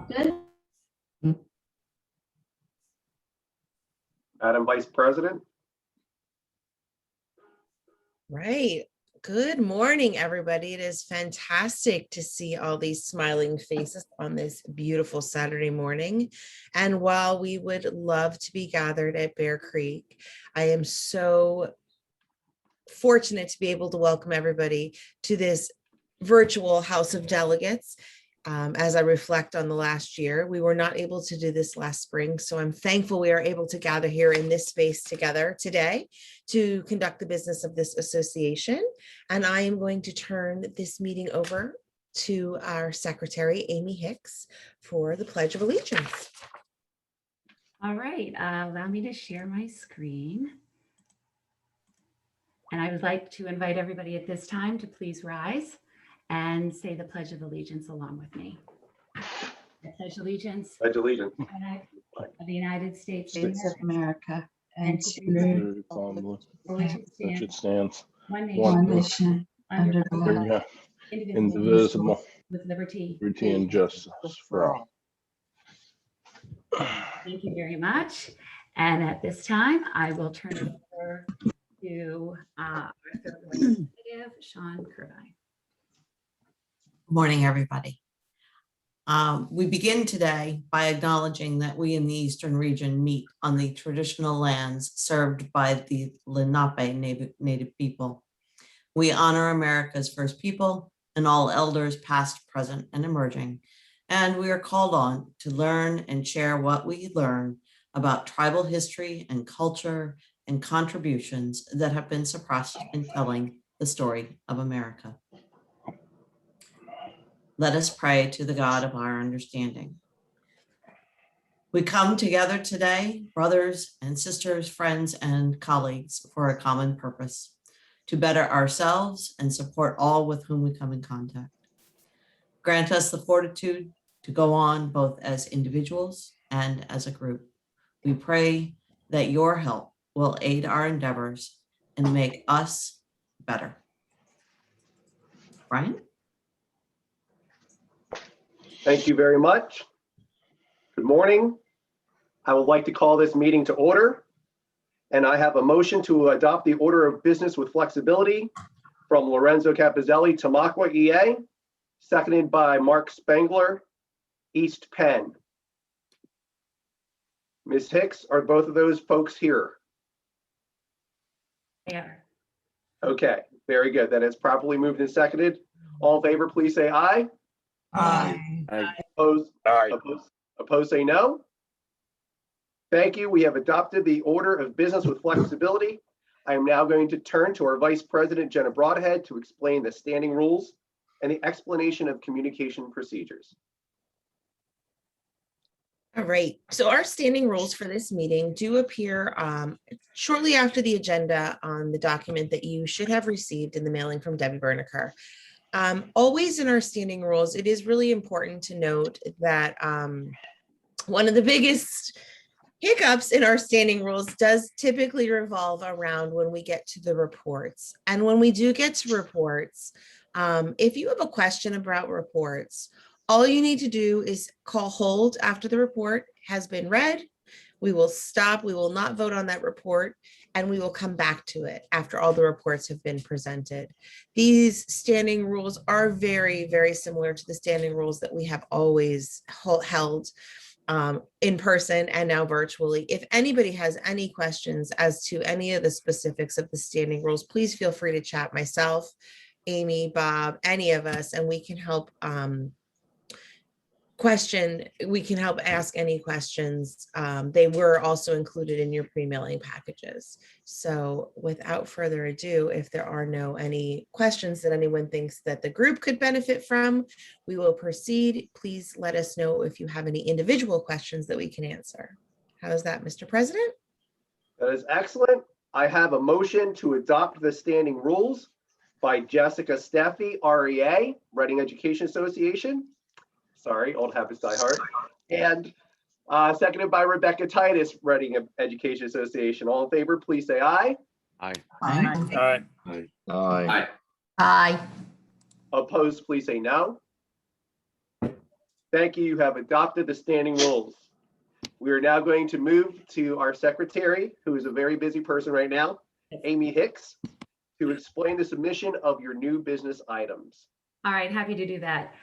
Good. Madam Vice President. Right. Good morning, everybody. It is fantastic to see all these smiling faces on this beautiful Saturday morning. And while we would love to be gathered at Bear Creek, I am so fortunate to be able to welcome everybody to this virtual House of Delegates. As I reflect on the last year, we were not able to do this last spring, so I'm thankful we are able to gather here in this space together today to conduct the business of this association. And I am going to turn this meeting over to our secretary, Amy Hicks, for the Pledge of Allegiance. All right, allow me to share my screen. And I would like to invite everybody at this time to please rise and say the Pledge of Allegiance along with me. I pledge allegiance Pledge allegiance. of the United States of America and to to the republic for republic which it Which stands, it stands one one nation, nation under under God, God, indivisible, with liberty. liberty and justice for all. Thank you very much. And at this time, I will turn it over to our third representative, Sean Kirby. Good morning, everybody. We begin today by acknowledging that we in the Eastern region meet on the traditional lands served by the Lenape Native people. We honor America's first people and all elders past, present, and emerging. And we are called on to learn and share what we learn about tribal history and culture and contributions that have been suppressed in telling the story of America. Let us pray to the God of our understanding. We come together today, brothers and sisters, friends and colleagues, for a common purpose, to better ourselves and support all with whom we come in contact. Grant us the fortitude to go on both as individuals and as a group. We pray that your help will aid our endeavors and make us better. Bryan? Thank you very much. Good morning. I would like to call this meeting to order. And I have a motion to adopt the order of business with flexibility from Lorenzo Capizelli, Tamaqua, EA, seconded by Mark Spangler, East Penn. Ms. Hicks, are both of those folks here? Yeah. Okay, very good. That is properly moved and seconded. All in favor, please say aye. Aye. Opposed? Aye. Opposed, say no. Thank you. We have adopted the order of business with flexibility. I am now going to turn to our Vice President, Jenna Broadhead, to explain the standing rules and the explanation of communication procedures. All right, so our standing rules for this meeting do appear shortly after the agenda on the document that you should have received in the mailing from Debbie Berniker. Always in our standing rules, it is really important to note that one of the biggest hiccups in our standing rules does typically revolve around when we get to the reports. And when we do get to reports, if you have a question about reports, all you need to do is call hold after the report has been read. We will stop. We will not vote on that report, and we will come back to it after all the reports have been presented. These standing rules are very, very similar to the standing rules that we have always held in person and now virtually. If anybody has any questions as to any of the specifics of the standing rules, please feel free to chat myself, Amy, Bob, any of us, and we can help ask any questions. They were also included in your pre-mailing packages. So without further ado, if there are any questions that anyone thinks that the group could benefit from, we will proceed. Please let us know if you have any individual questions that we can answer. How is that, Mr. President? That is excellent. I have a motion to adopt the standing rules by Jessica Steffi, REA, Reading Education Association. Sorry, old habits die hard. And seconded by Rebecca Titus, Reading Education Association. All in favor, please say aye. Aye. Aye. Aye. Aye. Aye. Opposed, please say no. Thank you. You have adopted the standing rules. We are now going to move to our secretary, who is a very busy person right now, Amy Hicks, to explain the submission of your new business items. All right, happy to do that.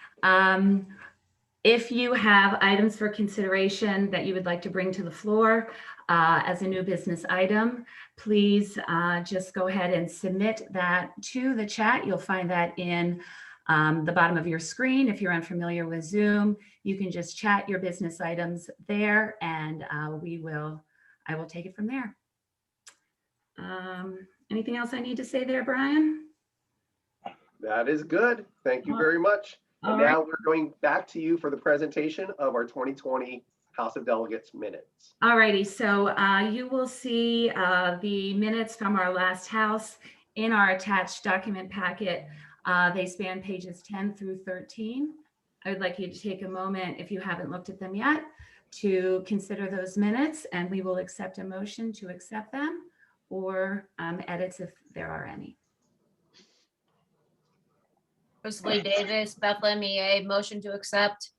If you have items for consideration that you would like to bring to the floor as a new business item, please just go ahead and submit that to the chat. You'll find that in the bottom of your screen. If you're unfamiliar with Zoom, you can just chat your business items there, and I will take it from there. Anything else I need to say there, Brian? That is good. Thank you very much. And All now right. we're going back to you for the presentation of our 2020 House of Delegates minutes. All righty, so you will see the minutes from our last House in our attached document packet. They span pages 10 through 13. I would like you to take a moment, if you haven't looked at them yet, to consider those minutes, and we will accept a motion to accept them or edits if there are any. Rosalie Davis, Bethlehem EA, motion to accept.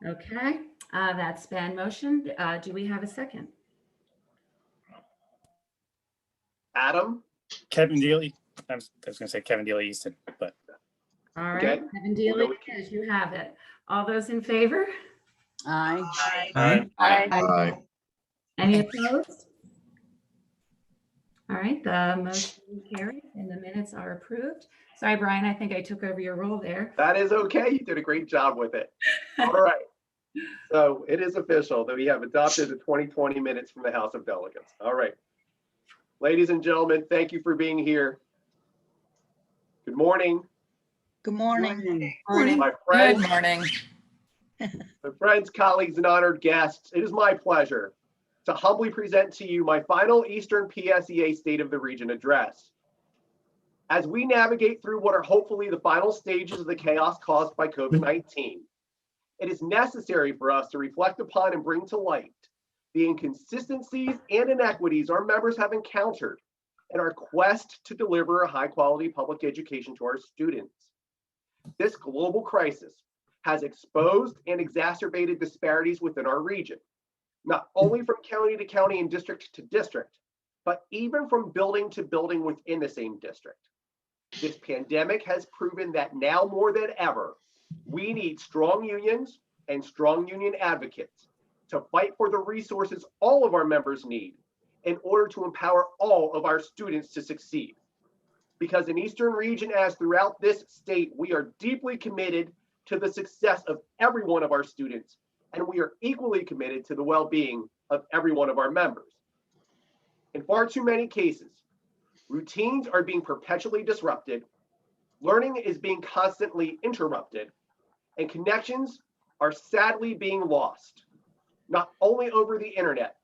Okay, that's been motioned. Do we have a second? Adam, Kevin Dealey. I was going to say Kevin Dealey Easton, but All right, Okay. Kevin Dealey, as you have it. All those in favor? aye. Aye. Any opposed? All right, the motion carries and the minutes are approved. Sorry, Brian, I think I took over your role there. that is okay. You did a great job with it. All right. So it is official that we have adopted the 2020 minutes from the House of Delegates. All right. Ladies and gentlemen, thank you for being here. Good morning, Good morning. my friends. Good morning. My friends, colleagues, and honored guests, it is my pleasure to humbly present to you my final Eastern PSEA State of the Region address. As we navigate through what are hopefully the final stages of the chaos caused by COVID-19, it is necessary for us to reflect upon and bring to light the inconsistencies and inequities our members have encountered in our quest to deliver a high-quality public education to our students. This global crisis has exposed and exacerbated disparities within our region, not only from county to county and district to district, but even from building to building within the same district. This pandemic has proven that now more than ever, we need strong unions and strong union advocates to fight for the resources all of our members need in order to empower all of our students to succeed. Because in Eastern Region, as throughout this state, we are deeply committed to the success of every one of our students, and we are equally committed to the well-being of every one of our members. In far too many cases, routines are being perpetually disrupted, learning is being constantly interrupted, and connections are sadly being lost, not only over the internet,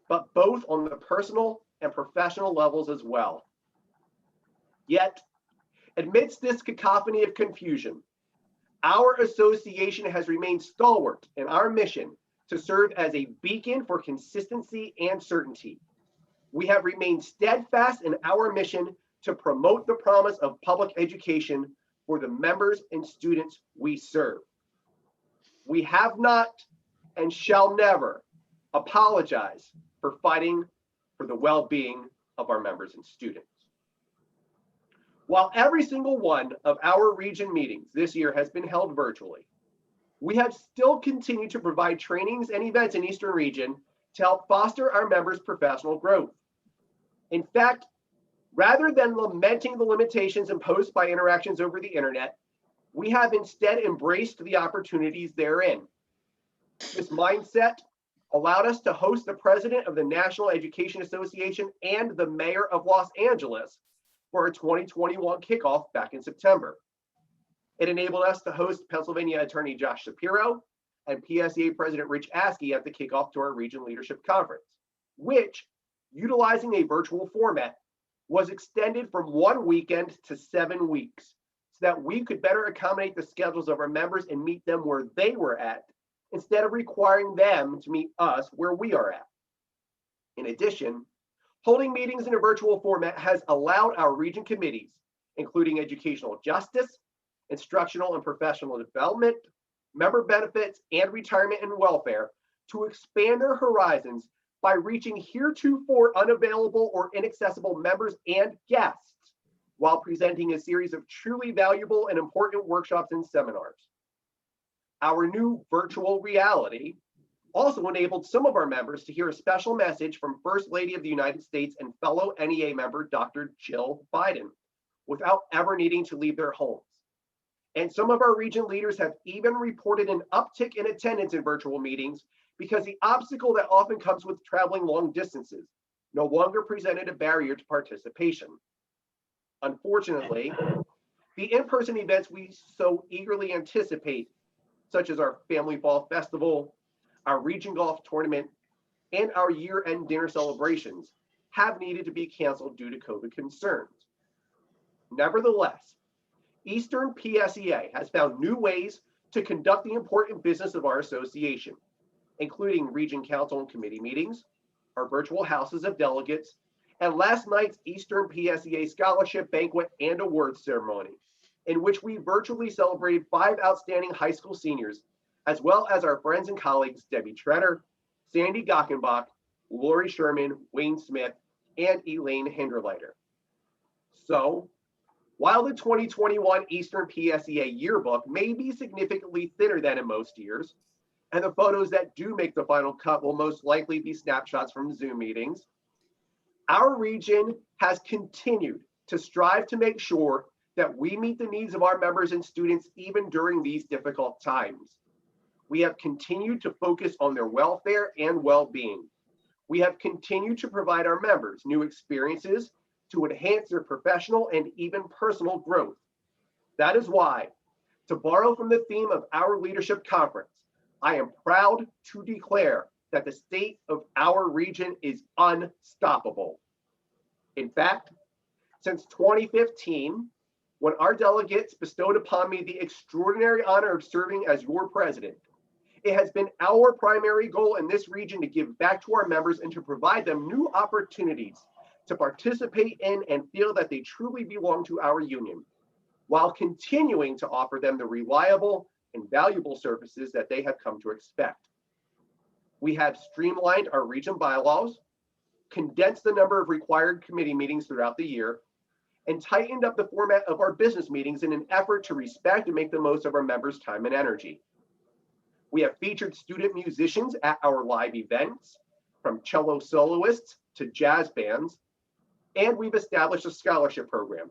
but both on the personal and professional levels as well. Yet, amidst this cacophony of confusion, our association has remained stalwart in our mission to serve as a beacon for consistency and certainty. We have remained steadfast in our mission to promote the promise of public education for the members and students we serve. We have not and shall never apologize for fighting for the well-being of our members and students. While every single one of our region meetings this year has been held virtually, we have still continued to provide trainings and events in Eastern Region to help foster our members' professional growth. In fact, rather than lamenting the limitations imposed by interactions over the internet, we have instead embraced the opportunities therein. This mindset allowed us to host the president of the National Education Association and the mayor of Los Angeles for our 2021 kickoff back in September. It enabled us to host Pennsylvania Attorney Josh Shapiro and PSEA President Rich Askey at the kickoff to our Region Leadership Conference, which, utilizing a virtual format, was extended from 1 weekend to 7 weeks so that we could better accommodate the schedules of our members and meet them where they were at, instead of requiring them to meet us where we are at. In addition, holding meetings in a virtual format has allowed our region committees, including educational justice, instructional and professional development, member benefits, and retirement and welfare to expand their horizons by reaching heretofore unavailable or inaccessible members and guests while presenting a series of truly valuable and important workshops and seminars. Our new virtual reality also enabled some of our members to hear a special message from First Lady of the United States and fellow NEA member, Dr. Jill Biden, without ever needing to leave their homes. And some of our region leaders have even reported an uptick in attendance in virtual meetings because the obstacle that often comes with traveling long distances no longer presented a barrier to participation. Unfortunately, the in-person events we so eagerly anticipate, such as our Family Fall Festival, our Region Golf Tournament, and our year-end dinner celebrations, have needed to be canceled due to COVID concerns. Nevertheless, Eastern PSEA has found new ways to conduct the important business of our association, including Region Council and Committee meetings, our virtual houses of delegates, and last night's Eastern PSEA Scholarship Banquet and Awards Ceremony, in which we virtually celebrated 5 outstanding high school seniors, as well as our friends and colleagues Debbie Treader, Sandy Gockenbach, Lori Sherman, Wayne Smith, and Elaine Hinderleiter. So, while the 2021 Eastern PSEA yearbook may be significantly thinner than in most years, and the photos that do make the final cut will most likely be snapshots from Zoom meetings, our region has continued to strive to make sure that we meet the needs of our members and students even during these difficult times. We have continued to focus on their welfare and well-being. We have continued to provide our members new experiences to enhance their professional and even personal growth. That is why, to borrow from the theme of our leadership conference, I am proud to declare that the state of our region is unstoppable. In fact, since 2015, when our delegates bestowed upon me the extraordinary honor of serving as your president, it has been our primary goal in this region to give back to our members and to provide them new opportunities to participate in and feel that they truly belong to our union, while continuing to offer them the reliable and valuable services that they have come to expect. We have streamlined our region bylaws, condensed the number of required committee meetings throughout the year, and tightened up the format of our business meetings in an effort to respect and make the most of our members' time and energy. We have featured student musicians at our live events, from cello soloists to jazz bands, and we've established a scholarship program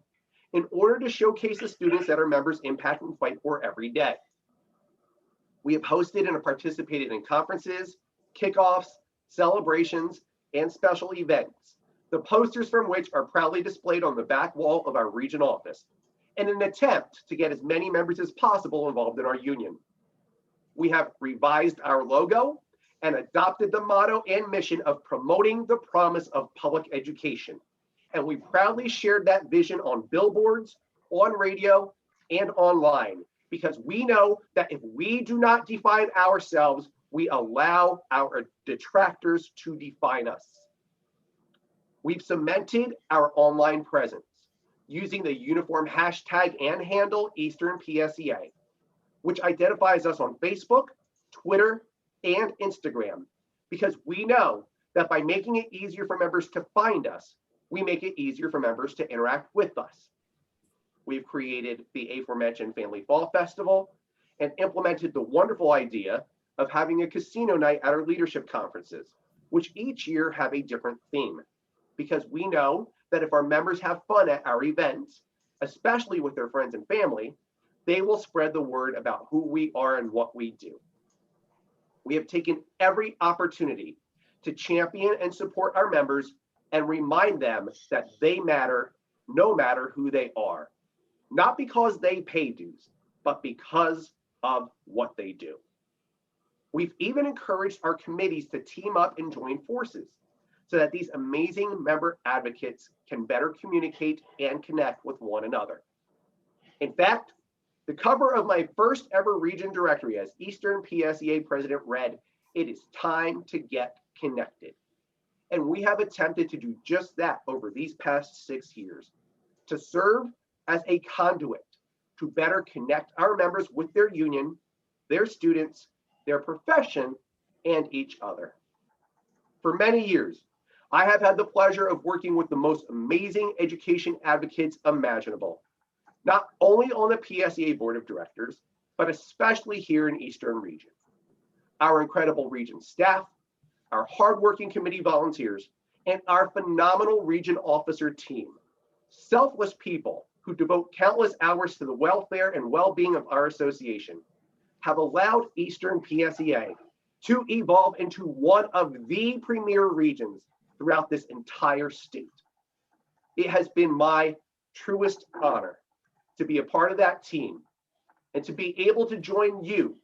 in order to showcase the students that our members impact and fight for every day. We have hosted and participated in conferences, kickoffs, celebrations, and special events, the posters from which are proudly displayed on the back wall of our region office, in an attempt to get as many members as possible involved in our union. We have revised our logo and adopted the motto and mission of promoting the promise of public education. And we proudly shared that vision on billboards, on radio, and online, because we know that if we do not define ourselves, we allow our detractors to define us. We've cemented our online presence using the uniform hashtag and handle Eastern PSEA, which identifies us on Facebook, Twitter, and Instagram, because we know that by making it easier for members to find us, we make it easier for members to interact with us. We've created the aforementioned Family Fall Festival and implemented the wonderful idea of having a casino night at our leadership conferences, which each year have a different theme, because we know that if our members have fun at our events, especially with their friends and family, they will spread the word about who we are and what we do. We have taken every opportunity to champion and support our members and remind them that they matter no matter who they are, not because they pay dues, but because of what they do. We've even encouraged our committees to team up and join forces so that these amazing member advocates can better communicate and connect with one another. In fact, the cover of my first ever region directory as Eastern PSEA President read, "It is time to get connected." And we have attempted to do just that over these past 6 years, to serve as a conduit to better connect our members with their union, their students, their profession, and each other. For many years, I have had the pleasure of working with the most amazing education advocates imaginable, not only on the PSEA Board of Directors, but especially here in Eastern Region. Our incredible region staff, our hardworking committee volunteers, and our phenomenal region officer team, selfless people who devote countless hours to the welfare and well-being of our association, have allowed Eastern PSEA to evolve into one of the premier regions throughout this entire state. It has been my truest honor to be a part of that team and to be able to join you,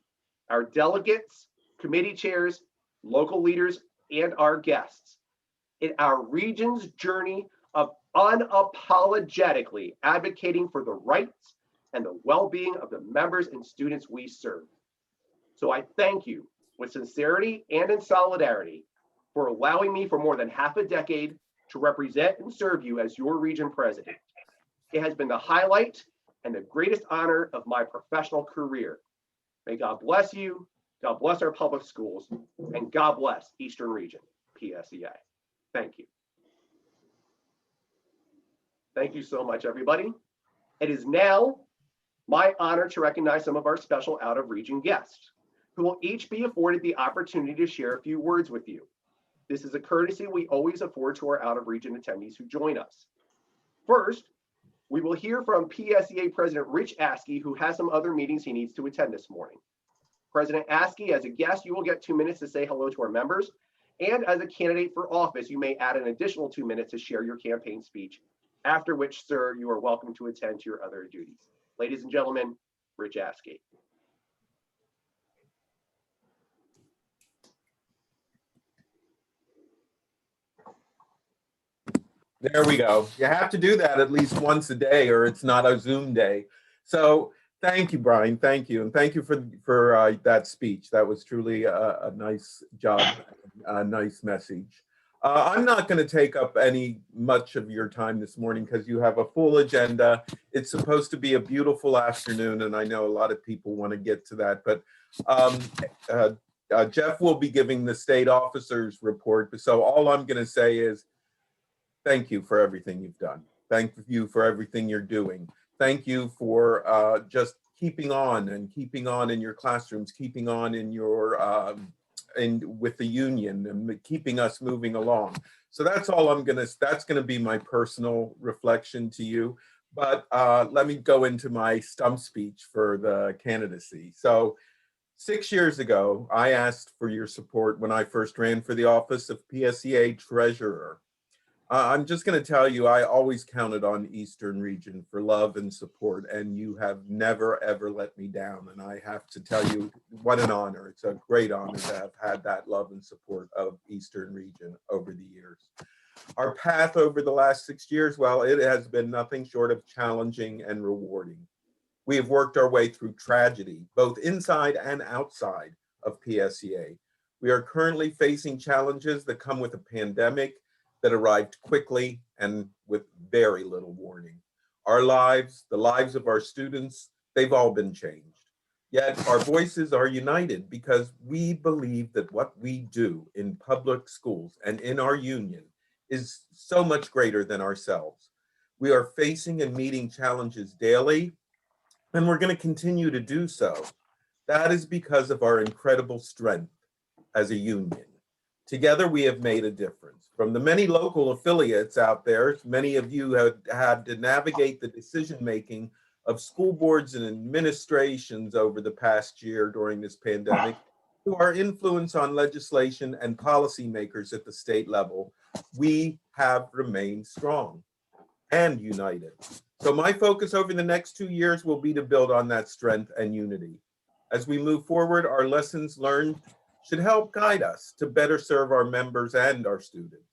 our delegates, committee chairs, local leaders, and our guests in our region's journey of unapologetically advocating for the rights and the well-being of the members and students we serve. So I thank you with sincerity and in solidarity for allowing me for more than half a decade to represent and serve you as your region president. It has been the highlight and the greatest honor of my professional career. May God bless you, God bless our public schools, and God bless Eastern Region PSEA. Thank you. Thank you so much, everybody. It is now my honor to recognize some of our special out-of-region guests, who will each be afforded the opportunity to share a few words with you. This is a courtesy we always afford to our out-of-region attendees who join us. First, we will hear from PSEA President Rich Askey, who has some other meetings he needs to attend this morning. President Askey, as a guest, you will get 2 minutes to say hello to our members, and as a candidate for office, you may add an additional 2 minutes to share your campaign speech, after which, sir, you are welcome to attend to your other duties. Ladies and gentlemen, Rich Askey. There we go. You have to do that at least once a day or it's not a Zoom day. So thank you, Bryan. Thank you. And thank you for that speech. That was truly a nice job, a nice message. I'm not going to take up much of your time this morning because you have a full agenda. It's supposed to be a beautiful afternoon, and I know a lot of people want to get to that. But Jeff will be giving the state officers report. So all I'm going to say is thank you for everything you've done. Thank you for everything you're doing. Thank you for just keeping on in your classrooms, keeping on in your with the union and keeping us moving along. So that's all that's gonna be my personal reflection to you. But let me go into my stump speech for the candidacy. So 6 years ago, I asked for your support when I first ran for the office of PSEA Treasurer. I'm just going to tell you, I always counted on Eastern Region for love and support, and you have never, ever let me down. And I have to tell you, what an honor. It's a great honor to have had that love and support of Eastern Region over the years. Our path over the last 6 years, well, it has been nothing short of challenging and rewarding. We have worked our way through tragedy, both inside and outside of PSEA. We are currently facing challenges that come with a pandemic that arrived quickly and with very little warning. Our lives, the lives of our students, they've all been changed. Yet our voices are united because we believe that what we do in public schools and in our union is so much greater than ourselves. We are facing and meeting challenges daily, and we're going to continue to do so. That is because of our incredible strength as a union. Together, we have made a difference. From the many local affiliates out there, many of you have had to navigate the decision-making of school boards and administrations over the past year during this pandemic, to our influence on legislation and policymakers at the state level. We have remained strong and united. So my focus over the next 2 years will be to build on that strength and unity. As we move forward, our lessons learned should help guide us to better serve our members and our students.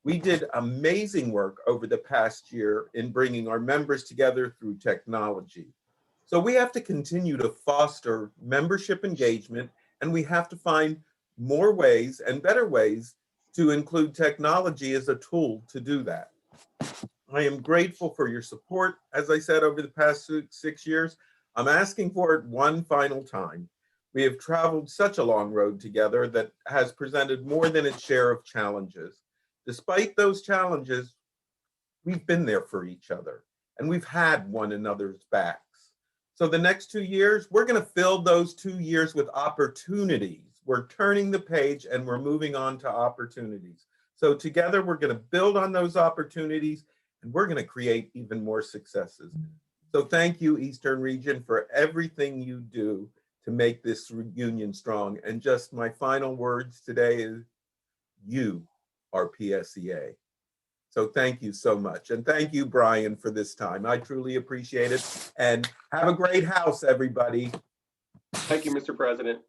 We did amazing work over the past year in bringing our members together through technology. So we have to continue to foster membership engagement, and we have to find more ways and better ways to include technology as a tool to do that. I am grateful for your support, as I said, over the past 6 years. I'm asking for it one final time. We have traveled such a long road together that has presented more than its share of challenges. Despite those challenges, we've been there for each other and we've had one another's backs. So the next 2 years, we're going to fill those 2 years with opportunities. We're turning the page and we're moving on to opportunities. So together, we're going to build on those opportunities and we're going to create even more successes. So thank you, Eastern Region, for everything you do to make this union strong. And just my final words today is, you are PSEA. So thank you so much. And thank you, Bryan, for this time. I truly appreciate it. And have a great house, everybody. Thank you, Mr. President.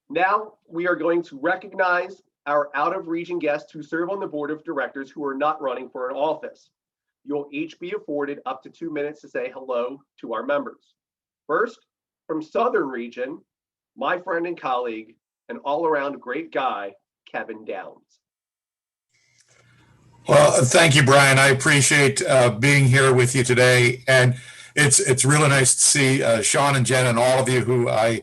Now we are going to recognize our out-of-region guests who serve on the board of directors who are not running for an office. You'll each be afforded up to 2 minutes to say hello to our members. First, from Southern Region, my friend and colleague, and all-around great guy, Kevin Downs. Well, thank you, Bryan. I appreciate being here with you today. And it's really nice to see Sean and Jen and all of you who I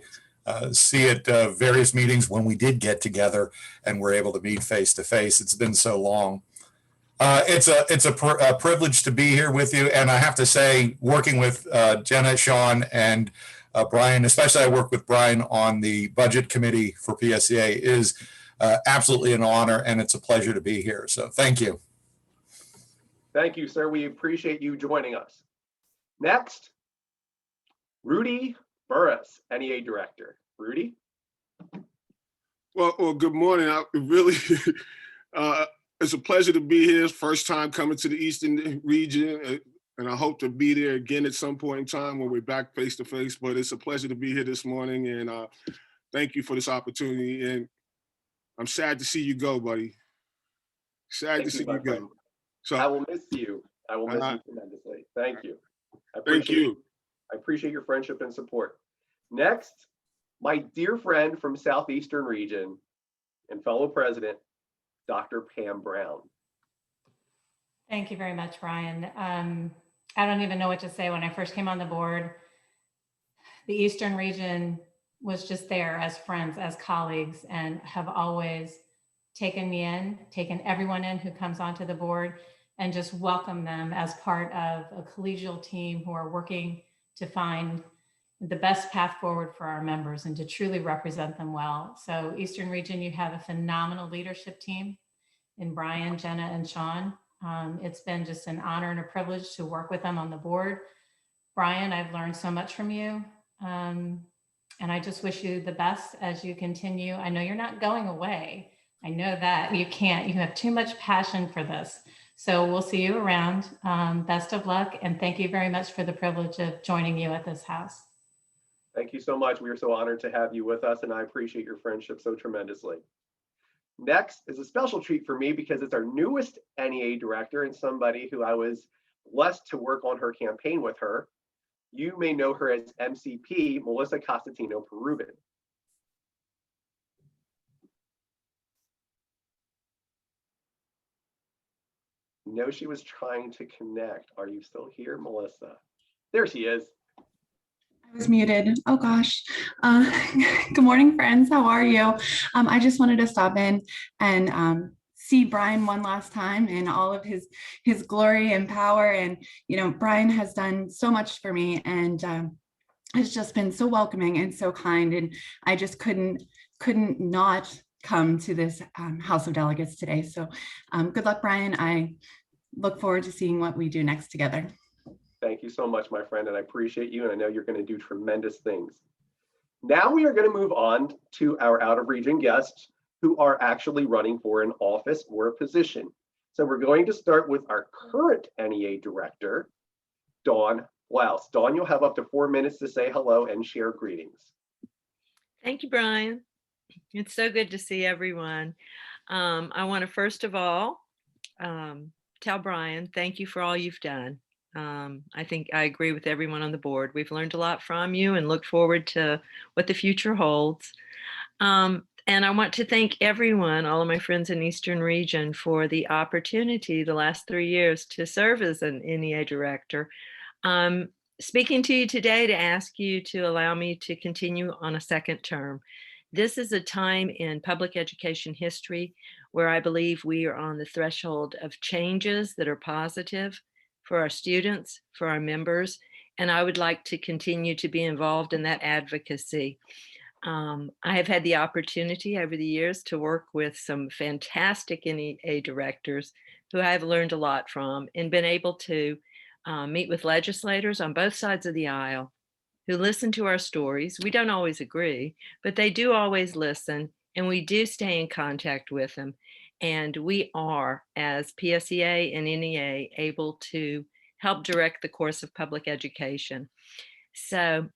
see at various meetings when we did get together and were able to meet face to face. It's been so long. It's a privilege to be here with you. And I have to say, working with Jenna, Sean, and Bryan, especially I work with Bryan on the budget committee for PSEA, is absolutely an honor, and it's a pleasure to be here. So thank you. Thank you, sir. We appreciate you joining us. Next, Rudy Burris, NEA Director. Rudy? Well, good morning. It's a pleasure to be here. First time coming to the Eastern Region, and I hope to be there again at some point in time when we're back face to face. But it's a pleasure to be here this morning, and thank you for this opportunity. And I'm sad to see you go, buddy. Sad to see you go. So I will miss you. I will miss you tremendously. Thank you. Thank you. I appreciate your friendship and support. Next, my dear friend from Southeastern Region and fellow president, Dr. Pam Brown. Thank you very much, Bryan. I don't even know what to say. When I first came on the board, the Eastern Region was just there as friends, as colleagues, and have always taken me in, taken everyone in who comes onto the board, and just welcome them as part of a collegial team who are working to find the best path forward for our members and to truly represent them well. So Eastern Region, you have a phenomenal leadership team in Bryan, Jenna, and Sean. It's been just an honor and a privilege to work with them on the board. Bryan, I've learned so much from you. And I just wish you the best as you continue. I know you're not going away. I know that you can't. You have too much passion for this. So we'll see you around. Best of luck. And thank you very much for the privilege of joining you at this house. Thank you so much. We are so honored to have you with us, and I appreciate your friendship so tremendously. Next is a special treat for me because it's our newest NEA director and somebody who I was blessed to work on her campaign with her. You may know her as MCP, Melissa Costantino-Perubin. No, she was trying to connect. Are you still here, Melissa? There she is. I was muted. Oh gosh. Good morning, friends. How are you? I just wanted to stop in and see Bryan one last time in all of his glory and power. And Bryan has done so much for me, and has just been so welcoming and so kind. And I just couldn't not come to this House of Delegates today. So good luck, Bryan. I look forward to seeing what we do next together. Thank you so much, my friend, and I appreciate you, and I know you're going to do tremendous things. Now we are going to move on to our out-of-region guests who are actually running for an office or a position. So we're going to start with our current NEA director, Dawn Blouse. Dawn, you'll have up to 4 minutes to say hello and share greetings. Thank you, Bryan. It's so good to see everyone. I want to first of all tell Bryan, thank you for all you've done. I think I agree with everyone on the board. We've learned a lot from you and look forward to what the future holds. And I want to thank everyone, all of my friends in Eastern Region, for the opportunity the last 3 years to serve as an NEA director. Speaking to you today to ask you to allow me to continue on a second term. This is a time in public education history where I believe we are on the threshold of changes that are positive for our students, for our members, and I would like to continue to be involved in that advocacy. I have had the opportunity over the years to work with some fantastic NEA directors who I have learned a lot from and been able to meet with legislators on both sides of the aisle who listen to our stories. We don't always agree, but they do always listen, and we do stay in contact with them. And we are, as PSEA and NEA, able to help direct the course of public education. So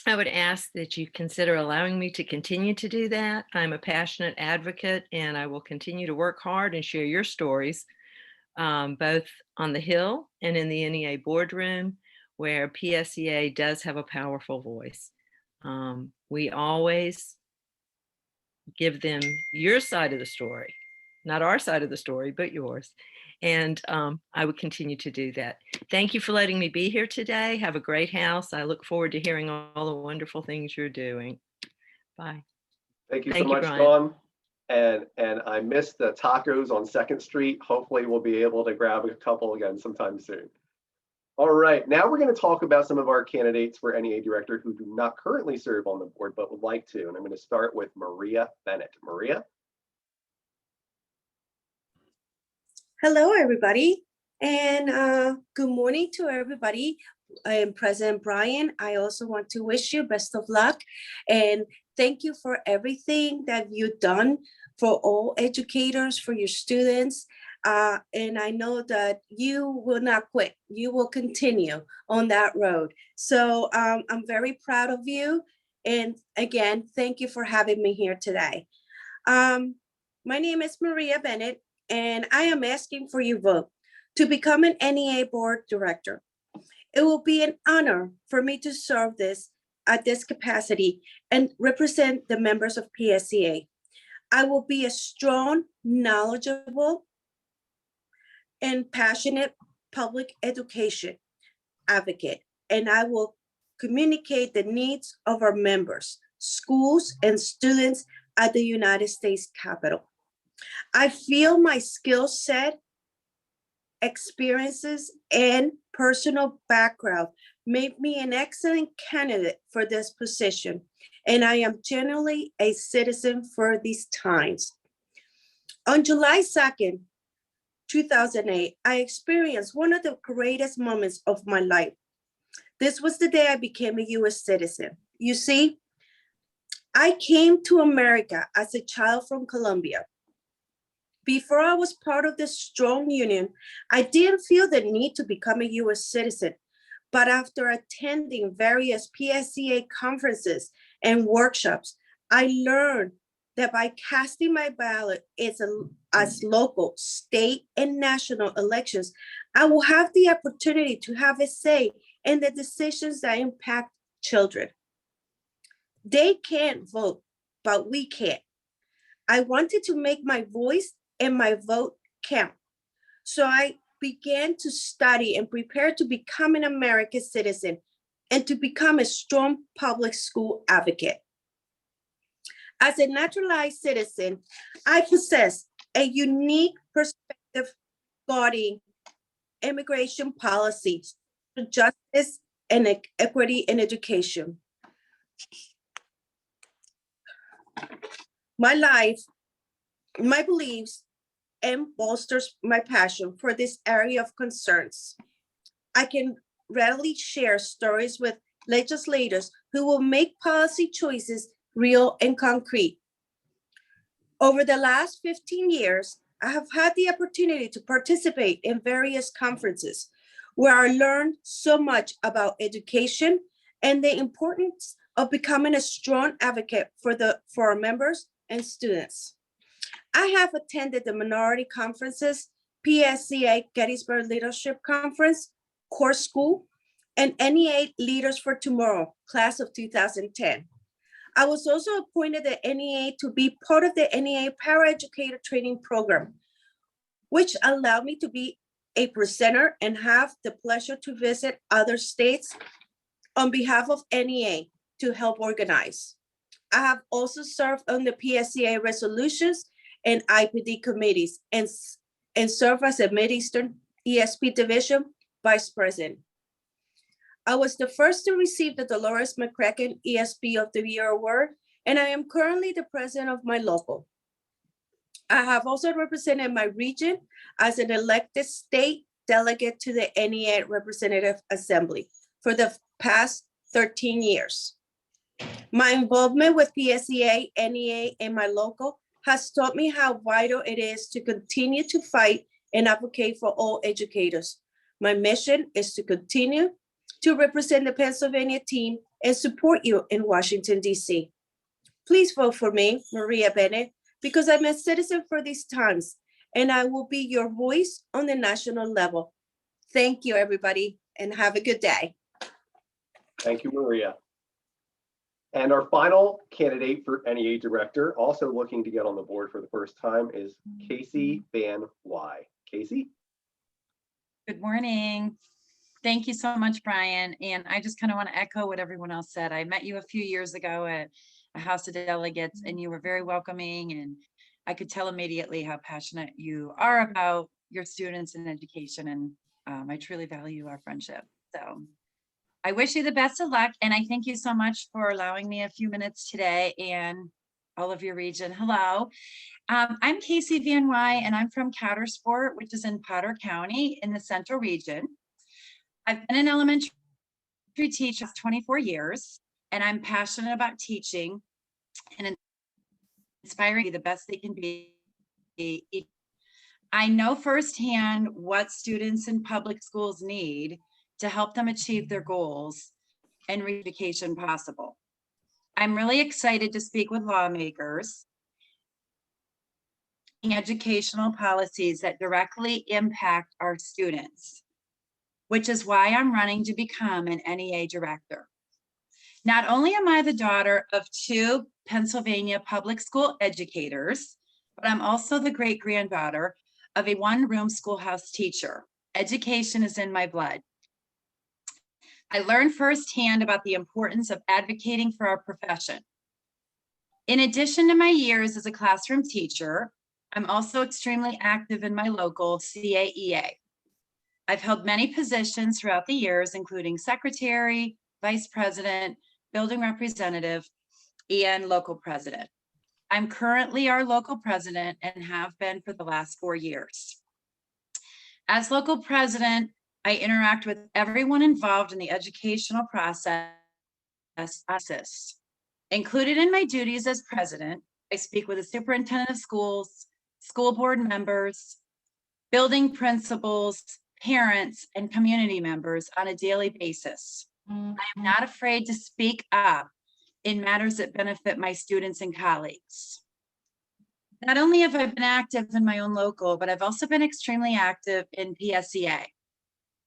I would ask that you consider allowing me to continue to do that. I'm a passionate advocate, and I will continue to work hard and share your stories, both on the Hill and in the NEA boardroom, where PSEA does have a powerful voice. We always give them your side of the story, not our side of the story, but yours. And I would continue to do that. Thank you for letting me be here today. Have a great house. I look forward to hearing all the wonderful things you're doing. Bye. Thank you so Thank you, much, Bryan. Dawn. And I missed the tacos on 2nd Street. Hopefully we'll be able to grab a couple again sometime soon. All right, now we're going to talk about some of our candidates for NEA director who do not currently serve on the board, but would like to. And I'm going to start with Maria Bennett. Maria? Hello, everybody, and good morning to everybody. I am President Bryan. I also want to wish you best of luck and thank you for everything that you've done for all educators, for your students. And I know that you will not quit. You will continue on that road. So I'm very proud of you. And again, thank you for having me here today. My name is Maria Bennett, and I am asking for your vote to become an NEA board director. It will be an honor for me to serve at this capacity and represent the members of PSEA. I will be a strong, knowledgeable, and passionate public education advocate, and I will communicate the needs of our members, schools, and students at the United States Capitol. I feel my skill set, experiences, and personal background make me an excellent candidate for this position, and I am genuinely a citizen for these times. On July 2nd, 2008, I experienced one of the greatest moments of my life. This was the day I became a US citizen. You see, I came to America as a child from Colombia. Before I was part of this strong union, I didn't feel the need to become a US citizen. But after attending various PSEA conferences and workshops, I learned that by casting my ballot as local, state, and national elections, I will have the opportunity to have a say in the decisions that impact children. They can't vote, but we can. I wanted to make my voice and my vote count. So I began to study and prepare to become an American citizen and to become a strong public school advocate. As a naturalized citizen, I possess a unique perspective regarding immigration policies, justice, and equity in education. My life, my beliefs, and bolsters my passion for this area of concerns. I can readily share stories with legislators who will make policy choices real and concrete. Over the last 15 years, I have had the opportunity to participate in various conferences where I learned so much about education and the importance of becoming a strong advocate for our members and students. I have attended the minority conferences, PSEA Gettysburg Leadership Conference, Core School, and NEA Leaders for Tomorrow, class of 2010. I was also appointed the NEA to be part of the NEA Paraeducator Training Program, which allowed me to be a presenter and have the pleasure to visit other states on behalf of NEA to help organize. I have also served on the PSEA resolutions and IPD committees and serve as a Mid-Eastern ESP Division Vice President. I was the first to receive the Dolores McCracken ESP of the Year Award, and I am currently the president of my local. I have also represented my region as an elected state delegate to the NEA Representative Assembly for the past 13 years. My involvement with PSEA, NEA, and my local has taught me how vital it is to continue to fight and advocate for all educators. My mission is to continue to represent the Pennsylvania team and support you in Washington, D.C. Please vote for me, Maria Bennett, because I'm a citizen for these times, and I will be your voice on the national level. Thank you, everybody, and have a good day. Thank you, Maria. And our final candidate for NEA Director, also looking to get on the board for the first time, is Casey Van Wy. Casey? Good morning. Thank you so much, Brian. And I just kind of want to echo what everyone else said. I met you a few years ago at a House of Delegates, and you were very welcoming, and I could tell immediately how passionate you are about your students and education, and I truly value our friendship. So I wish you the best of luck, and I thank you so much for allowing me a few minutes today and all of your region. Hello, I'm Casey Van Wy, and I'm from Coudersport, which is in Potter County in the Central Region. I've been an elementary teacher for 24 years, and I'm passionate about teaching and inspiring the best they can be. I know firsthand what students in public schools need to help them achieve their goals and education possible. I'm really excited to speak with lawmakers and educational policies that directly impact our students, which is why I'm running to become an NEA director. Not only am I the daughter of 2 Pennsylvania public school educators, but I'm also the great-granddaughter of a one-room schoolhouse teacher. Education is in my blood. I learned firsthand about the importance of advocating for our profession. In addition to my years as a classroom teacher, I'm also extremely active in my local CAEA. I've held many positions throughout the years, including secretary, vice president, building representative, and local president. I'm currently our local president and have been for the last 4 years. As local president, I interact with everyone involved in the educational process. Included in my duties as president, I speak with the superintendent of schools, school board members, building principals, parents, and community members on a daily basis. I am not afraid to speak up in matters that benefit my students and colleagues. Not only have I been active in my own local, but I've also been extremely active in PSEA.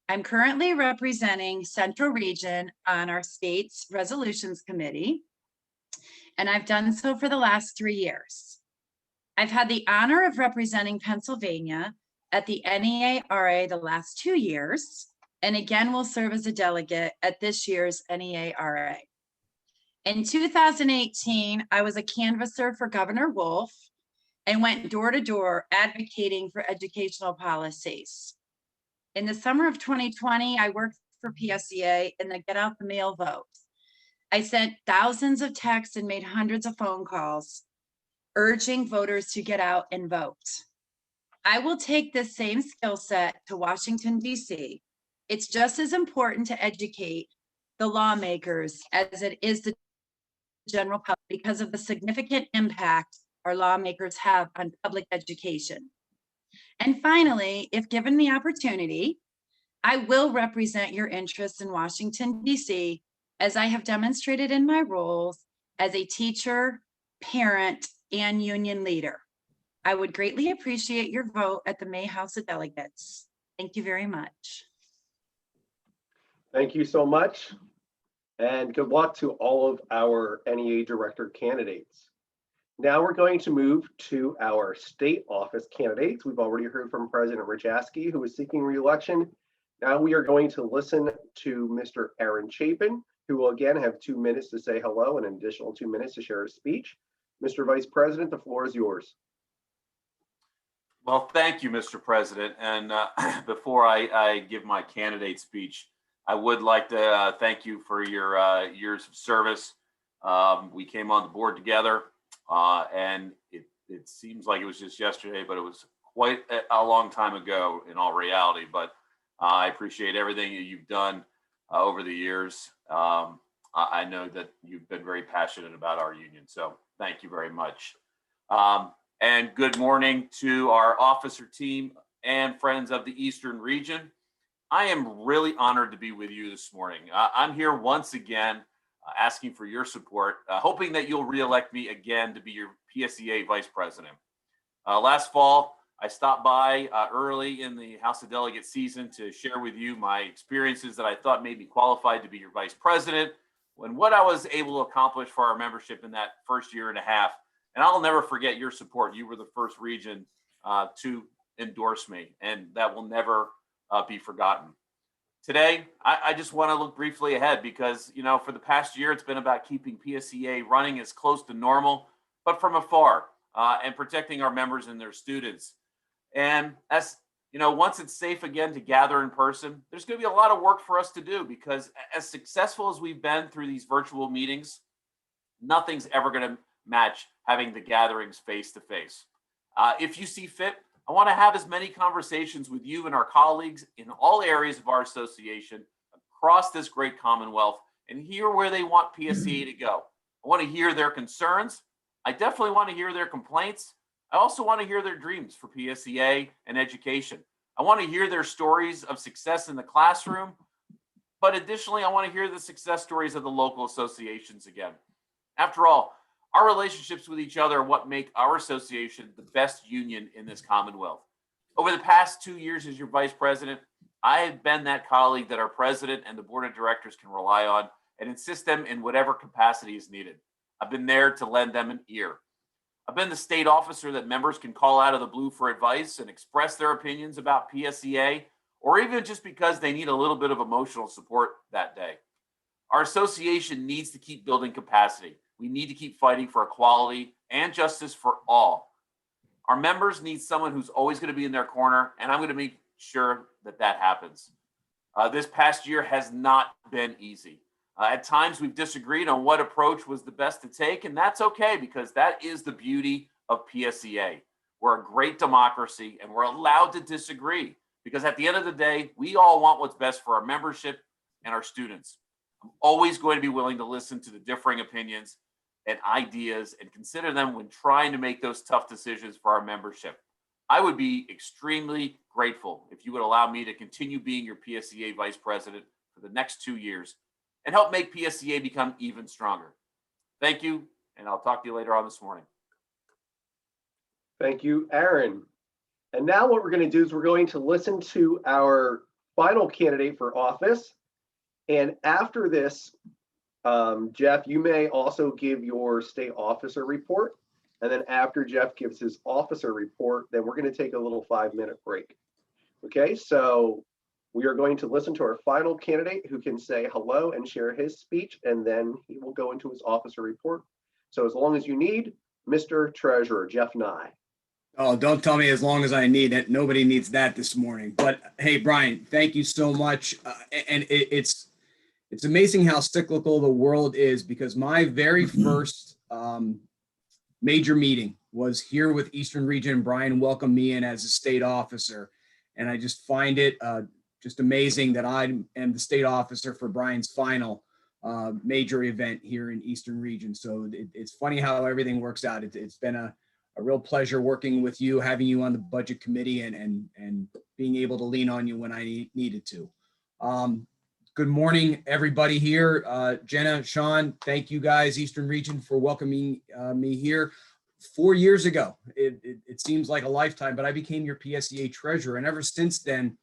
I'm currently representing Central Region on our state's resolutions committee, and I've done so for the last 3 years. I've had the honor of representing Pennsylvania at the NEARA the last 2 years, and again will serve as a delegate at this year's NEARA. In 2018, I was a canvasser for Governor Wolf and went door to door advocating for educational policies. In the summer of 2020, I worked for PSEA in the Get Out the Mail vote. I sent thousands of texts and made hundreds of phone calls urging voters to get out and vote. I will take this same skill set to Washington, D.C. It's just as important to educate the lawmakers as it is the general public because of the significant impact our lawmakers have on public education. And finally, if given the opportunity, I will represent your interests in Washington, D.C., as I have demonstrated in my roles as a teacher, parent, and union leader. I would greatly appreciate your vote at the May House of Delegates. Thank you very much. Thank you so much. And good luck to all of our NEA director candidates. Now we're going to move to our state office candidates. We've already heard from President Rich Askey, who is seeking re-election. Now we are going to listen to Mr. Aaron Chapin, who will again have 2 minutes to say hello and an additional 2 minutes to share his speech. Mr. Vice President, the floor is yours. Well, thank you, Mr. President. And before I give my candidate speech, I would like to thank you for your years of service. We came on the board together, and it seems like it was just yesterday, but it was quite a long time ago in all reality. But I appreciate everything that you've done over the years. I know that you've been very passionate about our union, so thank you very much. And good morning to our officer team and friends of the Eastern Region. I am really honored to be with you this morning. I'm here once again asking for your support, hoping that you'll re-elect me again to be your PSEA Vice President. Last fall, I stopped by early in the House of Delegates season to share with you my experiences that I thought made me qualified to be your Vice President, when what I was able to accomplish for our membership in that first year and a half. And I'll never forget your support. You were the first region to endorse me, and that will never be forgotten. Today, I just want to look briefly ahead because, you know, for the past year, it's been about keeping PSEA running as close to normal, but from afar, and protecting our members and their students. And as you know, once it's safe again to gather in person, there's going to be a lot of work for us to do because as successful as we've been through these virtual meetings, nothing's ever going to match having the gatherings face to face. If you see fit, I want to have as many conversations with you and our colleagues in all areas of our association across this great Commonwealth and hear where they want PSEA to go. I want to hear their concerns. I definitely want to hear their complaints. I also want to hear their dreams for PSEA and education. I want to hear their stories of success in the classroom, but additionally, I want to hear the success stories of the local associations again. After all, our relationships with each other are what make our association the best union in this Commonwealth. Over the past 2 years as your Vice President, I have been that colleague that our President and the Board of Directors can rely on and assist them in whatever capacity is needed. I've been there to lend them an ear. I've been the state officer that members can call out of the blue for advice and express their opinions about PSEA, or even just because they need a little bit of emotional support that day. Our association needs to keep building capacity. We need to keep fighting for equality and justice for all. Our members need someone who's always going to be in their corner, and I'm going to make sure that that happens. This past year has not been easy. At times we've disagreed on what approach was the best to take, and that's okay because that is the beauty of PSEA. We're a great democracy and we're allowed to disagree because at the end of the day, we all want what's best for our membership and our students. I'm always going to be willing to listen to the differing opinions and ideas and consider them when trying to make those tough decisions for our membership. I would be extremely grateful if you would allow me to continue being your PSEA Vice President for the next 2 years and help make PSEA become even stronger. Thank you, and I'll talk to you later on this morning. Thank you, Aaron. And now what we're going to do is we're going to listen to our final candidate for office. And after this, Jeff, you may also give your state officer report. And then after Jeff gives his officer report, then we're going to take a little 5-minute break. Okay, so we are going to listen to our final candidate who can say hello and share his speech, and then he will go into his officer report. So as long as you need, Mr. Treasurer, Jeff Nye. Oh, don't tell me as long as I need it. Nobody needs that this morning. But hey, Bryan, thank you so much. And it's amazing how cyclical the world is because my very first major meeting was here with Eastern Region. Bryan welcomed me in as a state officer. And I just find it just amazing that I am the state officer for Bryan's final major event here in Eastern Region. So it's funny how everything works out. It's been a real pleasure working with you, having you on the budget committee and being able to lean on you when I needed to. Good morning, everybody here. Jenna, Sean, thank you guys, Eastern Region, for welcoming me here. 4 years ago, it seems like a lifetime, but I became your PSEA treasurer. And ever since then,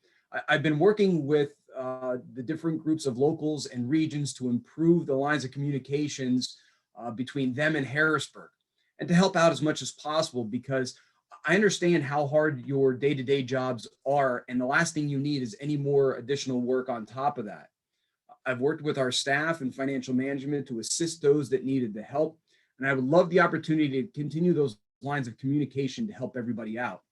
I've been working with the different groups of locals and regions to improve the lines of communications between them and Harrisburg, and to help out as much as possible, because I understand how hard your day-to-day jobs are, and the last thing you need is any more additional work on top of that. I've worked with our staff and financial management to assist those that needed the help, and I would love the opportunity to continue those lines of communication to help everybody out.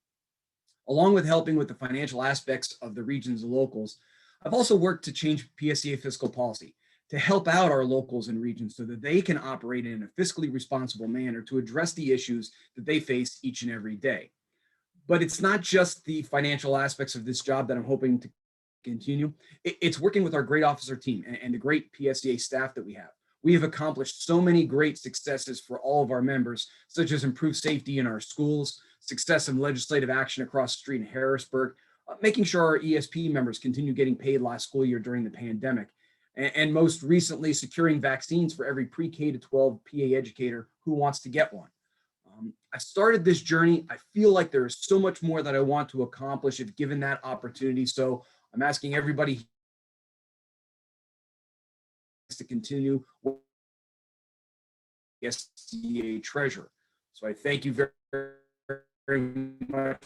Along with helping with the financial aspects of the regions and locals, I've also worked to change PSEA fiscal policy to help out our locals and regions so that they can operate in a fiscally responsible manner to address the issues that they face each and every day. But it's not just the financial aspects of this job that I'm hoping to continue. It's working with our great officer team and the great PSEA staff that we have. We have accomplished so many great successes for all of our members, such as improved safety in our schools, success in legislative action across the street in Harrisburg, making sure our ESP members continue getting paid last school year during the pandemic, and most recently securing vaccines for every pre-K to 12 PA educator who wants to get one. I started this journey. I feel like there is so much more that I want to accomplish if given that opportunity. So I'm asking everybody to continue PSEA treasurer. So I thank you very much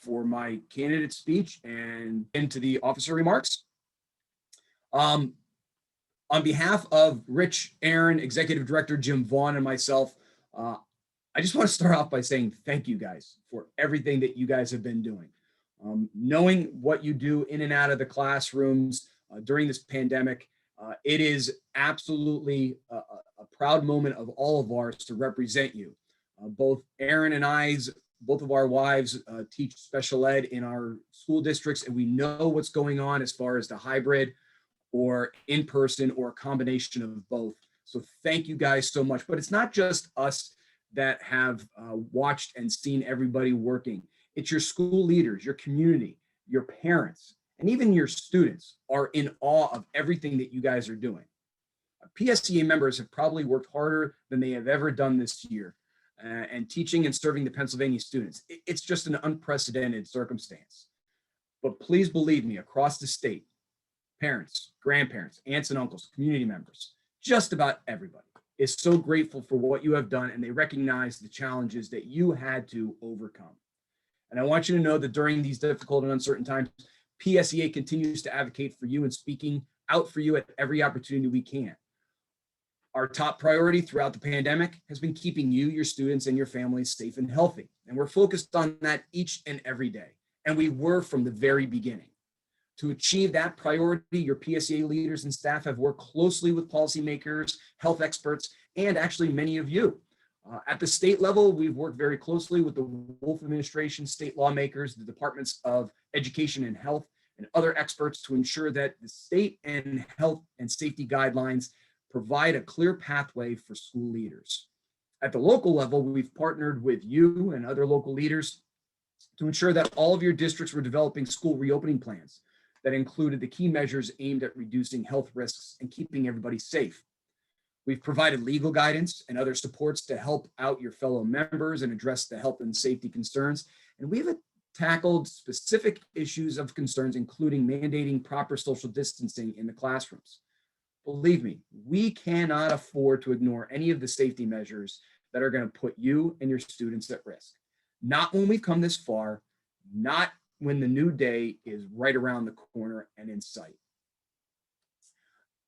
for my candidate speech and into the officer remarks. On behalf of Rich, Aaron, Executive Director Jim Vaughn, and myself, I just want to start off by saying thank you guys for everything that you guys have been doing. Knowing what you do in and out of the classrooms during this pandemic, it is absolutely a proud moment of all of ours to represent you. Both Aaron and both of our wives teach special ed in our school districts, and we know what's going on as far as the hybrid or in person or a combination of both. So thank you guys so much. But it's not just us that have watched and seen everybody working. It's your school leaders, your community, your parents, and even your students are in awe of everything that you guys are doing. PSEA members have probably worked harder than they have ever done this year, and teaching and serving the Pennsylvania students. It's just an unprecedented circumstance. But please believe me, across the state, parents, grandparents, aunts and uncles, community members, just about everybody is so grateful for what you have done, and they recognize the challenges that you had to overcome. And I want you to know that during these difficult and uncertain times, PSEA continues to advocate for you and speaking out for you at every opportunity we can. Our top priority throughout the pandemic has been keeping you, your students, and your families safe and healthy. And we're focused on that each and every day. And we were from the very beginning. To achieve that priority, your PSEA leaders and staff have worked closely with policymakers, health experts, and actually many of you. At the state level, we've worked very closely with the Wolf administration, state lawmakers, the departments of education and health, and other experts to ensure that the state and health and safety guidelines provide a clear pathway for school leaders. At the local level, we've partnered with you and other local leaders to ensure that all of your districts were developing school reopening plans that included the key measures aimed at reducing health risks and keeping everybody safe. We've provided legal guidance and other supports to help out your fellow members and address the health and safety concerns. And we've tackled specific issues of concerns, including mandating proper social distancing in the classrooms. Believe me, we cannot afford to ignore any of the safety measures that are going to put you and your students at risk. Not when we've come this far, not when the new day is right around the corner and in sight.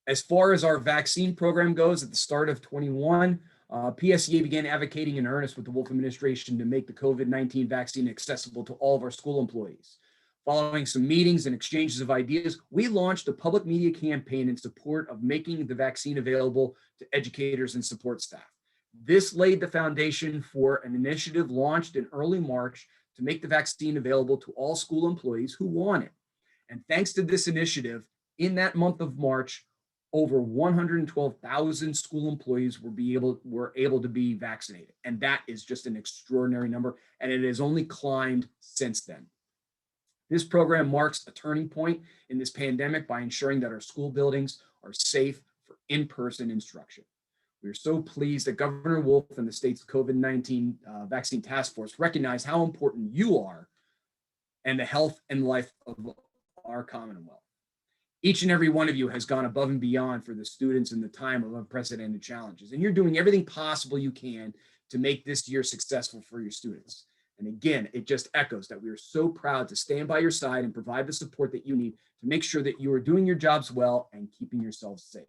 As far as our vaccine program goes, at the start of 21, PSEA began advocating in earnest with the Wolf administration to make the COVID-19 vaccine accessible to all of our school employees. Following some meetings and exchanges of ideas, we launched a public media campaign in support of making the vaccine available to educators and support staff. This laid the foundation for an initiative launched in early March to make the vaccine available to all school employees who want it. And thanks to this initiative, in that month of March, over 112,000 school employees were able to be vaccinated. And that is just an extraordinary number, and it has only climbed since then. This program marks a turning point in this pandemic by ensuring that our school buildings are safe for in-person instruction. We are so pleased that Governor Wolf and the state's COVID-19 vaccine task force recognize how important you are and the health and life of our Commonwealth. Each and every one of you has gone above and beyond for the students in the time of unprecedented challenges. And you're doing everything possible you can to make this year successful for your students. And again, it just echoes that we are so proud to stand by your side and provide the support that you need to make sure that you are doing your jobs well and keeping yourselves safe.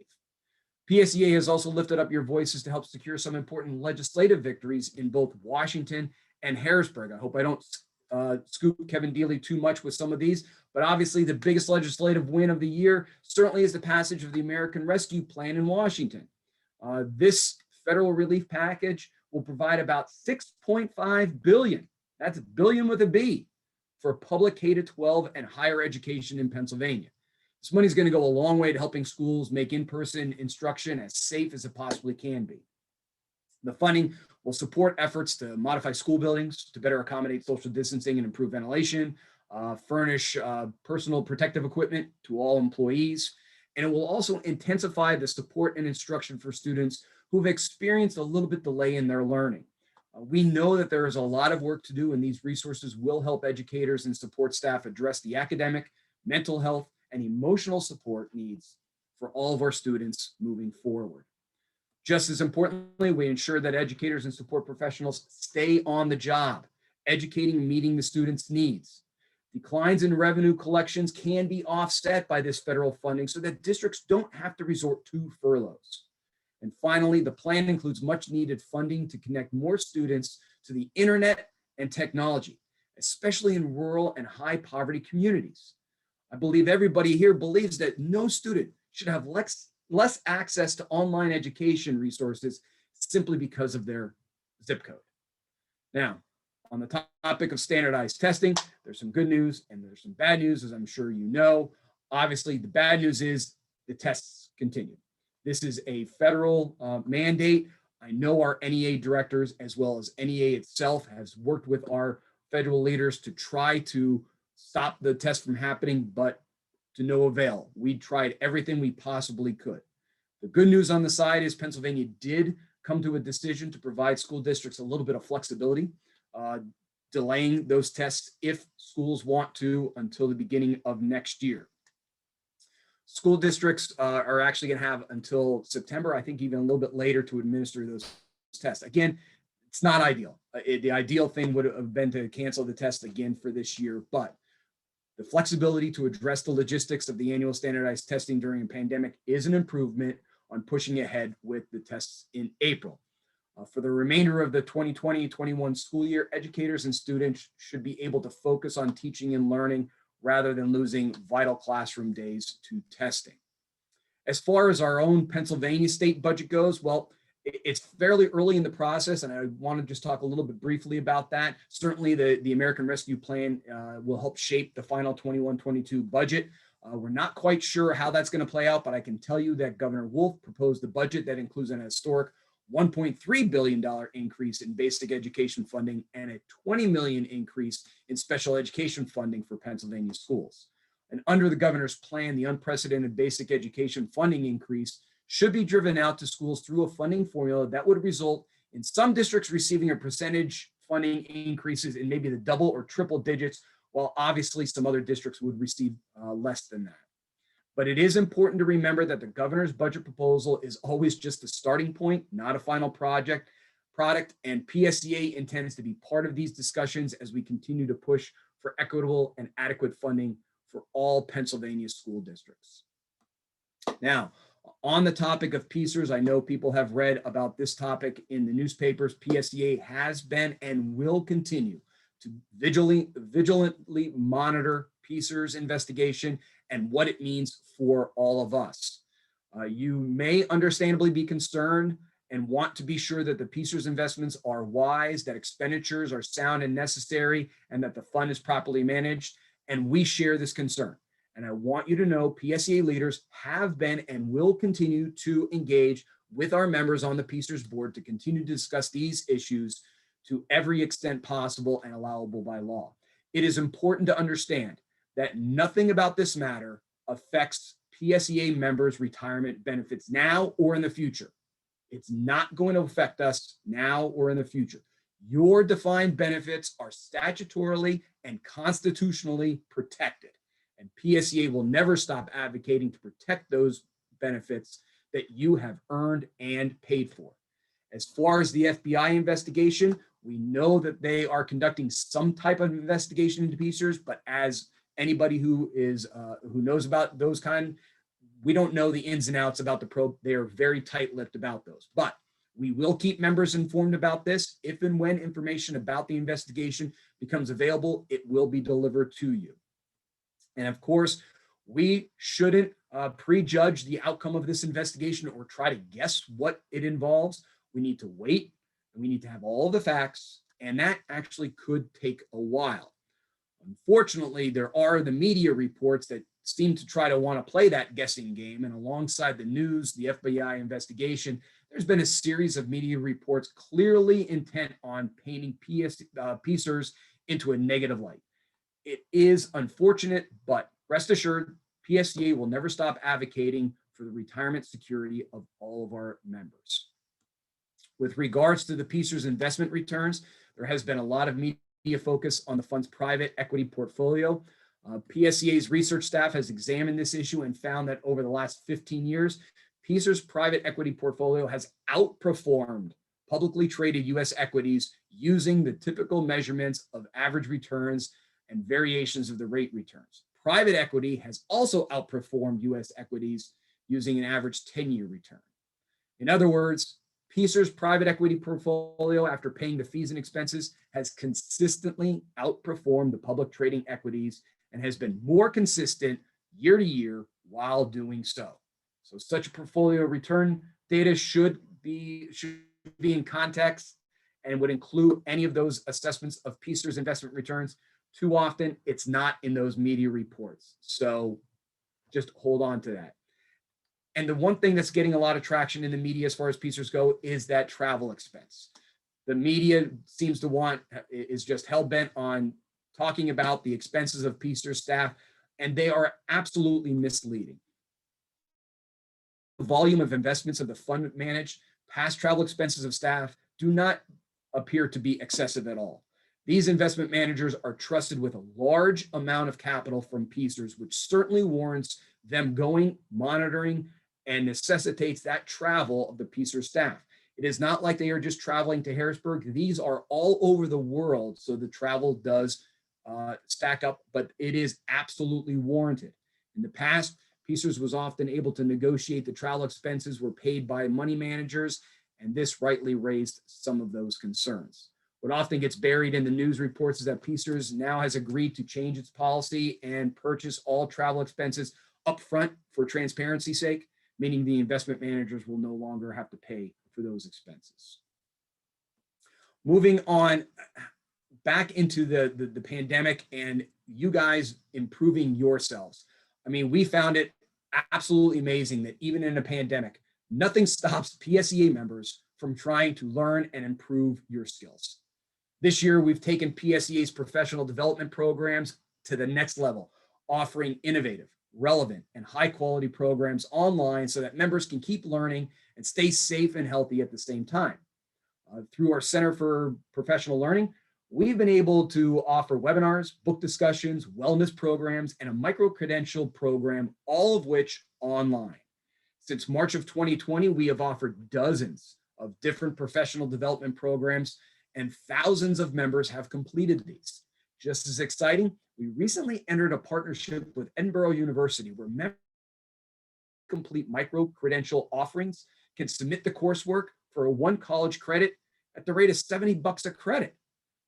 PSEA has also lifted up your voices to help secure some important legislative victories in both Washington and Harrisburg. I hope I don't scoop Kevin Dealey too much with some of these, but obviously the biggest legislative win of the year certainly is the passage of the American Rescue Plan in Washington. This federal relief package will provide about $6.5 billion, that's billion with a B, for public K-12 and higher education in Pennsylvania. This money is going to go a long way to helping schools make in-person instruction as safe as it possibly can be. The funding will support efforts to modify school buildings to better accommodate social distancing and improve ventilation, furnish personal protective equipment to all employees, and it will also intensify the support and instruction for students who've experienced a little bit delay in their learning. We know that there is a lot of work to do, and these resources will help educators and support staff address the academic, mental health, and emotional support needs for all of our students moving forward. Just as importantly, we ensure that educators and support professionals stay on the job, educating and meeting the students' needs. Declines in revenue collections can be offset by this federal funding so that districts don't have to resort to furloughs. And finally, the plan includes much needed funding to connect more students to the internet and technology, especially in rural and high poverty communities. I believe everybody here believes that no student should have less access to online education resources simply because of their zip code. Now, on the topic of standardized testing, there's some good news and there's some bad news, as I'm sure you know. Obviously, the bad news is the tests continue. This is a federal mandate. I know our NEA directors, as well as NEA itself, has worked with our federal leaders to try to stop the test from happening, but to no avail. We tried everything we possibly could. The good news on the side is Pennsylvania did come to a decision to provide school districts a little bit of flexibility, delaying those tests if schools want to until the beginning of next year. School districts are actually going to have until September, I think even a little bit later, to administer those tests. Again, it's not ideal. The ideal thing would have been to cancel the test again for this year, but the flexibility to address the logistics of the annual standardized testing during a pandemic is an improvement on pushing ahead with the tests in April. For the remainder of the 2020-21 school year, educators and students should be able to focus on teaching and learning rather than losing vital classroom days to testing. As far as our own Pennsylvania state budget goes, well, it's fairly early in the process, and I want to just talk a little bit briefly about that. Certainly, the American Rescue Plan will help shape the final 21-22 budget. We're not quite sure how that's going to play out, but I can tell you that Governor Wolf proposed a budget that includes an historic $1.3 billion increase in basic education funding and a $20 million increase in special education funding for Pennsylvania schools. And under the governor's plan, the unprecedented basic education funding increase should be driven out to schools through a funding formula that would result in some districts receiving a percentage funding increases in maybe the double or triple digits, while obviously some other districts would receive less than that. But it is important to remember that the governor's budget proposal is always just a starting point, not a final product, and PSEA intends to be part of these discussions as we continue to push for equitable and adequate funding for all Pennsylvania school districts. Now, on the topic of PSERS, I know people have read about this topic in the newspapers. PSEA has been and will continue to vigilantly monitor PSERS investigation and what it means for all of us. You may understandably be concerned and want to be sure that the PSERS investments are wise, that expenditures are sound and necessary, and that the fund is properly managed. And we share this concern. And I want you to know PSEA leaders have been and will continue to engage with our members on the PSERS board to continue to discuss these issues to every extent possible and allowable by law. It is important to understand that nothing about this matter affects PSEA members' retirement benefits now or in the future. It's not going to affect us now or in the future. Your defined benefits are statutorily and constitutionally protected. and PSEA will never stop advocating to protect those benefits that you have earned and paid for. As far as the FBI investigation, we know that they are conducting some type of investigation into PSERS, but as anybody who knows about those kind, we don't know the ins and outs about the probe. They are very tight-lipped about those, but we will keep members informed about this. If and when information about the investigation becomes available, it will be delivered to you. And of course, we shouldn't prejudge the outcome of this investigation or try to guess what it involves. We need to wait, and we need to have all the facts, and that actually could take a while. Unfortunately, there are the media reports that seem to try to want to play that guessing game, and alongside the news, the FBI investigation, there's been a series of media reports clearly intent on painting PSERS into a negative light. It is unfortunate, but rest assured, PSEA will never stop advocating for the retirement security of all of our members. With regards to the PSERS investment returns, there has been a lot of media focus on the fund's private equity portfolio. PSEA's research staff has examined this issue and found that over the last 15 years, PSERS private equity portfolio has outperformed publicly traded U.S. equities using the typical measurements of average returns and variations of the rate returns. Private equity has also outperformed U.S. equities using an average 10-year return. In other words, PSERS private equity portfolio, after paying the fees and expenses, has consistently outperformed the public trading equities and has been more consistent year to year while doing so. So such a portfolio return data should be in context and would include any of those assessments of PSERS investment returns. Too often, it's not in those media reports. So just hold on to that. And the one thing that's getting a lot of traction in the media as far as PSERS go is that travel expense. The media seems to is just hell-bent on talking about the expenses of PSERS staff, and they are absolutely misleading. The volume of investments of the fund managed, past travel expenses of staff do not appear to be excessive at all. These investment managers are trusted with a large amount of capital from PSERS, which certainly warrants them going, monitoring, and necessitates that travel of the PSERS staff. It is not like they are just traveling to Harrisburg. These are all over the world, so the travel does stack up, but it is absolutely warranted. In the past, PSERS was often able to negotiate the travel expenses were paid by money managers, and this rightly raised some of those concerns. What often gets buried in the news reports is that PSERS now has agreed to change its policy and purchase all travel expenses upfront for transparency's sake, meaning the investment managers will no longer have to pay for those expenses. Moving on back into the pandemic and you guys improving yourselves. I mean, we found it absolutely amazing that even in a pandemic, nothing stops PSEA members from trying to learn and improve your skills. This year, we've taken PSEA's professional development programs to the next level, offering innovative, relevant, and high-quality programs online so that members can keep learning and stay safe and healthy at the same time. Through our Center for Professional Learning, we've been able to offer webinars, book discussions, wellness programs, and a micro-credential program, all of which online. Since March of 2020, we have offered dozens of different professional development programs, and thousands of members have completed these. Just as exciting, we recently entered a partnership with Edinburgh University where members complete micro-credential offerings can submit the coursework for a 1 college credit at the rate of $70 a credit.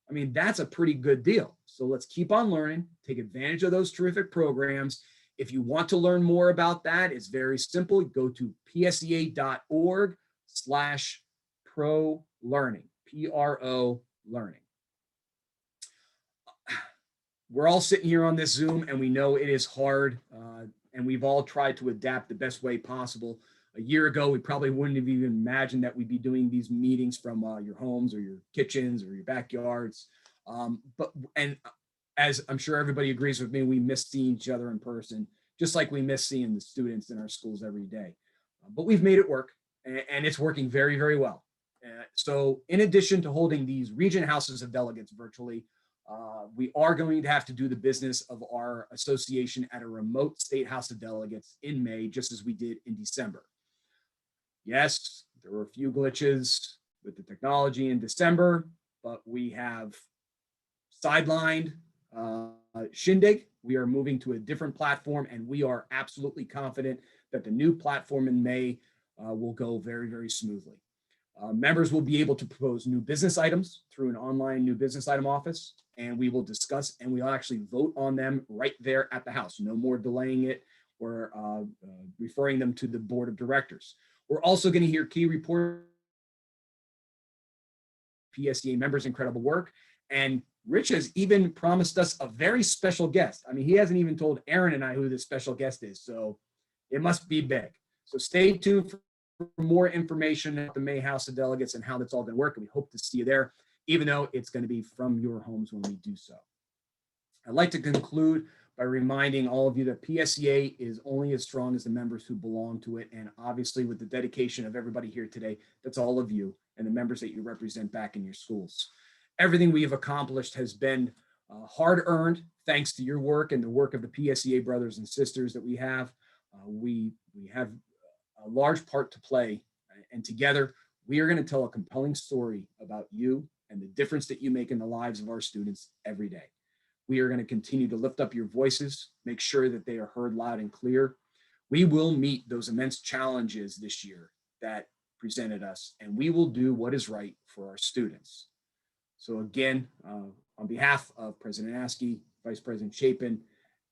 I mean, that's a pretty good deal. So let's keep on learning, take advantage of those terrific programs. If you want to learn more about that, it's very simple. Go to psea.org/pro-learning, P-R-O learning. We're all sitting here on this Zoom and we know it is hard and we've all tried to adapt the best way possible. A year ago, we probably wouldn't have even imagined that we'd be doing these meetings from your homes or your kitchens or your backyards. And as I'm sure everybody agrees with me, we miss seeing each other in person, just like we miss seeing the students in our schools every day. But we've made it work and it's working very, very well. So in addition to holding these region houses of delegates virtually, We are going to have to do the business of our association at a remote State House of Delegates in May, just as we did in December. Yes, there were a few glitches with the technology in December, but we have sidelined Shindig. We are moving to a different platform, and we are absolutely confident that the new platform in May will go very, very smoothly. Members will be able to propose new business items through an online new business item office, and we will discuss and we'll actually vote on them right there at the House. No more delaying it or referring them to the board of directors. We're also going to hear key report PSEA members' incredible work. And Rich has even promised us a very special guest. I mean, he hasn't even told Aaron and I who this special guest is, so it must be big. So stay tuned for more information at the May House of Delegates and how that's all going to work. And we hope to see you there, even though it's going to be from your homes when we do so. I'd like to conclude by reminding all of you that PSEA is only as strong as the members who belong to it. And obviously, with the dedication of everybody here today, that's all of you and the members that you represent back in your schools. Everything we have accomplished has been hard-earned thanks to your work and the work of the PSEA brothers and sisters that we have. We have a large part to play, and together we are going to tell a compelling story about you and the difference that you make in the lives of our students every day. We are going to continue to lift up your voices, make sure that they are heard loud and clear. We will meet those immense challenges this year that presented us, and we will do what is right for our students. So again, on behalf of President Askey, Vice President Chapin,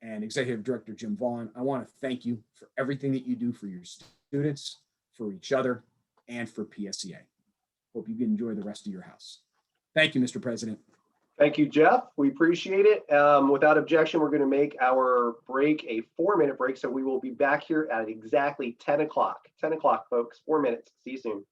and Executive Director Jim Vaughn, I want to thank you for everything that you do for your students, for each other, and for PSEA. Hope you can enjoy the rest of your house. Thank you, Mr. President. Thank you, Jeff. We appreciate it. Without objection, we're going to make our break a 4-minute break. So we will be back here at exactly 10 o'clock. 10 o'clock, folks. 4 minutes. See you soon.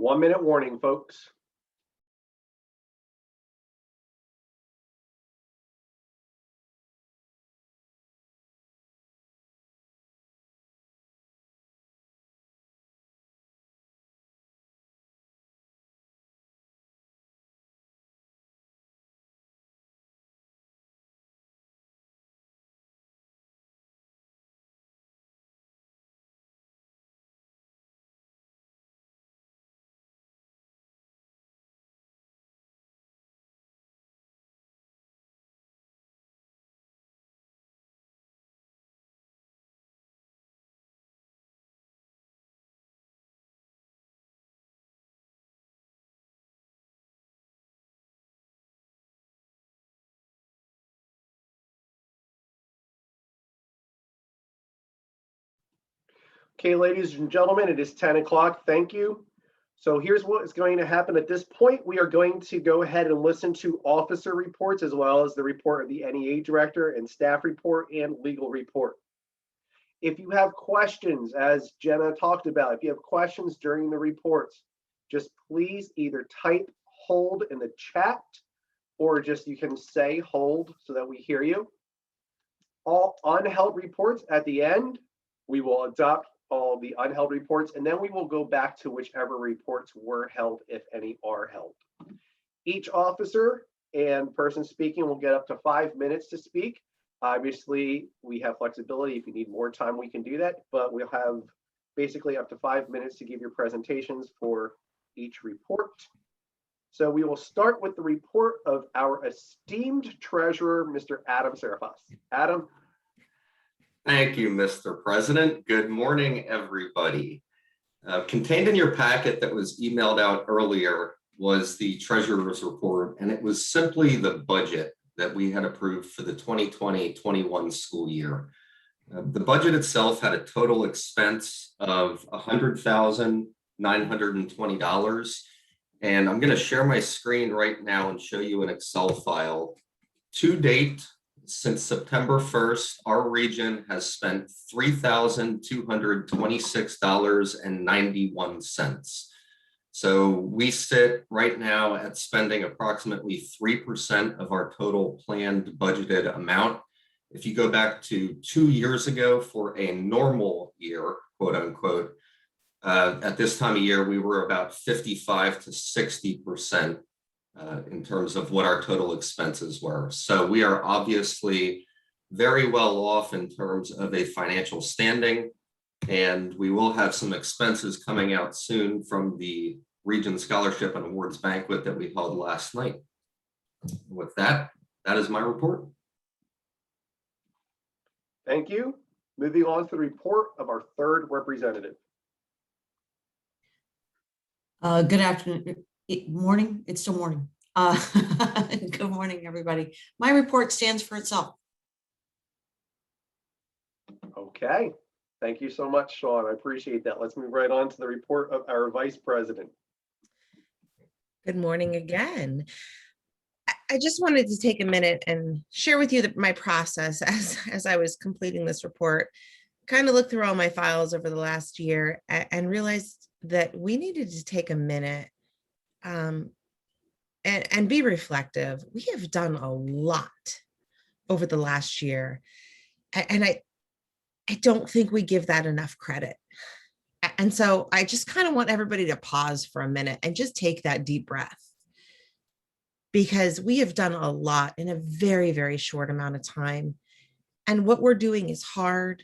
1-minute warning, folks. Okay, ladies and gentlemen, it is 10 o'clock. Thank you. So here's what is going to happen at this point. We are going to go ahead and listen to officer reports as well as the report of the NEA director and staff report and legal report. If you have questions, as Jenna talked about, if you have questions during the reports, just please either type hold in the chat or just you can say hold so that we hear you. All unheld reports at the end, we will adopt all the unheld reports, and then we will go back to whichever reports were held, if any are held. Each officer and person speaking will get up to 5 minutes to speak. Obviously, we have flexibility. If you need more time, we can do that, but we'll have basically up to 5 minutes to give your presentations for each report. So we will start with the report of our esteemed treasurer, Mr. Adam Serafas. Adam. Thank you, Mr. President. Good morning, everybody. Contained in your packet that was emailed out earlier was the treasurer's report, and it was simply the budget that we had approved for the 2020-21 school year. The budget itself had a total expense of $100,920. And I'm going to share my screen right now and show you an Excel file. To date, since September 1st, our region has spent $3,226.91. So we sit right now at spending approximately 3% of our total planned budgeted amount. If you go back to 2 years ago for a normal year, quote unquote, at this time of year, we were about 55 to 60% in terms of what our total expenses were. So we are obviously very well off in terms of a financial standing, and we will have some expenses coming out soon from the Region Scholarship and Awards Banquet that we held last night. With that, that is my report. Thank you. Moving on to the report of our third representative. Good afternoon, morning, it's still morning. Good morning, everybody. My report stands for itself. Okay, thank you so much, Sean. I appreciate that. Let's move right on to the report of our vice president. Good morning again. I just wanted to take a minute and share with you my process as I was completing this report. Kind of looked through all my files over the last year and realized that we needed to take a minute and be reflective. We have done a lot over the last year, and I don't think we give that enough credit. And so I just kind of want everybody to pause for a minute and just take that deep breath, because we have done a lot in a very, very short amount of time. And what we're doing is hard,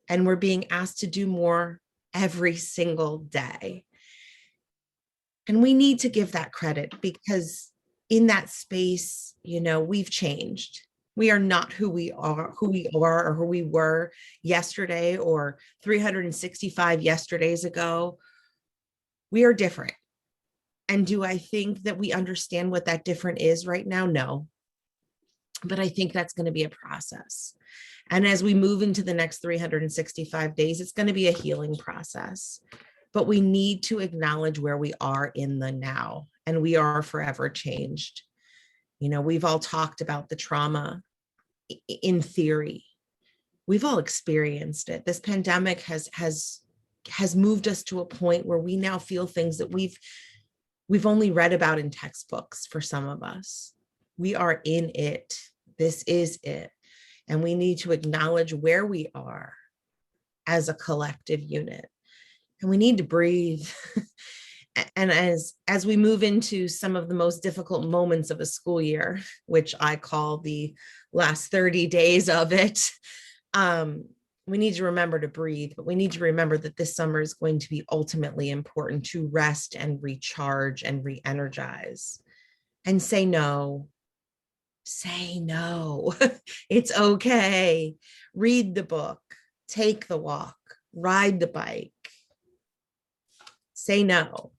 and we're being asked to do more every single day. And we need to give that credit, because in that space, you know, we've changed. We are not who we are or who we were yesterday or 365 yesterdays ago. We are different. And do I think that we understand what that different is right now? No. But I think that's going to be a process. And as we move into the next 365 days, it's going to be a healing process. But we need to acknowledge where we are in the now, and we are forever changed. You know, we've all talked about the trauma in theory. We've all experienced it. This pandemic has has moved us to a point where we now feel things that we've only read about in textbooks. For some of us, we are in it. This is it. And we need to acknowledge where we are as a collective unit. And we need to breathe. And as we move into some of the most difficult moments of a school year, which I call the last 30 days of it, we need to remember to breathe, but we need to remember that this summer is going to be ultimately important to rest and recharge and re-energize and say no. Say no. It's okay. Read the book, take the walk, ride the bike. Say no,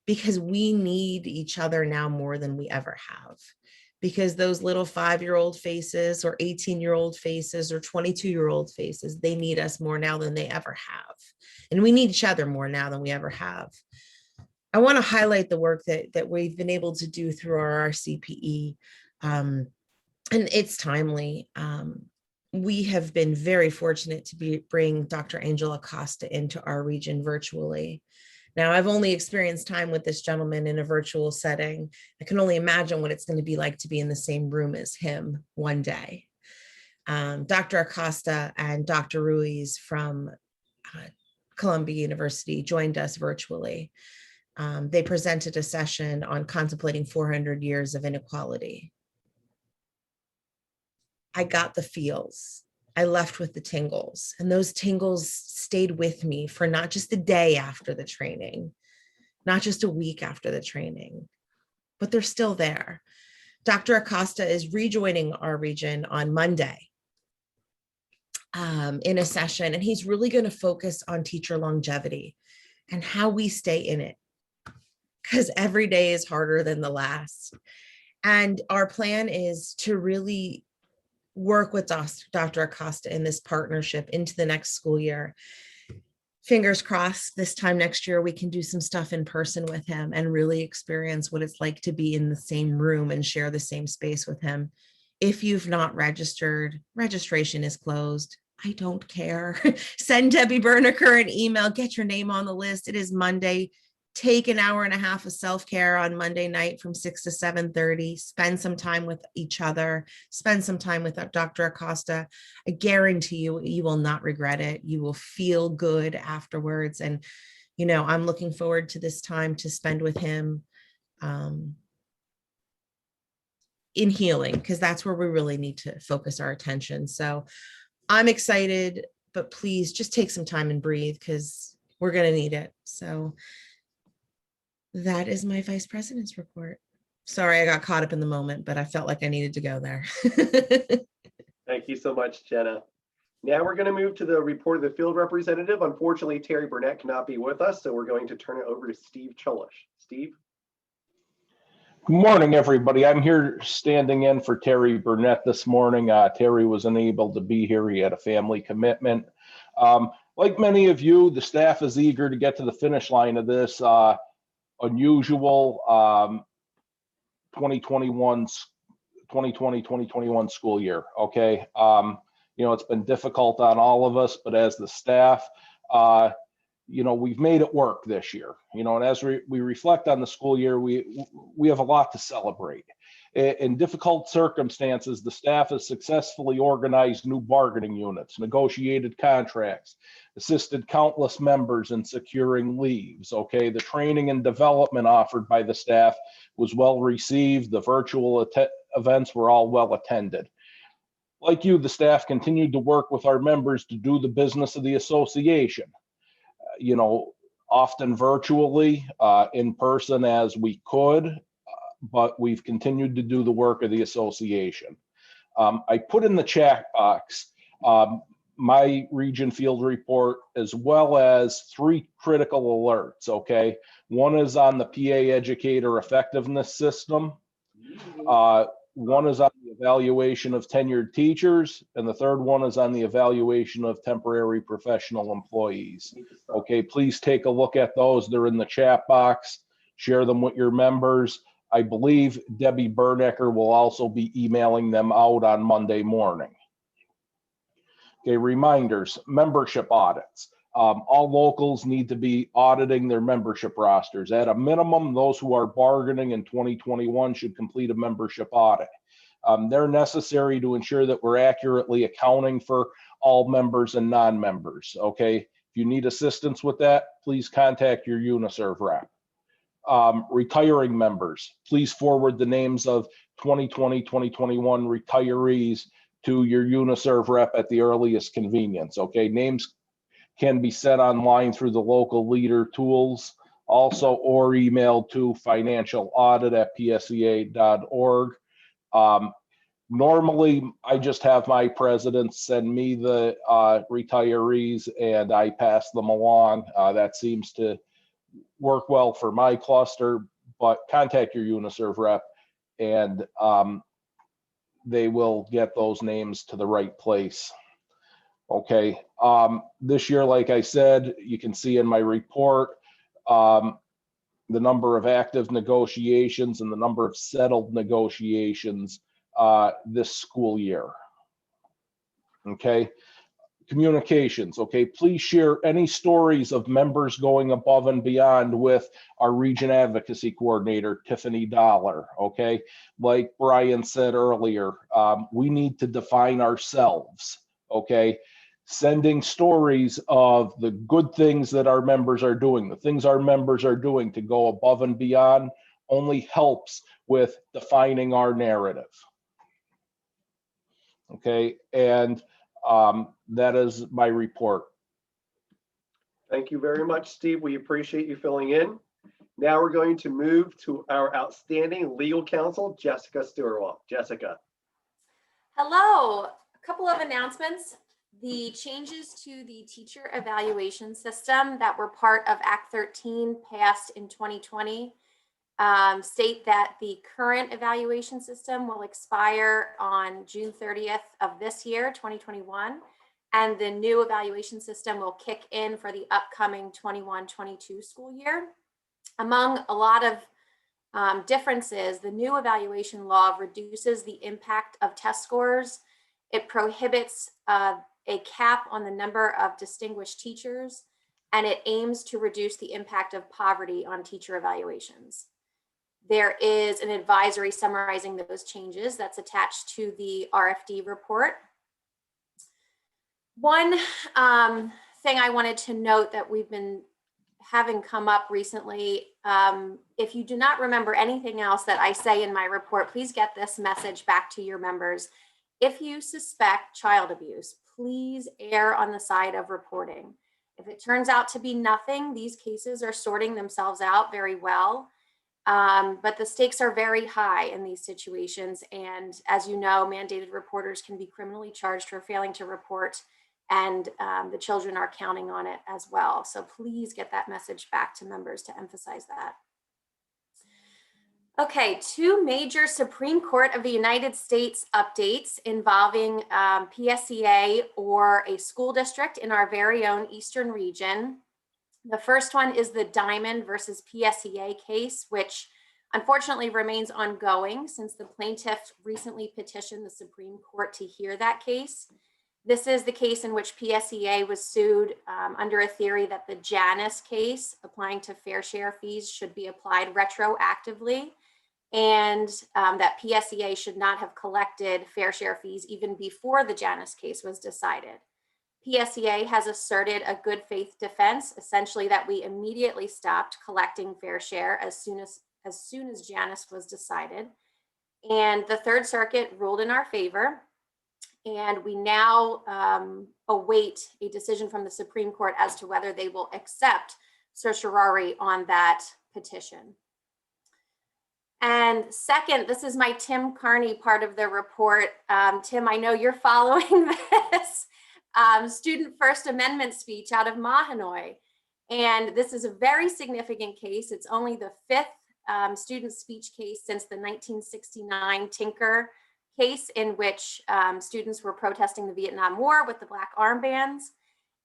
because we need each other now more than we ever have. Because those little 5-year-old faces or 18-year-old faces or 22-year-old faces, they need us more now than they ever have. And we need each other more now than we ever have. I want to highlight the work that we've been able to do through our RCPE. And it's timely. We have been very fortunate to bring Dr. Angel Acosta into our region virtually. Now, I've only experienced time with this gentleman in a virtual setting. I can only imagine what it's going to be like to be in the same room as him one day. Dr. Acosta and Dr. Ruiz from Columbia University joined us virtually. They presented a session on contemplating 400 years of inequality. I got the feels. I left with the tingles, and those tingles stayed with me for not just a day after the training, not just a week after the training, but they're still there. Dr. Acosta is rejoining our region on Monday in a session, and he's really going to focus on teacher longevity and how we stay in it, because every day is harder than the last. And our plan is to really work with Dr. Acosta in this partnership into the next school year. Fingers crossed, this time next year, we can do some stuff in person with him and really experience what it's like to be in the same room and share the same space with him. If you've not registered, registration is closed. I don't care. Send Debbie Berniker an email, get your name on the list. It is Monday. Take an hour and a half of self-care on Monday night from 6 to 7:30. Spend some time with each other. Spend some time with Dr. Acosta. I guarantee you, you will not regret it. You will feel good afterwards. And, you know, I'm looking forward to this time to spend with him in healing, because that's where we really need to focus our attention. So I'm excited, but please just take some time and breathe, because we're going to need it. So that is my vice president's report. Sorry, I got caught up in the moment, but I felt like I needed to go there. Thank you so much, Jenna. Now we're going to move to the report of the field representative. Unfortunately, Terry Burnett cannot be with us, so we're going to turn it over to Steve Cholish. Steve? Good morning, everybody. I'm here standing in for Terry Burnett this morning. Terry was unable to be here. He had a family commitment. Like many of you, the staff is eager to get to the finish line of this unusual 2020-2021 school year. Okay. You know, it's been difficult on all of us, but as the staff, you know, we've made it work this year, you know, and as we reflect on the school year, we have a lot to celebrate. In difficult circumstances, the staff has successfully organized new bargaining units, negotiated contracts, assisted countless members in securing leaves. Okay, the training and development offered by the staff was well received. The virtual events were all well attended. Like you, the staff continued to work with our members to do the business of the association. You know, often virtually, in person as we could, but we've continued to do the work of the association. I put in the chat box my region field report, as well as 3 critical alerts, okay? One is on the PA educator effectiveness system. One is on the evaluation of tenured teachers, and the third one is on the evaluation of temporary professional employees. Okay, please take a look at those. They're in the chat box. Share them with your members. I believe Debbie Bernecker will also be emailing them out on Monday morning. Okay, reminders, membership audits. All locals need to be auditing their membership rosters. At a minimum, those who are bargaining in 2021 should complete a membership audit. They're necessary to ensure that we're accurately accounting for all members and non-members, okay? If you need assistance with that, please contact your UNISERV rep. Retiring members, please forward the names of 2020, 2021 retirees to your UNISERV rep at the earliest convenience, okay? Names can be set online through the local leader tools, also, or emailed to financialaudit@psea.org. Normally, I just have my presidents send me the retirees and I pass them along. That seems to work well for my cluster, but contact your UNISERV rep and they will get those names to the right place. Okay, this year, like I said, you can see in my report, the number of active negotiations and the number of settled negotiations this school year. Okay, communications. Okay, please share any stories of members going above and beyond with our region advocacy coordinator, Tiffany Dollar. Okay, like Brian said earlier, we need to define ourselves. Okay, sending stories of the good things that our members are doing, the things our members are doing to go above and beyond only helps with defining our narrative. Okay, and that is my report. Thank you very much, Steve. We appreciate you filling in. Now we're going to move to our outstanding legal counsel, Jessica Stewart. Jessica. Hello, a couple of announcements. The changes to the teacher evaluation system that were part of Act 13 passed in 2020 state that the current evaluation system will expire on June 30th of this year, 2021, and the new evaluation system will kick in for the upcoming 21-22 school year. Among a lot of differences, the new evaluation law reduces the impact of test scores. It prohibits a cap on the number of distinguished teachers, and it aims to reduce the impact of poverty on teacher evaluations. There is an advisory summarizing those changes that's attached to the RFD report. One thing I wanted to note that we've been having come up recently, if you do not remember anything else that I say in my report, please get this message back to your members. If you suspect child abuse, please err on the side of reporting. If it turns out to be nothing, these cases are sorting themselves out very well. But the stakes are very high in these situations. And as you know, mandated reporters can be criminally charged for failing to report, and the children are counting on it as well. So please get that message back to members to emphasize that. Okay, two major Supreme Court of the United States updates involving PSEA or a school district in our very own Eastern region. The first one is the Diamond versus PSEA case, which unfortunately remains ongoing since the plaintiff recently petitioned the Supreme Court to hear that case. This is the case in which PSEA was sued under a theory that the Janus case, applying to fair share fees, should be applied retroactively, and that PSEA should not have collected fair share fees even before the Janus case was decided. PSEA has asserted a good faith defense, essentially that we immediately stopped collecting fair share as soon as Janus was decided. And the Third Circuit ruled in our favor. And we now await a decision from the Supreme Court as to whether they will accept certiorari on that petition. And second, this is my Tim Carney part of the report. Tim, I know you're following this. Student First Amendment speech out of Mahanoy. And this is a very significant case. It's only the fifth student speech case since the 1969 Tinker case, in which students were protesting the Vietnam War with the black armbands.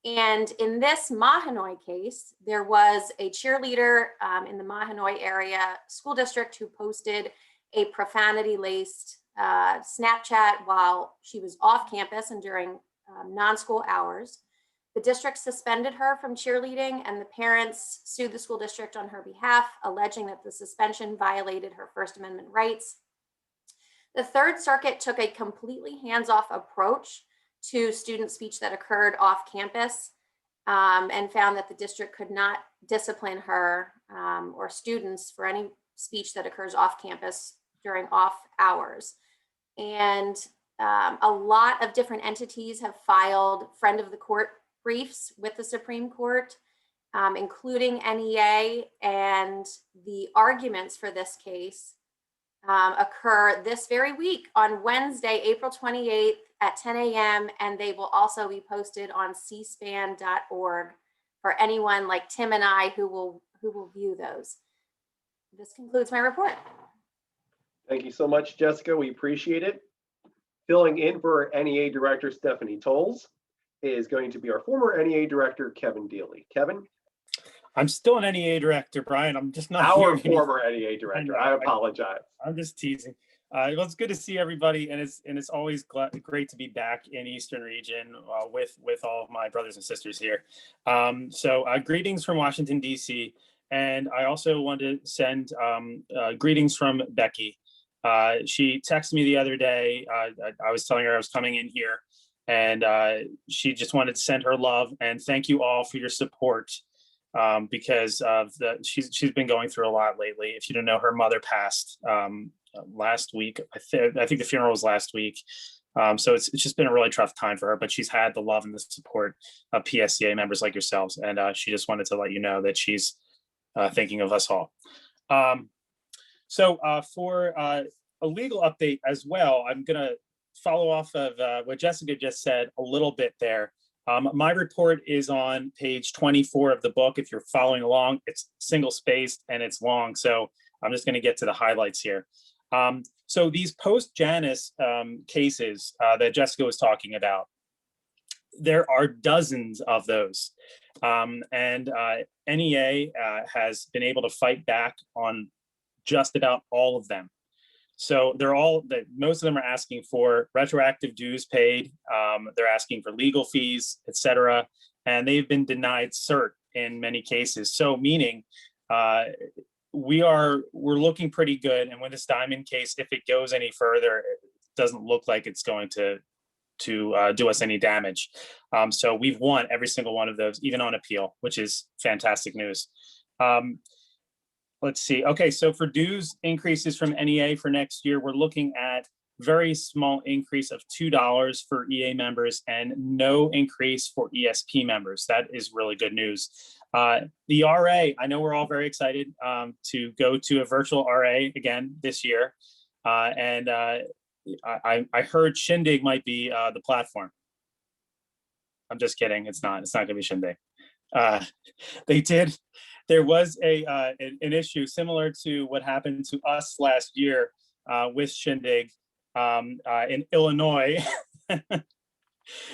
And in this Mahanoy case, there was a cheerleader in the Mahanoy area school district who posted a profanity-laced Snapchat while she was off campus and during non-school hours. The district suspended her from cheerleading, and the parents sued the school district on her behalf, alleging that the suspension violated her First Amendment rights. The Third Circuit took a completely hands-off approach to student speech that occurred off campus, and found that the district could not discipline her or students for any speech that occurs off campus during off hours. And a lot of different entities have filed friend of the court briefs with the Supreme Court, including NEA, and the arguments for this case occur this very week on Wednesday, April 28th at 10 a.m. And they will also be posted on cspan.org for anyone like Tim and I who will view those. This concludes my report. Thank you so much, Jessica. We appreciate it. Filling in for NEA Director Stephanie Tolles is going to be our former NEA Director, Kevin Deely. Kevin? I'm still an NEA director, Brian. I'm just not Our here. former NEA Director. I apologize. I'm just teasing. Well, it's good to see everybody, and it's always great to be back in Eastern Region with all of my brothers and sisters here. So greetings from Washington, D.C., and I also want to send greetings from Becky. She texted me the other day. I was telling her I was coming in here, and she just wanted to send her love and thank you all for your support, because of she's been going through a lot lately. If you don't know, her mother passed last week. I think the funeral was last week. So it's just been a really tough time for her, but she's had the love and the support of PSEA members like yourselves. And she just wanted to let you know that she's thinking of us all. So for a legal update as well, I'm going to follow off of what Jessica just said a little bit there. My report is on page 24 of the book. If you're following along, it's single spaced and it's long. So I'm just going to get to the highlights here. So these post-Janus cases that Jessica was talking about, there are dozens of those. And NEA has been able to fight back on just about all of them. So most of them are asking for retroactive dues paid. They're asking for legal fees, etc. And they've been denied cert in many cases. So meaning we're looking pretty good. And with this Diamond case, if it goes any further, it doesn't look like it's going to do us any damage. So we've won every single one of those, even on appeal, which is fantastic news. Let's see. Okay, so for dues increases from NEA for next year, we're looking at very small increase of $2 for EA members and no increase for ESP members. That is really good news. The RA, I know we're all very excited to go to a virtual RA again this year. And I heard Shindig might be the platform. I'm just kidding. It's not going to be Shindig. There was an issue similar to what happened to us last year with Shindig in Illinois.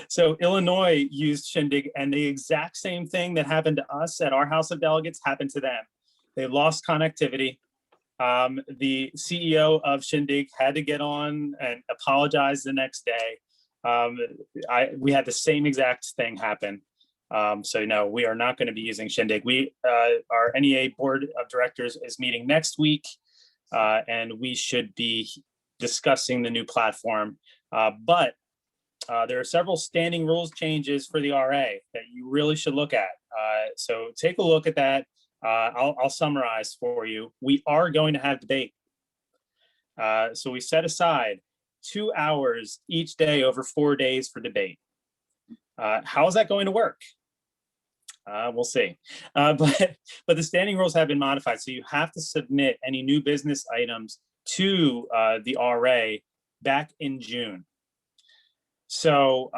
So Illinois used Shindig, and the exact same thing that happened to us at our House of Delegates happened to them. They lost connectivity. The CEO of Shindig had to get on and apologize the next day. We had the same exact thing happen. So no, we are not going to be using Shindig. Our NEA Board of Directors is meeting next week, and we should be discussing the new platform. But there are several standing rules changes for the RA that you really should look at. So take a look at that. I'll summarize for you. We are going to have debate. So we set aside 2 hours each day over 4 days for debate. How is that going to work? We'll see. But the standing rules have been modified. So you have to submit any new business items to the RA back in June. So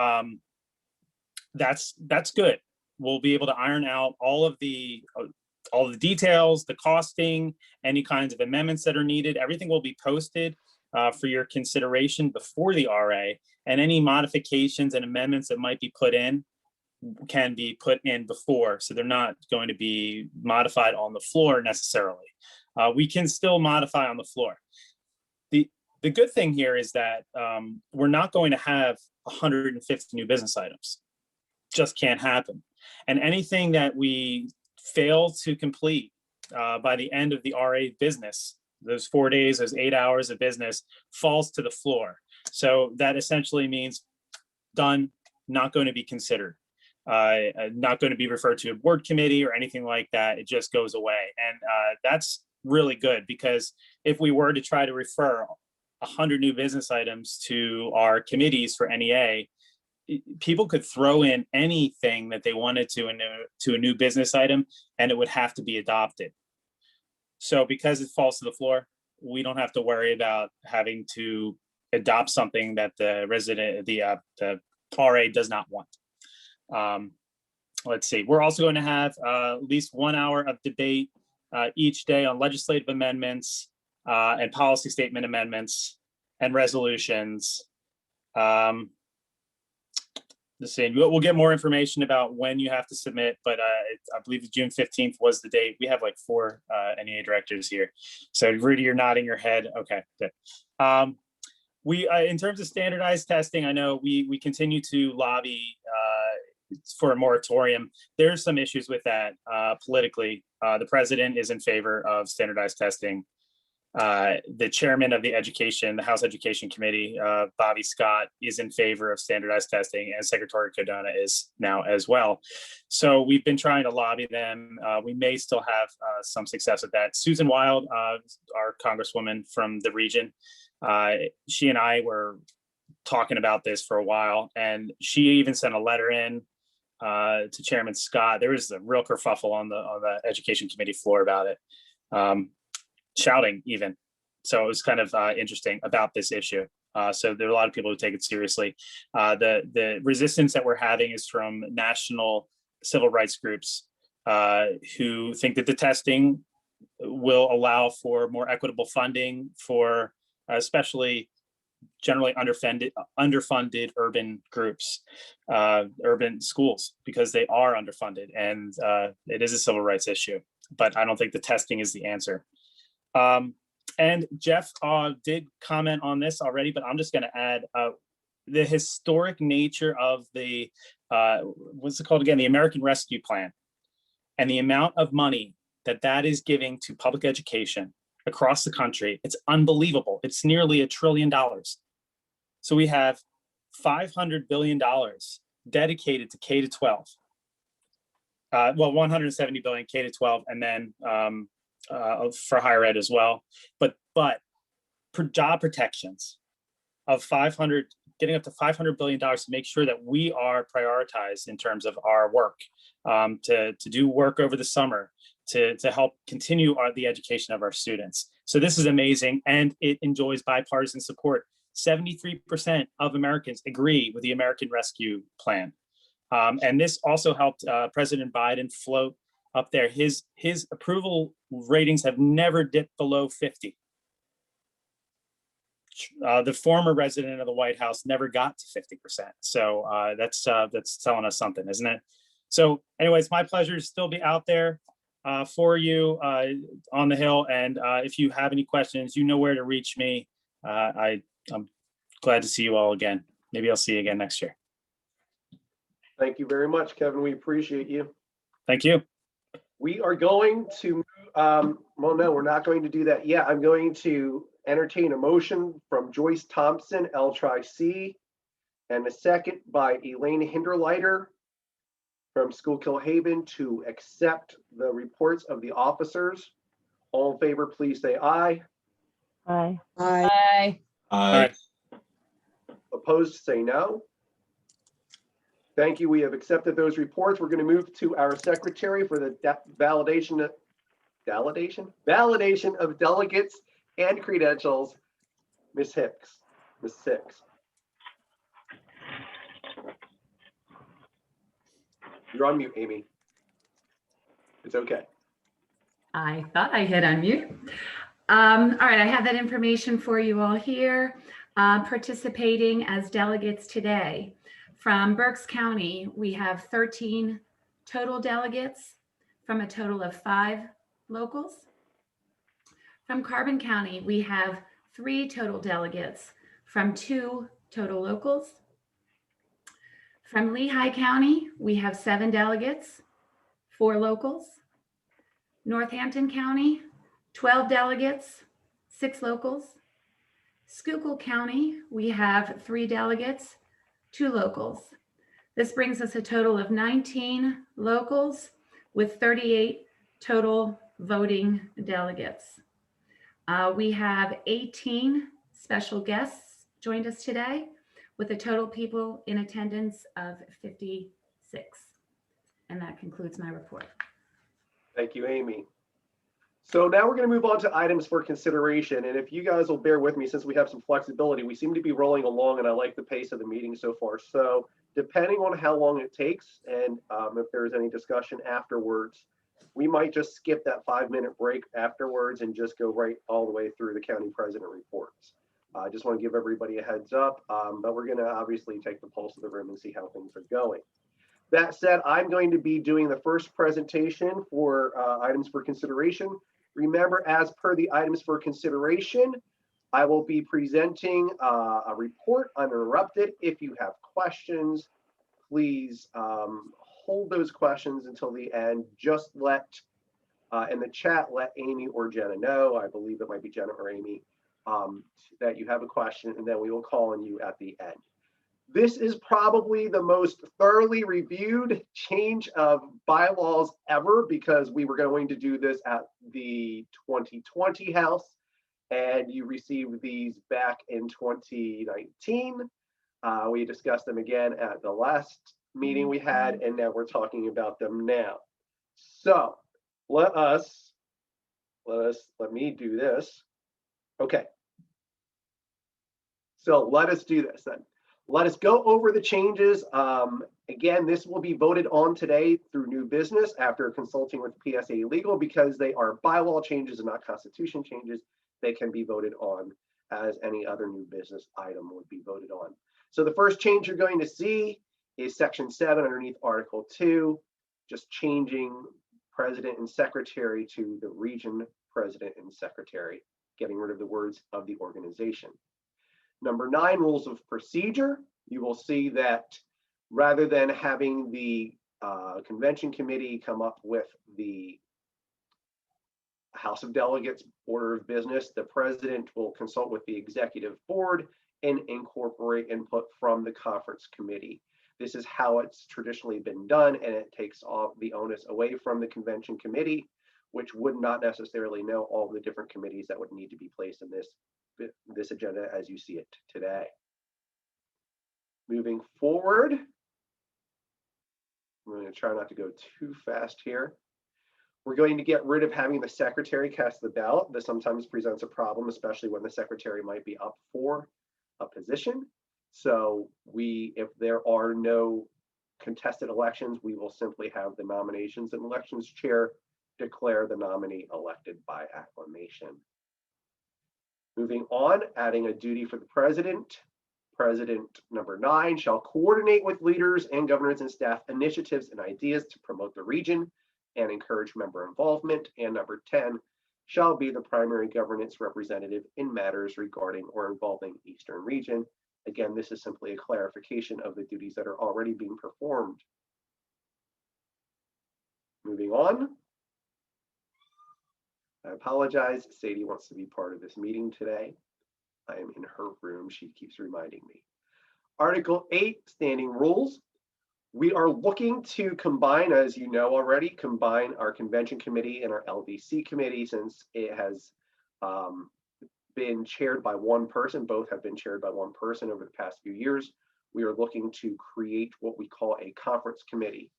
that's good. We'll be able to iron out all of the details, the costing, any kinds of amendments that are needed. Everything will be posted for your consideration before the RA, and any modifications and amendments that might be put in can be put in before. So they're not going to be modified on the floor necessarily. We can still modify on the floor. The good thing here is that we're not going to have 150 new business items. just can't happen. And anything that we fail to complete by the end of the RA business, those 4 days, those 8 hours of business, falls to the floor. So that essentially means done, not going to be considered, not going to be referred to a board committee or anything like that. It just goes away. And that's really good, because if we were to try to refer 100 new business items to our committees for NEA, people could throw in anything that they wanted to a new business item, and it would have to be adopted. So because it falls to the floor, we don't have to worry about having to adopt something that the RA does not want. Let's see, we're also going to have at least 1 hour of debate each day on legislative amendments and policy statement amendments and resolutions. Let's see, we'll get more information about when you have to submit, but I believe June 15th was the date. We have like 4 NEA directors here. So Rudy, you're nodding your head. Okay, good. In terms of standardized testing, I know we continue to lobby for a moratorium. There's some issues with that politically. The president is in favor of standardized testing. The chairman of the House Education Committee, Bobby Scott, is in favor of standardized testing, and Secretary Cardona is now as well. So we've been trying to lobby them. We may still have some success with that. Susan Wild, our congresswoman from the region, she and I were talking about this for a while, and she even sent a letter in to Chairman Scott. There was a real kerfuffle on the Education Committee floor about it. Shouting even. So it was kind of interesting about this issue. So there are a lot of people who take it seriously. The resistance that we're having is from national civil rights groups who think that the testing will allow for more equitable funding for especially generally underfunded urban groups, urban schools, because they are underfunded, and it is a civil rights issue. But I don't think the testing is the answer. And Jeff did comment on this already, but I'm just going to add the historic nature of the, what's it called again? The American Rescue Plan, and the amount of money that is giving to public education across the country. It's unbelievable. It's nearly $1 trillion. So we have $500 billion dedicated to K-12. Well, 170 billion K-12, and then for higher ed as well, but job protections of getting up to $500 billion to make sure that we are prioritized in terms of our work, to do work over the summer, to help continue the education of our students. So this is amazing, and it enjoys bipartisan support. 73% of Americans agree with the American Rescue Plan. And this also helped President Biden float up there. His approval ratings have never dipped below 50. The former resident of the White House never got to 50%. So that's telling us something, isn't it? So anyway, it's my pleasure to still be out there for you on the Hill. And if you have any questions, you know where to reach me. I'm glad to see you all again. Maybe I'll see you again next year. Thank you very much, Kevin. We appreciate you. Thank you. We are going to, well, no, we're not going to do that yet. I'm going to entertain a motion from Joyce Thompson, L-Tri-C, and a second by Elaine Hinderleiter from Schuylkill Haven to accept the reports of the officers. All in favor, please say aye. Aye. Aye. Aye. Opposed, say no. Thank you. We have accepted those reports. We're going to move to our secretary for the validation of delegates and credentials, Ms. Hicks. Ms. Hicks. You're on mute, Amy. It's okay. I thought I hit unmute. All right, I have that information for you all here. Participating as delegates today. From Berks County, we have 13 total delegates from a total of 5 locals. From Carbon County, we have 3 total delegates from 2 total locals. From Lehigh County, we have 7 delegates, 4 locals. Northampton County, 12 delegates, 6 locals. Schuylkill County, we have 3 delegates, 2 locals. This brings us a total of 19 locals with 38 total voting delegates. We have 18 special guests joined us today with a total people in attendance of 56. And that concludes my report. Thank you, Amy. So now we're going to move on to items for consideration. And if you guys will bear with me, since we have some flexibility, we seem to be rolling along and I like the pace of the meeting so far. So depending on how long it takes and if there's any discussion afterwards, we might just skip that 5-minute break afterwards and just go right all the way through the county president reports. I just want to give everybody a heads up, but we're going to obviously take the pulse of the room and see how things are going. That said, I'm going to be doing the first presentation for items for consideration. Remember, as per the items for consideration, I will be presenting a report uninterrupted. If you have questions, please hold those questions until the end. Just let, in the chat, let Amy or Jenna know. I believe it might be Jenna or Amy, that you have a question, and then we will call on you at the end. This is probably the most thoroughly reviewed change of bylaws ever because we were going to do this at the 2020 House and you received these back in 2019. We discussed them again at the last meeting we had and now we're talking about them now. So let me do this. Okay. So let us do this then. Let us go over the changes. Again, this will be voted on today through new business after consulting with PSEA Legal because they are bylaw changes and not constitution changes. They can be voted on as any other new business item would be voted on. So the first change you're going to see is section 7 underneath article 2, just changing president and secretary to the region president and secretary, getting rid of the words of the organization. Number 9, rules of procedure. You will see that rather than having the convention committee come up with the House of Delegates order of business, the president will consult with the executive board and incorporate input from the conference committee. This is how it's traditionally been done, and it takes all the onus away from the convention committee, which would not necessarily know all the different committees that would need to be placed in this agenda as you see it today. Moving forward, I'm going to try not to go too fast here. We're going to get rid of having the secretary cast the ballot. This sometimes presents a problem, especially when the secretary might be up for a position. So if there are no contested elections, we will simply have the nominations and elections chair declare the nominee elected by acclamation. Moving on, adding a duty for the president. President number 9 shall coordinate with leaders and governors and staff initiatives and ideas to promote the region and encourage member involvement. And number 10 shall be the primary governance representative in matters regarding or involving Eastern Region. Again, this is simply a clarification of the duties that are already being performed. Moving on. I apologize. Sadie wants to be part of this meeting today. I am in her room. She keeps reminding me. Article 8, standing rules. We are looking to combine, as you know already, combine our convention committee and our LVC committee since it has been chaired by one person. Both have been chaired by one person over the past few years. We are looking to create what we call a conference committee.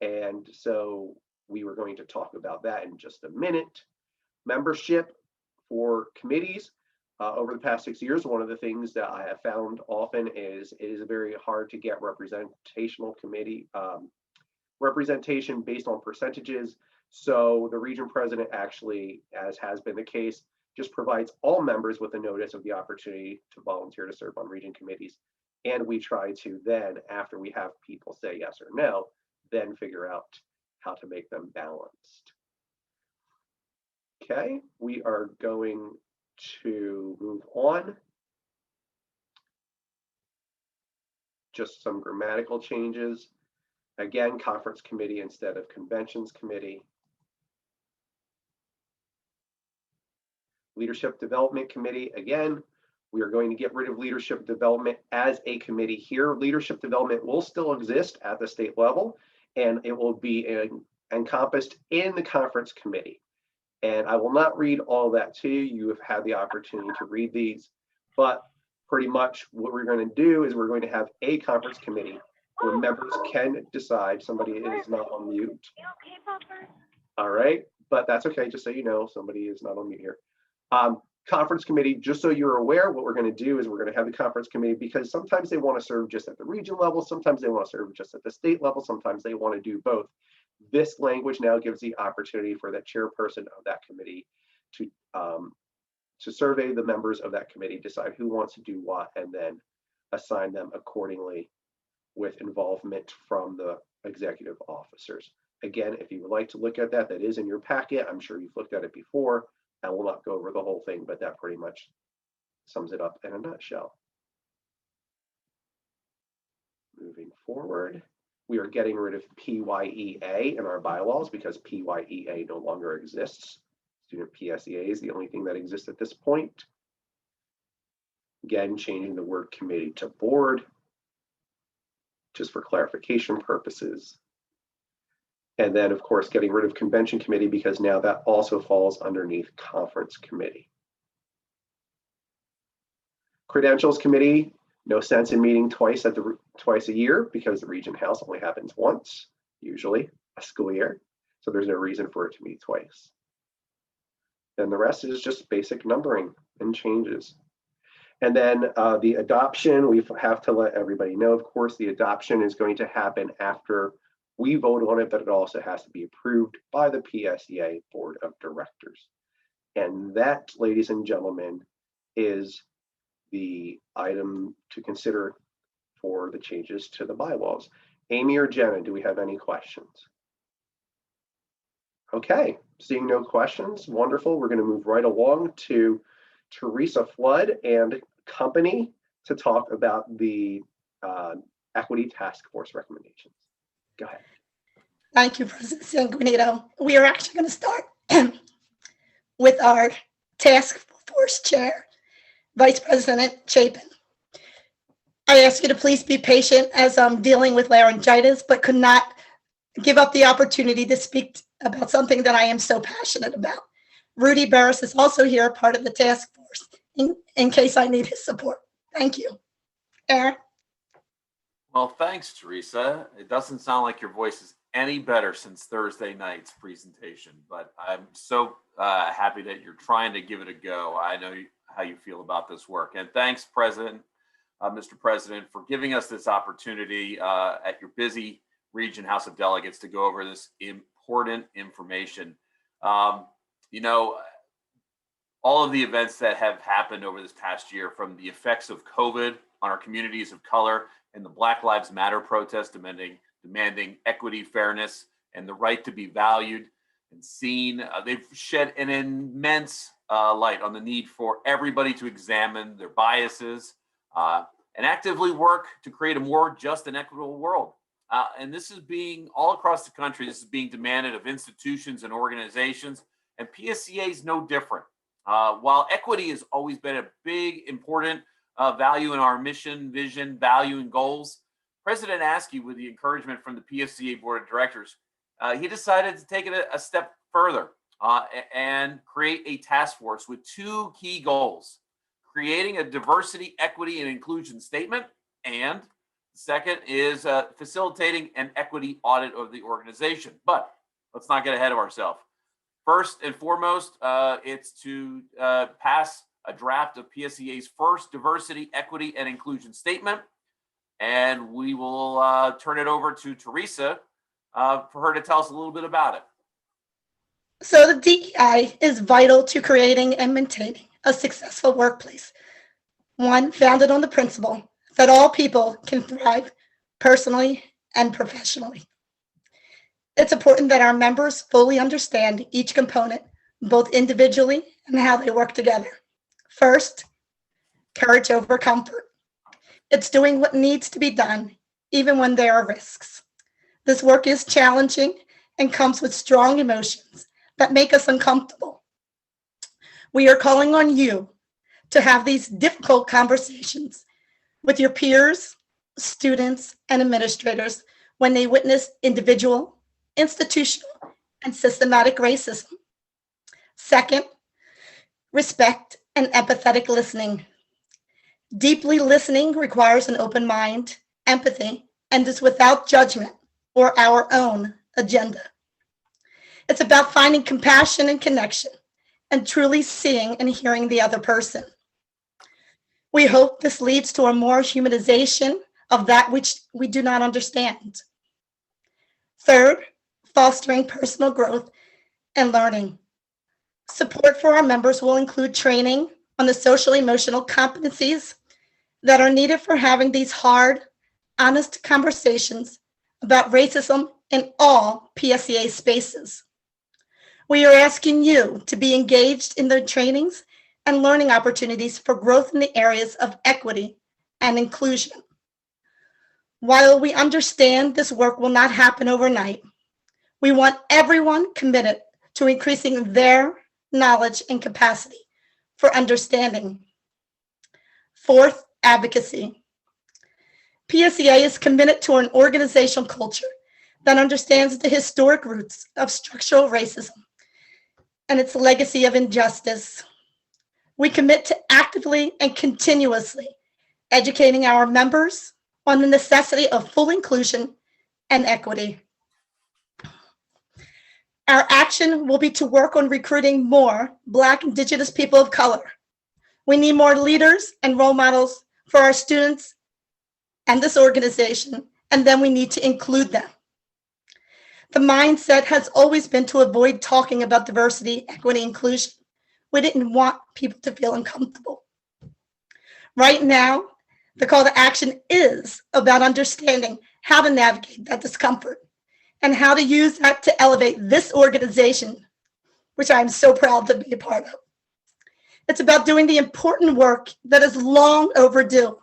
And so we were going to talk about that in just a minute. Membership for committees. Over the past 6 years, one of the things that I have found often is it is very hard to get representational committee representation based on percentages. So the region president actually, as has been the case, just provides all members with a notice of the opportunity to volunteer to serve on region committees. And we try to then, after we have people say yes or no, then figure out how to make them balanced. Okay, we are going to move on. just some grammatical changes. Again, conference committee instead of conventions committee. Leadership Development Committee, again, we are going to get rid of leadership development as a committee here. Leadership development will still exist at the state level, and it will be encompassed in the conference committee. And I will not read all that to you. You have had the opportunity to read these, but pretty much what we're going to do is we're going to have a conference committee where members can decide. Somebody is not on mute. All right, but that's okay. Just so you know, somebody is not on mute here. Conference committee, just so you're aware, what we're going to do is we're going to have the conference committee because sometimes they want to serve just at the region level, sometimes they want to serve just at the state level, sometimes they want to do both. This language now gives the opportunity for the chairperson of that committee to survey the members of that committee, decide who wants to do what, and then assign them accordingly with involvement from the executive officers. Again, if you would like to look at that, that is in your packet. I'm sure you've looked at it before. I will not go over the whole thing, but that pretty much sums it up in a nutshell. Moving forward, we are getting rid of PYEA in our bylaws because PYEA no longer exists. Student PSEA is the only thing that exists at this point. Again, changing the word committee to board, just for clarification purposes. And then, of course, getting rid of convention committee because now that also falls underneath conference committee. Credentials committee, no sense in meeting twice a year because the region house only happens once, usually a school year. So there's no reason for it to meet twice. And the rest is just basic numbering and changes. And then the adoption, we have to let everybody know, of course, the adoption is going to happen after we vote on it, but it also has to be approved by the PSEA Board of Directors. And that, ladies and gentlemen, is the item to consider for the changes to the bylaws. Amy or Jenna, do we have any questions? Okay, seeing no questions, wonderful. We're going to move right along to Teresa Flood and company to talk about the Equity Task Force recommendations. Go ahead. Thank you, President Sanguinito. We are actually going to start with our task force chair, Vice President Chapin. I ask you to please be patient as I'm dealing with laryngitis, but could not give up the opportunity to speak about something that I am so passionate about. Rudy Barris is also here, part of the task force, in case I need his support. Thank you. Aaron? Well, thanks, Teresa. It doesn't sound like your voice is any better since Thursday night's presentation, but I'm so happy that you're trying to give it a go. I know how you feel about this work. And thanks, Mr. President, for giving us this opportunity at your busy Region House of Delegates to go over this important information. You know, all of the events that have happened over this past year, from the effects of COVID on our communities of color and the Black Lives Matter protest demanding equity, fairness, and the right to be valued and seen, they've shed an immense light on the need for everybody to examine their biases and actively work to create a more just and equitable world. And this is being, all across the country, this is being demanded of institutions and organizations, and PSEA is no different. While equity has always been a big, important value in our mission, vision, value, and goals, President Askey, with the encouragement from the PSEA Board of Directors, he decided to take it a step further and create a task force with two key goals: creating a diversity, equity, and inclusion statement, and the second is facilitating an equity audit of the organization. But let's not get ahead of ourselves. First and foremost, it's to pass a draft of PSEA's first diversity, equity, and inclusion statement. And we will turn it over to Teresa for her to tell us a little bit about it. So the DEI is vital to creating and maintaining a successful workplace, one founded on the principle that all people can thrive personally and professionally. It's important that our members fully understand each component, both individually and how they work together. First, courage over comfort. It's doing what needs to be done, even when there are risks. This work is challenging and comes with strong emotions that make us uncomfortable. We are calling on you to have these difficult conversations with your peers, students, and administrators when they witness individual, institutional, and systematic racism. Second, respect and empathetic listening. Deeply listening requires an open mind, empathy, and is without judgment or our own agenda. It's about finding compassion and connection and truly seeing and hearing the other person. We hope this leads to a more humanization of that which we do not understand. Third, fostering personal growth and learning. Support for our members will include training on the social emotional competencies that are needed for having these hard, honest conversations about racism in all PSEA spaces. We are asking you to be engaged in the trainings and learning opportunities for growth in the areas of equity and inclusion. While we understand this work will not happen overnight, we want everyone committed to increasing their knowledge and capacity for understanding. Fourth, advocacy. PSEA is committed to an organizational culture that understands the historic roots of structural racism and its legacy of injustice. We commit to actively and continuously educating our members on the necessity of full inclusion and equity. Our action will be to work on recruiting more Black, Indigenous people of color. We need more leaders and role models for our students and this organization, and then we need to include them. The mindset has always been to avoid talking about diversity, equity, inclusion. We didn't want people to feel uncomfortable. Right now, the call to action is about understanding how to navigate that discomfort and how to use that to elevate this organization, which I'm so proud to be a part of. It's about doing the important work that is long overdue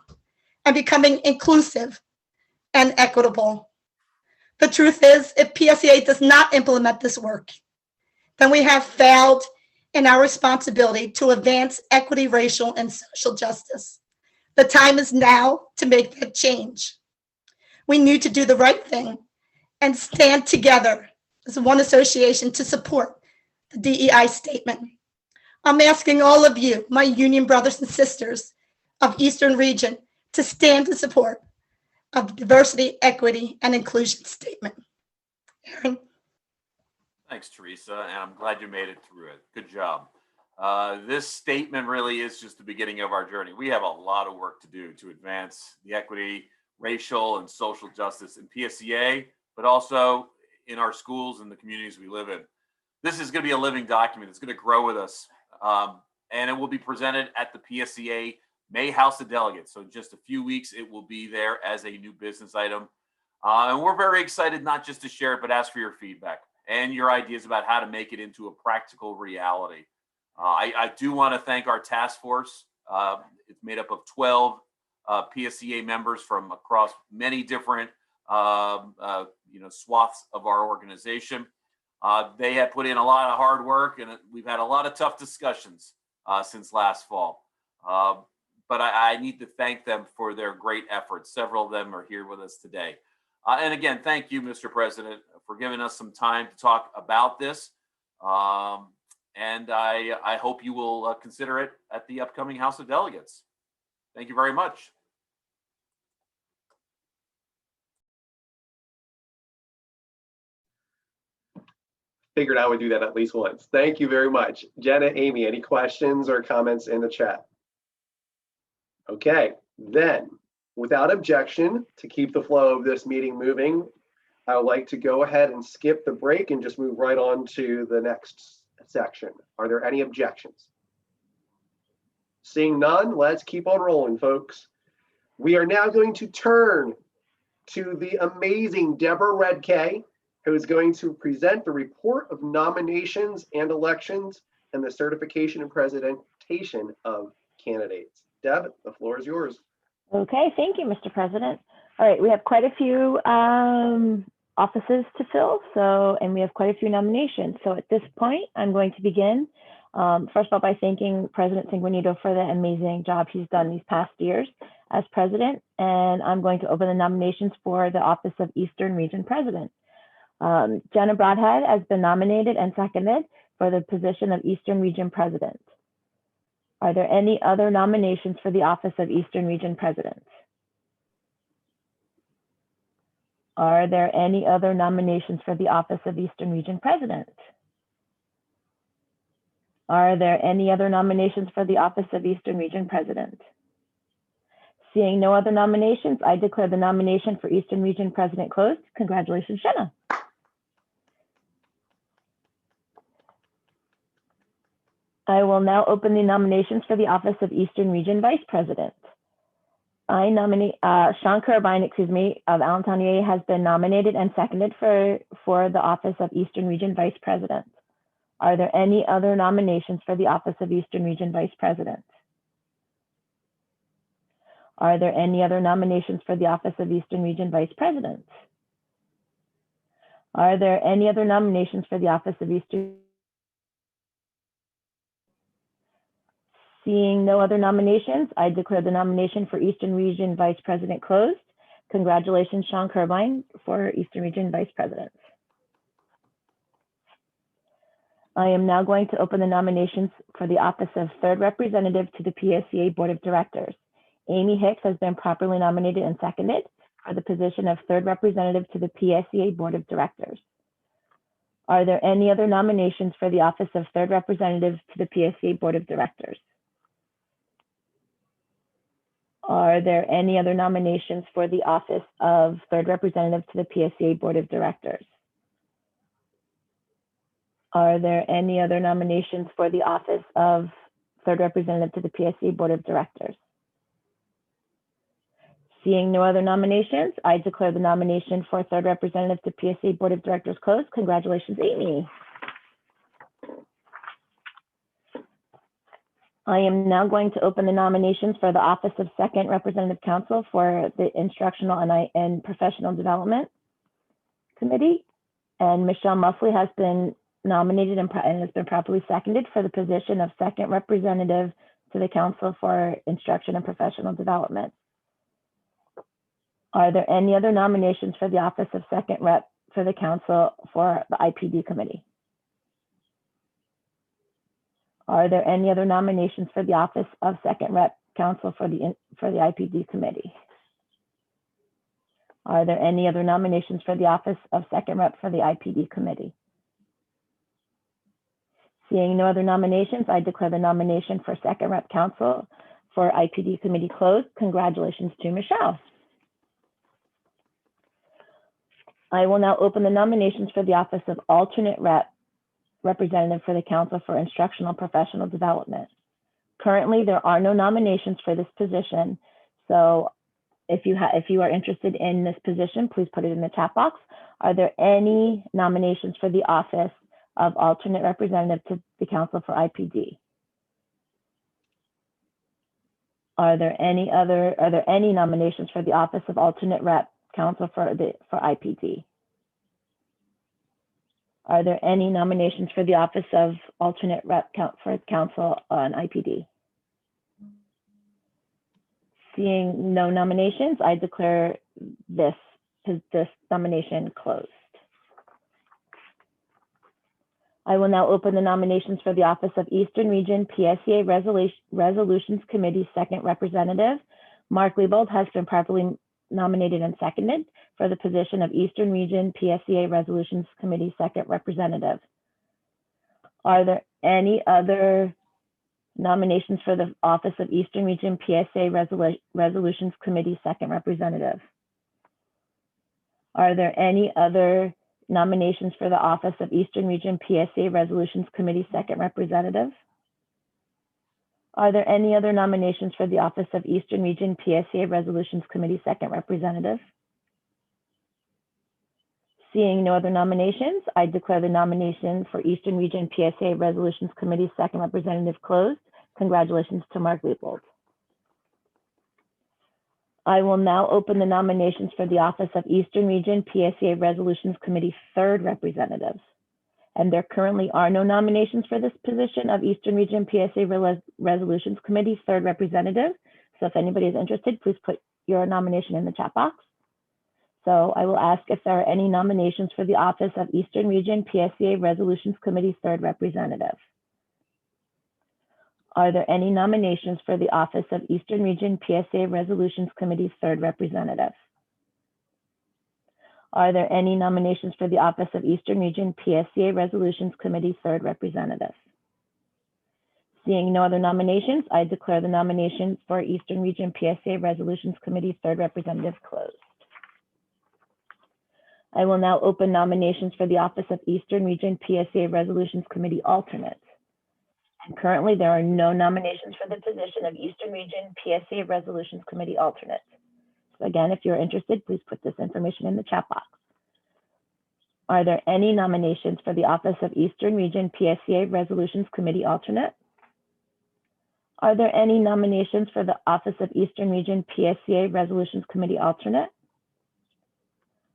and becoming inclusive and equitable. The truth is, if PSEA does not implement this work, then we have failed in our responsibility to advance equity, racial, and social justice. The time is now to make that change. We need to do the right thing and stand together as one association to support the DEI statement. I'm asking all of you, my union brothers and sisters of Eastern Region, to stand in support of the diversity, equity, and inclusion statement. Aaron? Thanks, Teresa, and I'm glad you made it through it. Good job. This statement really is just the beginning of our journey. We have a lot of work to do to advance the equity, racial, and social justice in PSEA, but also in our schools and the communities we live in. This is going to be a living document. It's going to grow with us, and it will be presented at the PSEA May House of Delegates. So in just a few weeks, it will be there as a new business item. And we're very excited not just to share it, but ask for your feedback and your ideas about how to make it into a practical reality. I do want to thank our task force. It's made up of 12 PSEA members from across many different swaths of our organization. They have put in a lot of hard work, and we've had a lot of tough discussions since last fall. But I need to thank them for their great efforts. Several of them are here with us today. And again, thank you, Mr. President, for giving us some time to talk about this. And I hope you will consider it at the upcoming House of Delegates. Thank you very much. Figured I would do that at least once. Thank you very much. Jenna, Amy, any questions or comments in the chat? Okay, then, without objection, to keep the flow of this meeting moving, I would like to go ahead and skip the break and just move right on to the next section. Are there any objections? Seeing none, let's keep on rolling, folks. We are now going to turn to the amazing Deborah Redkay, who is going to present the report of nominations and elections and the certification and presentation of candidates. Deb, the floor is yours. Okay, thank you, Mr. President. All right, we have quite a few offices to fill, and we have quite a few nominations. So at this point, I'm going to begin, first of all, by thanking President Sanguinito for the amazing job he's done these past years as president. And I'm going to open the nominations for the office of Eastern Region President. Jenna Broadhead has been nominated and seconded for the position of Eastern Region President. Are there any other nominations for the office of Eastern Region President? Are there any other nominations for the office of Eastern Region President? Are there any other nominations for the office of Eastern Region President? Seeing no other nominations, I declare the nomination for Eastern Region President closed. Congratulations, Jenna. I will now open the nominations for the office of Eastern Region Vice President. I nominate Sean Carabine, of Allentown EA has been nominated and seconded for the office of Eastern Region Vice President. Are there any other nominations for the office of Eastern Region Vice President? Are there any other nominations for the office of Eastern Region Vice President? Are there any other nominations for the office of Eastern? Seeing no other nominations, I declare the nomination for Eastern Region Vice President closed. Congratulations, Sean Carabine, for Eastern Region Vice President. I am now going to open the nominations for the office of Third Representative to the PSEA Board of Directors. Amy Hicks has been properly nominated and seconded for the position of Third Representative to the PSEA Board of Directors. Are there any other nominations for the office of Third Representative to the PSEA Board of Directors? Are there any other nominations for the office of Third Representative to the PSEA Board of Directors? Are there any other nominations for the office of Third Representative to the PSEA Board of Directors? Seeing no other nominations, I declare the nomination for Third Representative to PSEA Board of Directors closed. Congratulations, Amy. I am now going to open the nominations for the office of Second Representative Counsel for the Instructional and Professional Development Committee. And Michelle Musley has been nominated and has been properly seconded for the position of Second Representative to the Council for Instruction and Professional Development. Are there any other nominations for the office of Second Rep for the Council for the IPD Committee? Are there any other nominations for the office of Second Rep Counsel for the IPD Committee? Are there any other nominations for the office of Second Rep for the IPD Committee? Seeing no other nominations, I declare the nomination for Second Rep Counsel for IPD Committee closed. Congratulations to Michelle. I will now open the nominations for the office of Alternate Representative for the Council for Instructional Professional Development. Currently, there are no nominations for this position. So if you are interested in this position, please put it in the chat box. Are there any nominations for the office of Alternate Representative to the Council for IPD? Are there any nominations for the office of Alternate Rep Counsel for IPD? Are there any nominations for the office of Alternate Rep for Council on IPD? Seeing no nominations, I declare this nomination closed. I will now open the nominations for the office of Eastern Region PSEA Resolutions Committee Second Representative. Mark Liebold has been properly nominated and seconded for the position of Eastern Region PSEA Resolutions Committee Second Representative. Are there any other nominations for the office of Eastern Region PSEA Resolutions Committee Second Representative? Are there any other nominations for the office of Eastern Region PSEA Resolutions Committee Second Representative? Are there any other nominations for the office of Eastern Region PSEA Resolutions Committee Second Representative? Seeing no other nominations, I declare the nomination for Eastern Region PSEA Resolutions Committee Second Representative closed. Congratulations to Mark Leopold. I will now open the nominations for the office of Eastern Region PSEA Resolutions Committee third representatives. And there currently are no nominations for this position of Eastern Region PSEA Resolutions Committee third representative. So if anybody is interested, please put your nomination in the chat box. So I will ask if there are any nominations for the office of Eastern Region PSEA Resolutions Committee third representative. Are there any nominations for the office of Eastern Region PSEA Resolutions Committee third representative? Are there any nominations for the office of Eastern Region PSEA Resolutions Committee third representative? Seeing no other nominations, I declare the nominations for Eastern Region PSEA Resolutions Committee third representative closed. I will now open nominations for the office of Eastern Region PSEA Resolutions Committee alternate. And currently there are no nominations for the position of Eastern Region PSEA Resolutions Committee alternate. So again, if you're interested, please put this information in the chat box. Are there any nominations for the office of Eastern Region PSEA Resolutions Committee alternate? Are there any nominations for the office of Eastern Region PSEA Resolutions Committee alternate?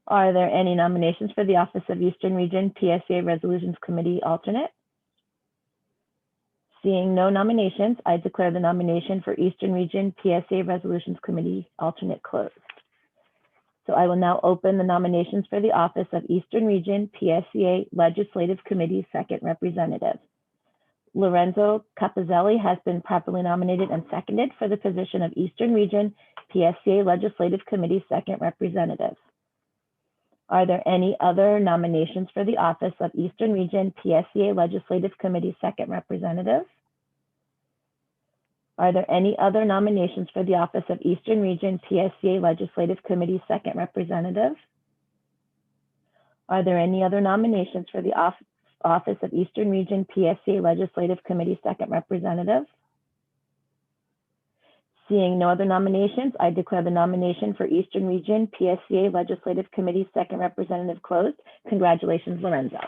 Are there any nominations for the office of Eastern Region PSEA Resolutions Committee alternate? Seeing no nominations, I declare the nomination for Eastern Region PSEA Resolutions Committee alternate closed. So I will now open the nominations for the office of Eastern Region PSEA Legislative Committee second representative. Lorenzo Capizzelli has been properly nominated and seconded for the position of Eastern Region PSEA Legislative Committee second representative. Are there any other nominations for the office of Eastern Region PSEA Legislative Committee second representative? Are there any other nominations for the office of Eastern Region PSEA Legislative Committee second representative? Are there any other nominations for the office of Eastern Region PSEA Legislative Committee second representative? Seeing no other nominations, I declare the nomination for Eastern Region PSEA Legislative Committee second representative closed. Congratulations, Lorenzo.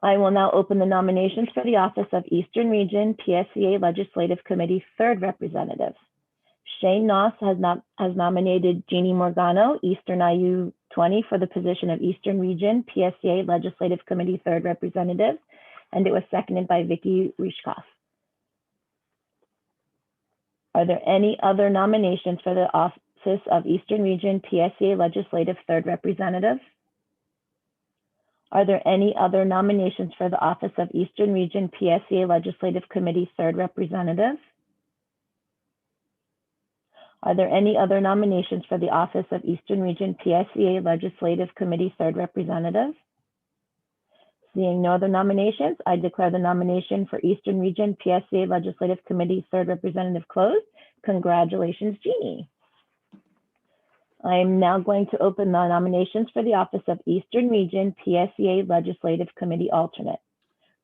I will now open the nominations for the office of Eastern Region PSEA Legislative Committee third representative. Shane Noss has nominated Jeannie Morgano, Eastern IU 20, for the position of Eastern Region PSEA Legislative Committee third representative, and it was seconded by Vicky Rishkoff. Are there any other nominations for the office of Eastern Region PSEA Legislative third representative? Are there any other nominations for the office of Eastern Region PSEA Legislative Committee third representative? Are there any other nominations for the office of Eastern Region PSEA Legislative Committee third representative? Seeing no other nominations, I declare the nomination for Eastern Region PSEA Legislative Committee third representative closed. Congratulations, Jeannie. I am now going to open the nominations for the office of Eastern Region PSEA Legislative Committee alternate.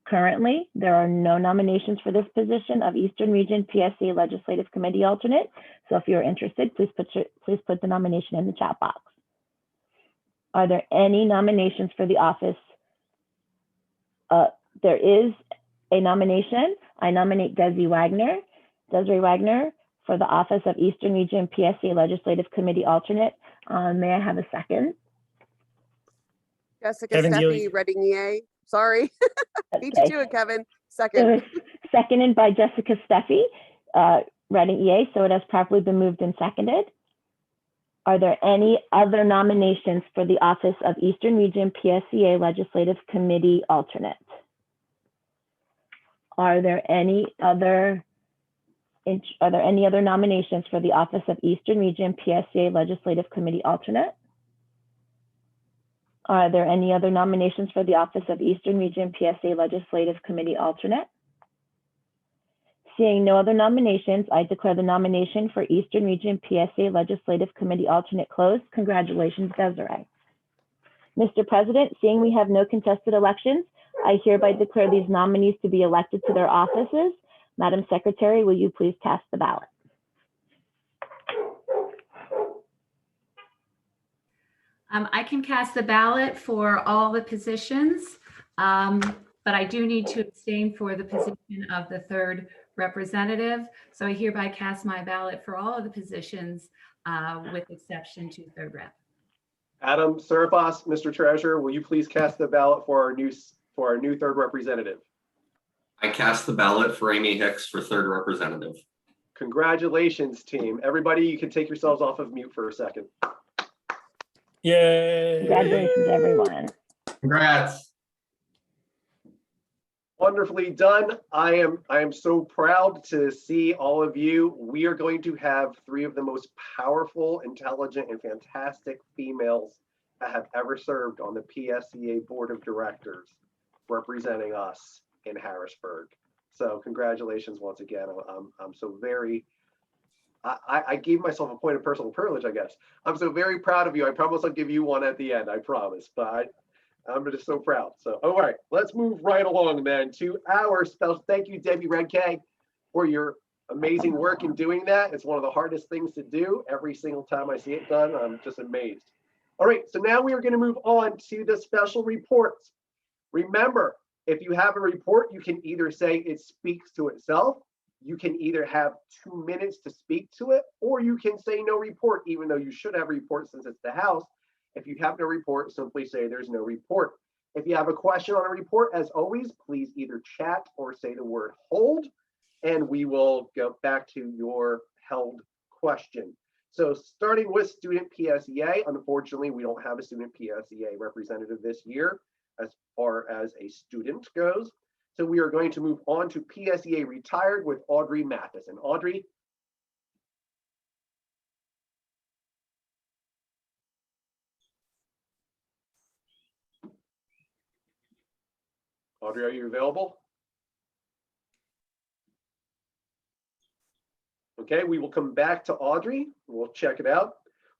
Currently, there are no nominations for this position of Eastern Region PSEA Legislative Committee alternate. So if you're interested, please put the nomination in the chat box. Are there any nominations for the office? There is a nomination. I nominate Desiree Wagner for the office of Eastern Region PSEA Legislative Committee alternate. May I have a second? Jessica Kevin Steffi, Dealey. Reading EA. Sorry. Beat Okay. you to it, Kevin. It Second. was seconded by Jessica Steffi, Reading EA, so it has properly been moved and seconded. Are there any other nominations for the office of Eastern Region PSEA Legislative Committee alternate? Are there any other nominations for the office of Eastern Region PSEA Legislative Committee alternate? Are there any other nominations for the office of Eastern Region PSEA Legislative Committee alternate? Seeing no other nominations, I declare the nomination for Eastern Region PSEA Legislative Committee alternate closed. Congratulations, Desiree. Mr. President, seeing we have no contested elections, I hereby declare these nominees to be elected to their offices. Madam Secretary, will you please cast the ballot? I can cast the ballot for all the positions. but I do need to abstain for the position of the third representative. So I hereby cast my ballot for all of the positions with exception to third rep. Adam Surfas, Mr. Treasurer, will you please cast the ballot for our new third representative? I cast the ballot for Amy Hicks for third representative. Congratulations, team. Everybody, you can take yourselves off of mute for a second. Yay. Congratulations, everyone. Congrats. Wonderfully done. I am so proud to see all of you. We are going to have 3 of the most powerful, intelligent, and fantastic females that have ever served on the PSEA Board of Directors representing us in Harrisburg. So congratulations once again. I'm so very, I gave myself a point of personal privilege, I guess. I'm so very proud of you. I promise I'll give you one at the end, I promise, but I'm just so proud. So, all right, let's move right along then to our special. Thank you, Debbie Redkay, for your amazing work in doing that. It's one of the hardest things to do. Every single time I see it done, I'm just amazed. All right, so now we are going to move on to the special reports. Remember, if you have a report, you can either say it speaks to itself, you can either have 2 minutes to speak to it, or you can say no report, even though you should have a report since it's the House. If you have no report, simply say there's no report. If you have a question on a report, as always, please either chat or say the word hold, and we will go back to your held question. So starting with student PSEA, unfortunately, we don't have a student PSEA representative this year as far as a student goes. So we are going to move on to PSEA retired with Audrey Matheson. Audrey. Audrey, are you available? Okay, we will come back to Audrey. We'll check it out.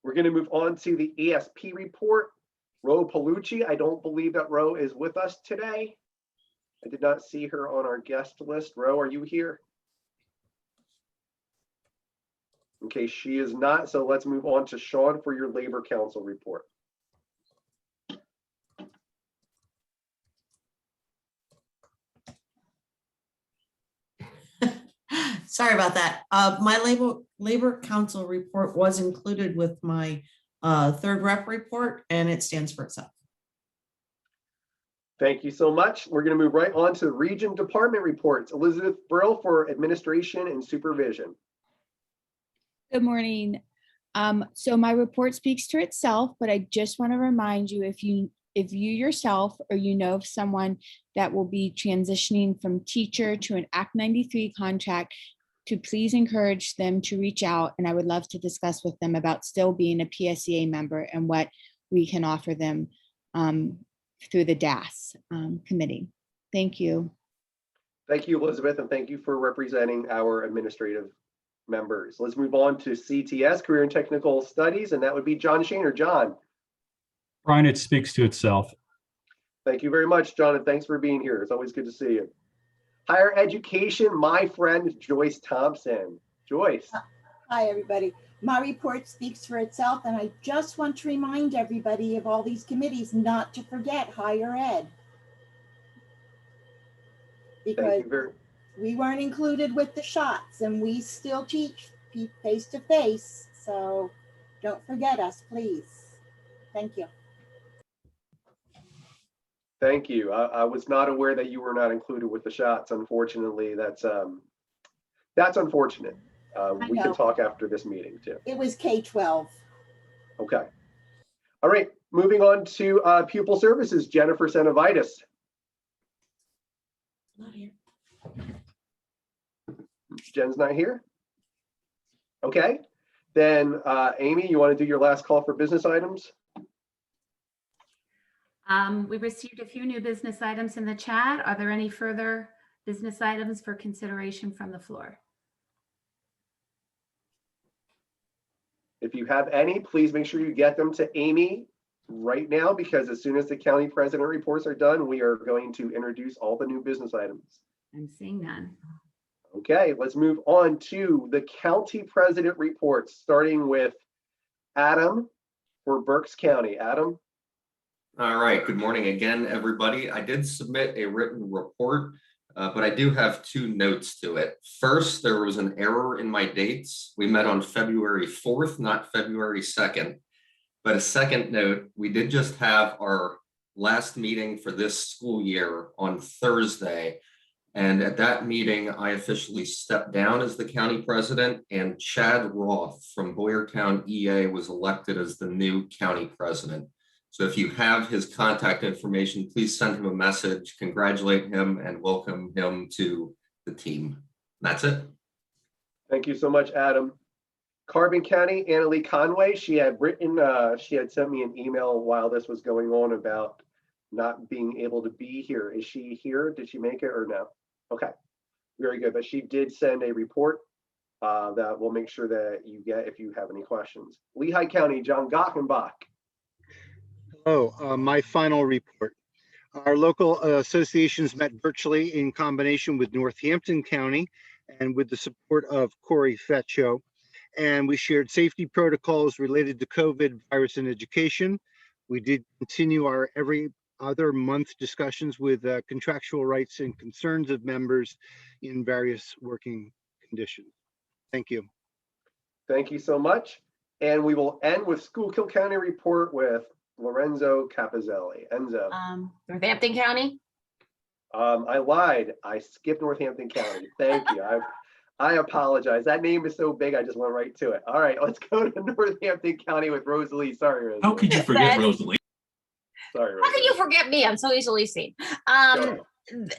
We're going to move on to the ESP report. Ro Palucci, I don't believe that Ro is with us today. I did not see her on our guest list. Ro, are you here? Okay, she is not. So let's move on to Sean for your Labor Council report. Sorry about that. My Labor Council report was included with my third rep report, and it stands for itself. Thank you so much. We're going to move right on to region department reports. Elizabeth Brill for administration and supervision. Good morning. So my report speaks to itself, but I just want to remind you, if you yourself or you know of someone that will be transitioning from teacher to an Act 93 contract, to please encourage them to reach out, and I would love to discuss with them about still being a PSEA member and what we can offer them through the DAS committee. Thank you. Thank you, Elizabeth, and thank you for representing our administrative members. Let's move on to CTS, Career and Technical Studies, and that would be John Shaner. John. Brian, it speaks to itself. Thank you very much, John, and thanks for being here. It's always good to see you. Higher education, my friend Joyce Thompson. Joyce. Hi, everybody. My report speaks for itself, and I just want to remind everybody of all these committees not to forget higher ed. Because we weren't included with the shots, and we still teach face to face. So don't forget us, please. Thank you. Thank you. I was not aware that you were not included with the shots. Unfortunately, that's unfortunate. We can talk after this meeting too. It was K-12. Okay. All right. Moving on to pupil services, Jennifer Senovitis. Not here. Jen's not here. Okay. Then Amy, you want to do your last call for business items? We received a few new business items in the chat. Are there any further business items for consideration from the floor? If you have any, please make sure you get them to Amy right now, because as soon as the county president reports are done, we are going to introduce all the new business items. I'm seeing none. Okay, let's move on to the county president reports, starting with Adam for Berks County. Adam. All right, good morning again, everybody. I did submit a written report, but I do have two notes to it. First, there was an error in my dates. We met on February 4th, not February 2nd. But a second note, we did just have our last meeting for this school year on Thursday. And at that meeting, I officially stepped down as the county president, and Chad Roth from Boyertown EA was elected as the new county president. So if you have his contact information, please send him a message, congratulate him, and welcome him to the team. That's it. Thank you so much, Adam. Carbon County, Annalee Conway, she had sent me an email while this was going on about not being able to be here. Is she here? Did she make it or no? Okay, very good. But she did send a report that we'll make sure that you get if you have any questions. Lehigh County, John Gochenbach. Hello, my final report. Our local associations met virtually in combination with Northampton County and with the support of Corey Fetcho. And we shared safety protocols related to COVID virus in education. We did continue our every other month discussions with contractual rights and concerns of members in various working conditions. Thank you. Thank you so much. And we will end with Schuylkill County report with Lorenzo Capizzelli. Enzo. Northampton County. I lied. I skipped Northampton County. Thank you. I apologize. That name is so big, I just went right to it. All right, let's go to Northampton County with Rosalie. Sorry, Rosalie. How could you forget Rosalie? Sorry, How Rosalie. can you forget me? I'm so easily seen.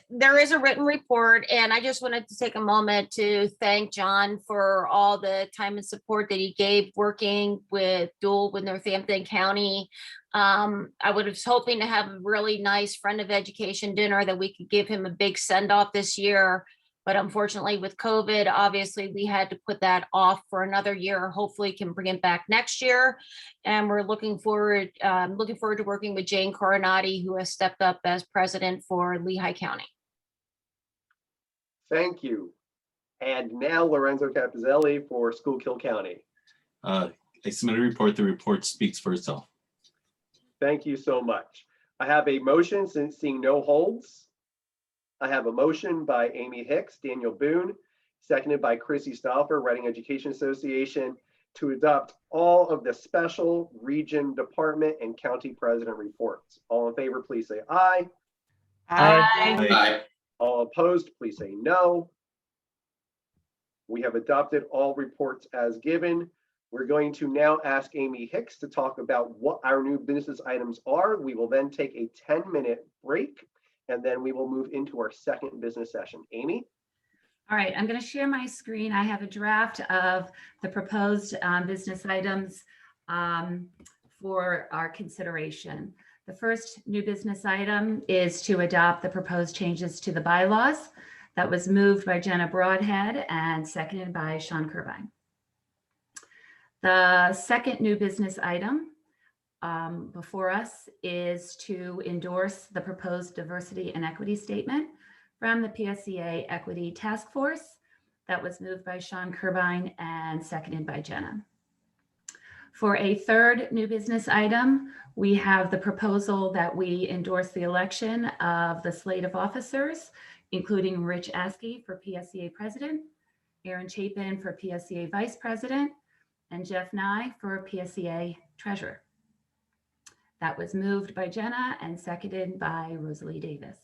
There is a written report, and I just wanted to take a moment to thank John for all the time and support that he gave working with Northampton County. I was hoping to have a really nice friend of education dinner that we could give him a big send off this year. But unfortunately with COVID, obviously we had to put that off for another year. Hopefully can bring it back next year. And we're looking forward to working with Jane Coronati, who has stepped up as president for Lehigh County. Thank you. And now Lorenzo Capizzelli for Schuylkill County. I submitted a report. The report speaks for itself. Thank you so much. I have a motion, since seeing no holds. I have a motion by Amy Hicks, Daniel Boone, seconded by Chrissy Stauffer, Reading Education Association, to adopt all of the special region, department, and county president reports. All in favor, please say aye. Aye. All opposed, please say no. We have adopted all reports as given. We're going to now ask Amy Hicks to talk about what our new business items are. We will then take a 10-minute break, and then we will move into our second business session. Amy? All right, I'm going to share my screen. I have a draft of the proposed business items for our consideration. The first new business item is to adopt the proposed changes to the bylaws. That was moved by Jenna Broadhead and seconded by Sean Curbine. The second new business item before us is to endorse the proposed diversity and equity statement from the PSEA Equity Task Force. That was moved by Sean Curbine and seconded by Jenna. For a third new business item, we have the proposal that we endorse the election of the slate of officers, including Rich Askey for PSEA President, Aaron Chapin for PSEA Vice President, and Jeff Nye for PSEA Treasurer. That was moved by Jenna and seconded by Rosalie Davis.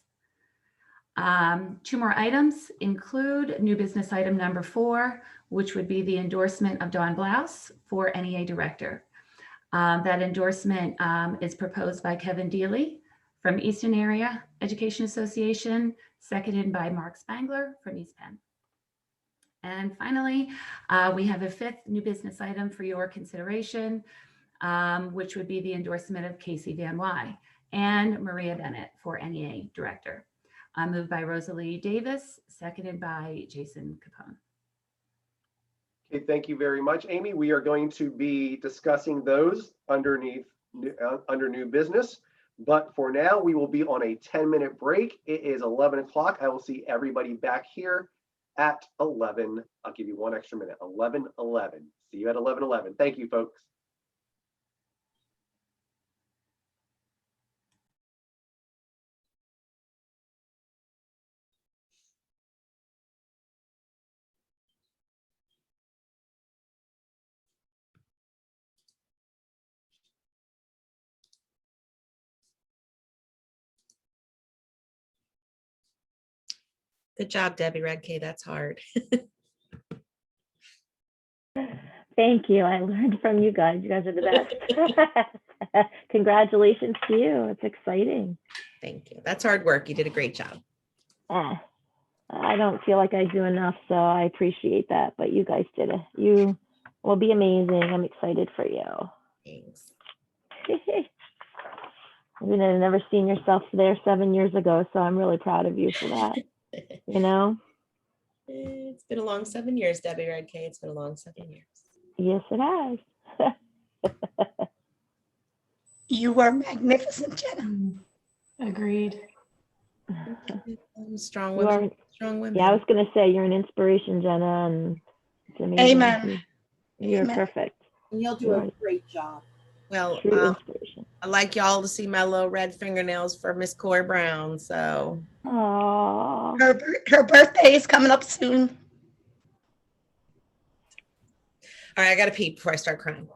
Two more items include new business item number 4, which would be the endorsement of Dawn Blouse for NEA Director. That endorsement is proposed by Kevin Dealey from Eastern Area Education Association, seconded by Mark Spangler from East Penn. And finally, we have a 5th new business item for your consideration, which would be the endorsement of Casey Van Wy and Maria Bennett for NEA Director. Moved by Rosalie Davis, seconded by Jason Capone. Okay, thank you very much, Amy. We are going to be discussing those under new business. But for now, we will be on a 10-minute break. It is 11 o'clock. I will see everybody back here at 11. I'll give you one extra minute. 11:11. See you at 11:11. Thank you, folks. Good job, Debbie Redkay. That's hard. Thank you. I learned from you guys. You guys are the best. Congratulations to you. It's exciting. Thank you. That's hard work. You did a great job. I don't feel like I do enough, so I appreciate that. But you guys did it. You will be amazing. I'm excited for you. Thanks. I mean, I've never seen yourself there 7 years ago, so I'm really proud of you for that. You know? It's been a long 7 years, Debbie Redkay. It's been a long 7 years. Yes, it has. You are magnificent, Jenna. Agreed. Strong You women. are, Strong women. yeah, I was going to say you're an inspiration, Jenna, and it's amazing. Amen. You're Amen. perfect. And you'll do You a are great job. Well, true inspiration. I'd like y'all to see my little red fingernails for Miss Corey Brown. So, Aww. Her birthday is coming up soon. all right, I got to pee before I start crying.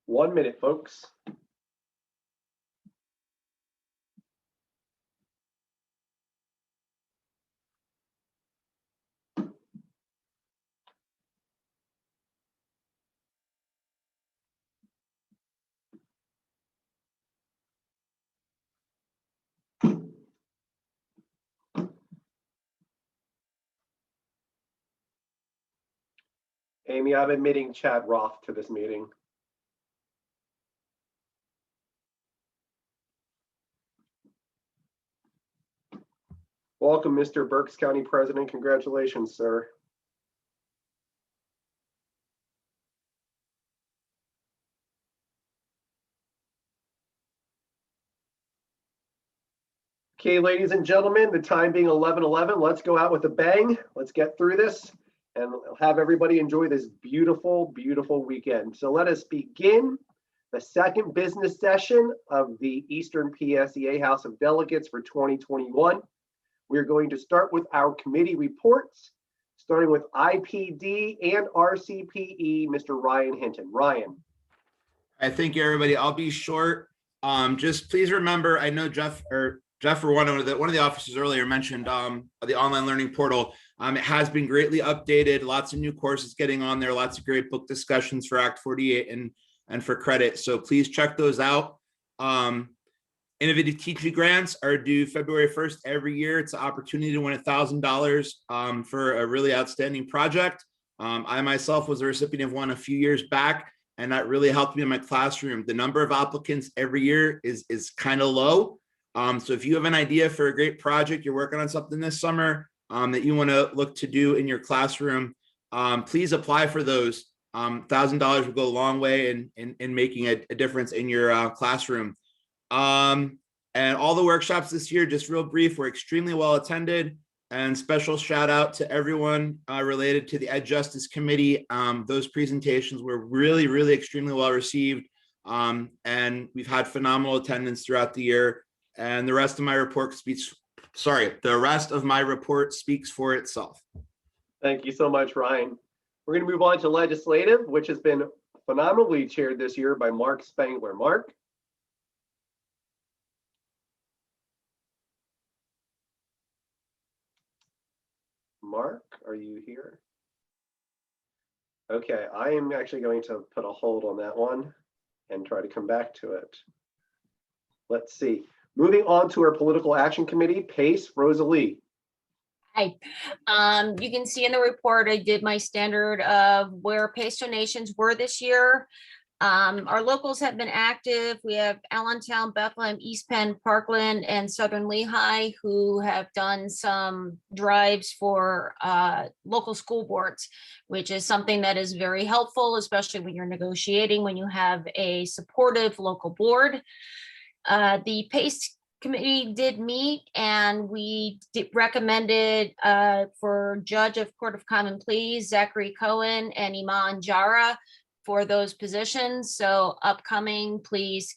1 minute, folks. Amy, I'm admitting Chad Roth to this meeting. Welcome, Mr. Berks County President. Congratulations, sir. Okay, ladies and gentlemen, the time being 11:11, let's go out with a bang. Let's get through this and have everybody enjoy this beautiful, beautiful weekend. So let us begin the second business session of the Eastern PSEA House of Delegates for 2021. We're going to start with our committee reports, starting with IPD and RCPE, Mr. Ryan Hinton. Ryan. I thank you, everybody. I'll be short. Just please remember, I know Jeff or one of the officers earlier mentioned the online learning portal. It has been greatly updated, lots of new courses getting on there, lots of great book discussions for Act 48 and for credit. So please check those out. Innovative teaching grants are due February 1st every year. It's an opportunity to win $1,000 for a really outstanding project. I myself was a recipient of one a few years back, and that really helped me in my classroom. The number of applicants every year is kind of low. So if you have an idea for a great project, you're working on something this summer that you want to look to do in your classroom, please apply for those. $1,000 will go a long way in making a difference in your classroom. And all the workshops this year, just real brief, were extremely well attended, and special shout out to everyone related to the Ed Justice Committee. Those presentations were really extremely well received. And we've had phenomenal attendance throughout the year. And the rest of my report speaks for itself. Thank you so much, Ryan. We're going to move on to legislative, which has been phenomenally chaired this year by Mark Spangler. Mark. Mark, are you here? Okay, I am actually going to put a hold on that one and try to come back to it. Let's see. Moving on to our Political Action Committee, PACE, Rosalie. Hi. You can see in the report, I did my standard of where PACE donations were this year. Our locals have been active. We have Allentown, Bethlehem, East Penn, Parkland, and Southern Lehigh, who have done some drives for local school boards, which is something that is very helpful, especially when you're negotiating, when you have a supportive local board. The PACE committee did meet, and we recommended for Judge of Court of Common Pleas, Zachary Cohen and Iman Jara for those positions. So upcoming, please,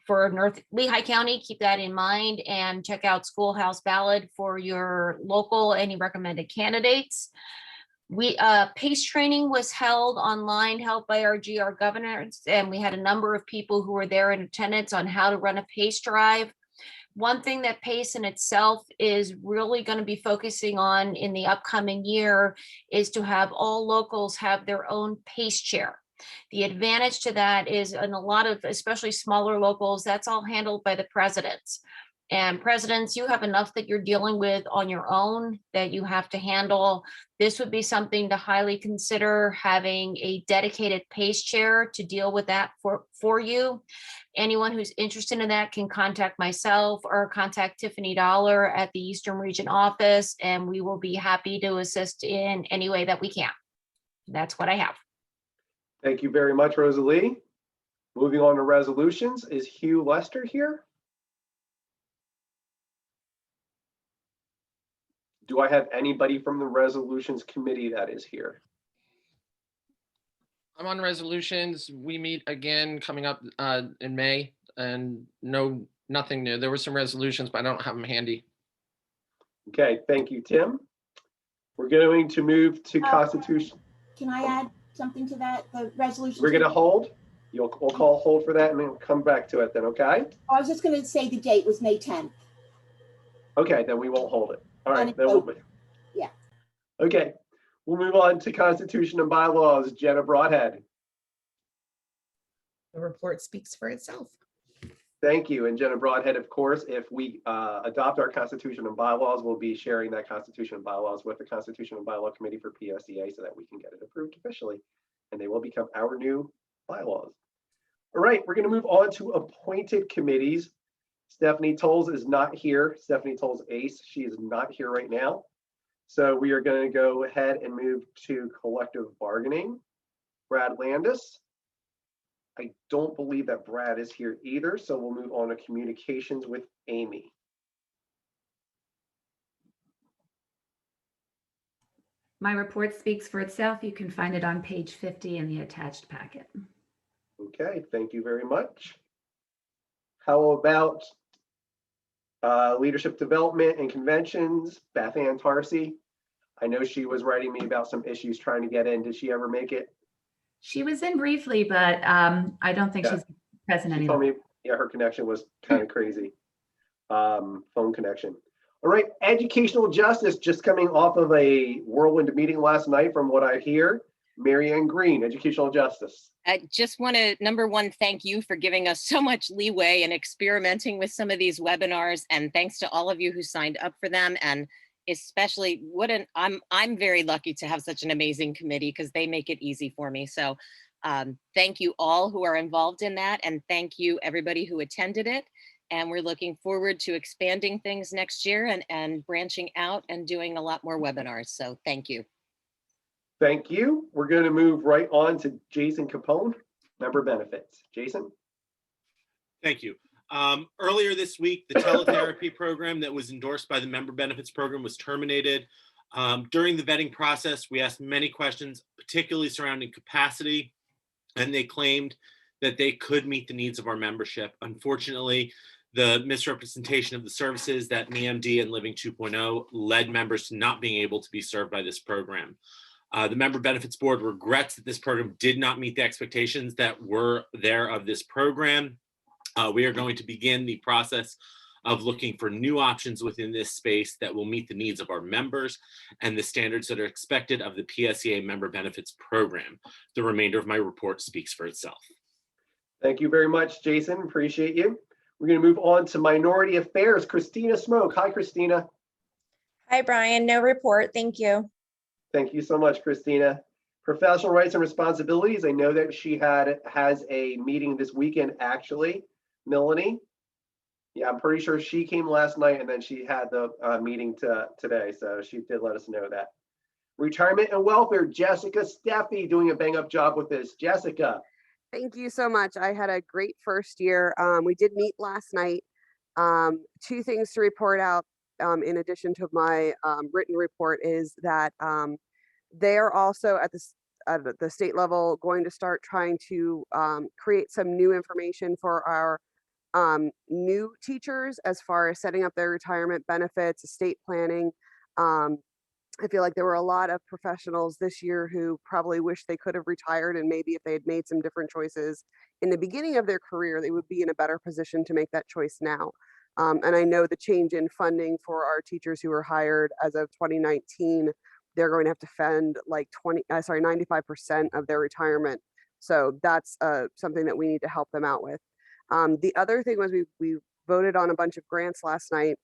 for North Lehigh County, keep that in mind and check out Schoolhouse Ballot for your local, any recommended candidates. PACE training was held online, held by our GR governors, and we had a number of people who were there in attendance on how to run a PACE drive. One thing that PACE in itself is really going to be focusing on in the upcoming year is to have all locals have their own PACE chair. The advantage to that is in a lot of, especially smaller locals, that's all handled by the presidents. And presidents, you have enough that you're dealing with on your own that you have to handle. This would be something to highly consider, having a dedicated PACE chair to deal with that for you. Anyone who's interested in that can contact myself or contact Tiffany Dollar at the Eastern Region office, and we will be happy to assist in any way that we can. That's what I have. Thank you very much, Rosalie. Moving on to resolutions, is Hugh Lester here? Do I have anybody from the resolutions committee that is here? I'm on resolutions. We meet again coming up in May, and nothing new. There were some resolutions, but I don't have them handy. Okay, thank you, Tim. We're going to move to Constitution. Can I add something to that? The resolution. We're going to hold. We'll call hold for that and then come back to it then, okay? I was just gonna say the date was May 10th. Okay, then we won't hold it. All right, then we'll, Yeah. okay. We'll move on to Constitution and bylaws. Jenna Broadhead. The report speaks for itself. Thank you. And Jenna Broadhead, of course, if we adopt our Constitution and bylaws, we'll be sharing that Constitution and bylaws with the Constitution and Bylaw Committee for PSEA so that we can get it approved officially. And they will become our new bylaws. All right, we're going to move on to appointed committees. Stephanie Tolles is not here. Stephanie Tolles Ace, she is not here right now. So we are going to go ahead and move to collective bargaining. Brad Landis. I don't believe that Brad is here either, so we'll move on to communications with Amy. My report speaks for itself. You can find it on page 50 in the attached packet. Okay, thank you very much. How about leadership development and conventions? Beth Ann Tarsi. I know she was writing me about some issues trying to get in. Did she ever make it? She was in briefly, but I don't think she's present She anymore. told me, yeah, her connection was kind of crazy. Phone connection. All right, educational justice, just coming off of a whirlwind meeting last night from what I hear. Mary Ann Green, educational justice. I just want to, number one, thank you for giving us so much leeway and experimenting with some of these webinars. And thanks to all of you who signed up for them. And especially I'm very lucky to have such an amazing committee because they make it easy for me. So thank you all who are involved in that. And thank you everybody who attended it. And we're looking forward to expanding things next year and branching out and doing a lot more webinars. So thank you. Thank you. We're going to move right on to Jason Capone, member benefits. Jason. Thank you. Earlier this week, the teletherapy program that was endorsed by the member benefits program was terminated. During the vetting process, we asked many questions, particularly surrounding capacity, and they claimed that they could meet the needs of our membership. Unfortunately, the misrepresentation of the services that MeMD and Living 2.0 led members to not being able to be served by this program. The Member Benefits Board regrets that this program did not meet the expectations that were there of this program. We are going to begin the process of looking for new options within this space that will meet the needs of our members and the standards that are expected of the PSEA Member Benefits Program. The remainder of my report speaks for itself. Thank you very much, Jason. Appreciate you. We're going to move on to Minority Affairs. Christina Smoke. Hi, Christina. Hi, Brian. No report. Thank you. Thank you so much, Christina. Professional rights and responsibilities. I know that she has a meeting this weekend, actually. Melanie. Yeah, I'm pretty sure she came last night and then she had the meeting today. So she did let us know that. Retirement and welfare. Jessica Steffi doing a bang up job with this. Jessica. Thank you so much. I had a great first year. We did meet last night. Two things to report out in addition to my written report is that they're also at the state level going to start trying to create some new information for our new teachers as far as setting up their retirement benefits, estate planning. I feel like there were a lot of professionals this year who probably wish they could have retired, and maybe if they had made some different choices in the beginning of their career, they would be in a better position to make that choice now. And I know the change in funding for our teachers who were hired as of 2019, they're going to have to fund like 95% of their retirement. So that's something that we need to help them out with. The other thing was we voted on a bunch of grants last night.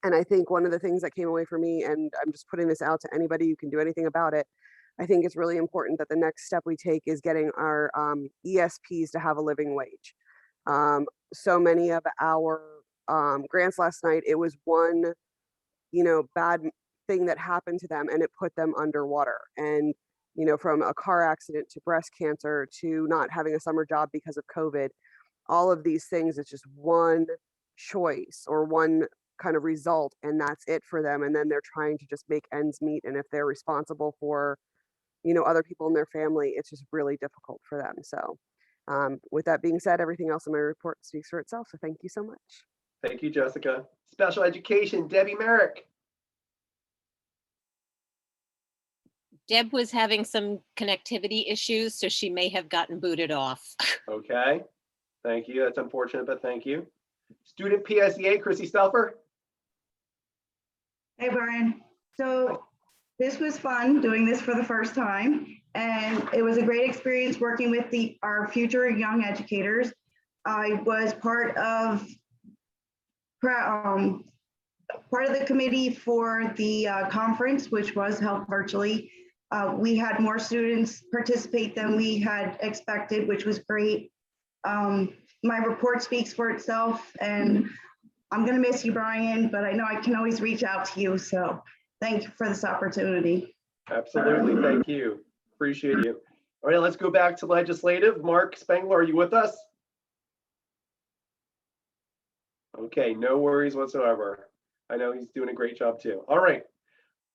And I think one of the things that came away for me, and I'm just putting this out to anybody who can do anything about it, I think it's really important that the next step we take is getting our ESPs to have a living wage. So many of our grants last night, it was one, bad thing that happened to them and it put them underwater. And, from a car accident to breast cancer to not having a summer job because of COVID, all of these things, it's just one choice or one kind of result, and that's it for them. And then they're trying to just make ends meet. And if they're responsible for, other people in their family, it's just really difficult for them. So with that being said, everything else in my report speaks for itself. So thank you so much. Thank you, Jessica. Special education, Debbie Merrick. Deb was having some connectivity issues, so she may have gotten booted off. Okay, thank you. That's unfortunate, but thank you. Student PSEA, Chrissy Stelfer. Hey, Brian. So this was fun doing this for the first time, and it was a great experience working with our future young educators. I was part of the committee for the conference, which was held virtually. We had more students participate than we had expected, which was great. My report speaks for itself, and I'm going to miss you, Brian, but I know I can always reach out to you. So thank you for this opportunity. Absolutely, thank you. Appreciate you. All right, let's go back to legislative. Mark Spengler, are you with us? Okay, no worries whatsoever. I know he's doing a great job too. All right,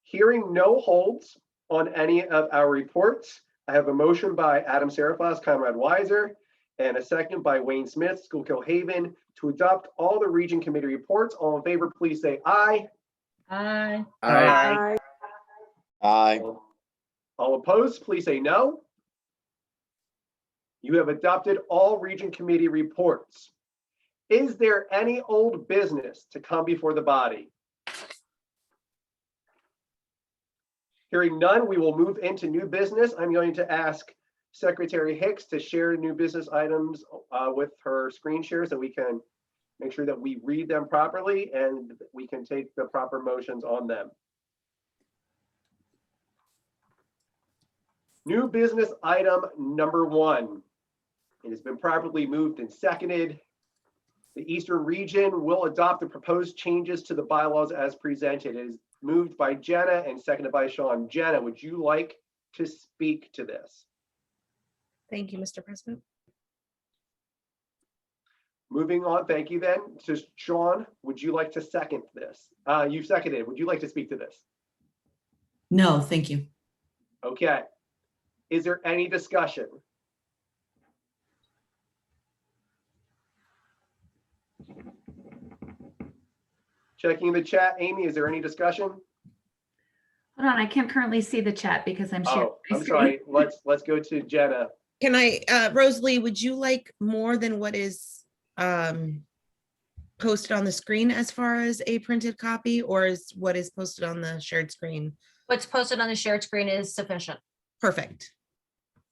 hearing no holds on any of our reports, I have a motion by Adam Serafas, Conrad Weiser, and a second by Wayne Smith, Schuylkill Haven, to adopt all the region committee reports. All in favor, please say aye. Aye. Aye. Aye. All opposed, please say no. You have adopted all region committee reports. Is there any old business to come before the body? Hearing none, we will move into new business. I'm going to ask Secretary Hicks to share new business items with her screen share so we can make sure that we read them properly and we can take the proper motions on them. New business item number 1. It has been properly moved and seconded. The Eastern Region will adopt the proposed changes to the bylaws as presented. It is moved by Jenna and seconded by Sean. Jenna, would you like to speak to this? Thank you, Mr. President. Moving on, thank you then. So Sean, would you like to second this? You seconded. Would you like to speak to this? No, thank you. Okay. Is there any discussion? Checking the chat. Amy, is there any discussion? Hold on, I can't currently see the chat because I'm sharing Oh, my I'm screen. sorry. Let's go to Jenna. Can I, Rosalie, would you like more than what is posted on the screen as far as a printed copy, or is what is posted on the shared screen? What's posted on the shared screen is sufficient. Perfect.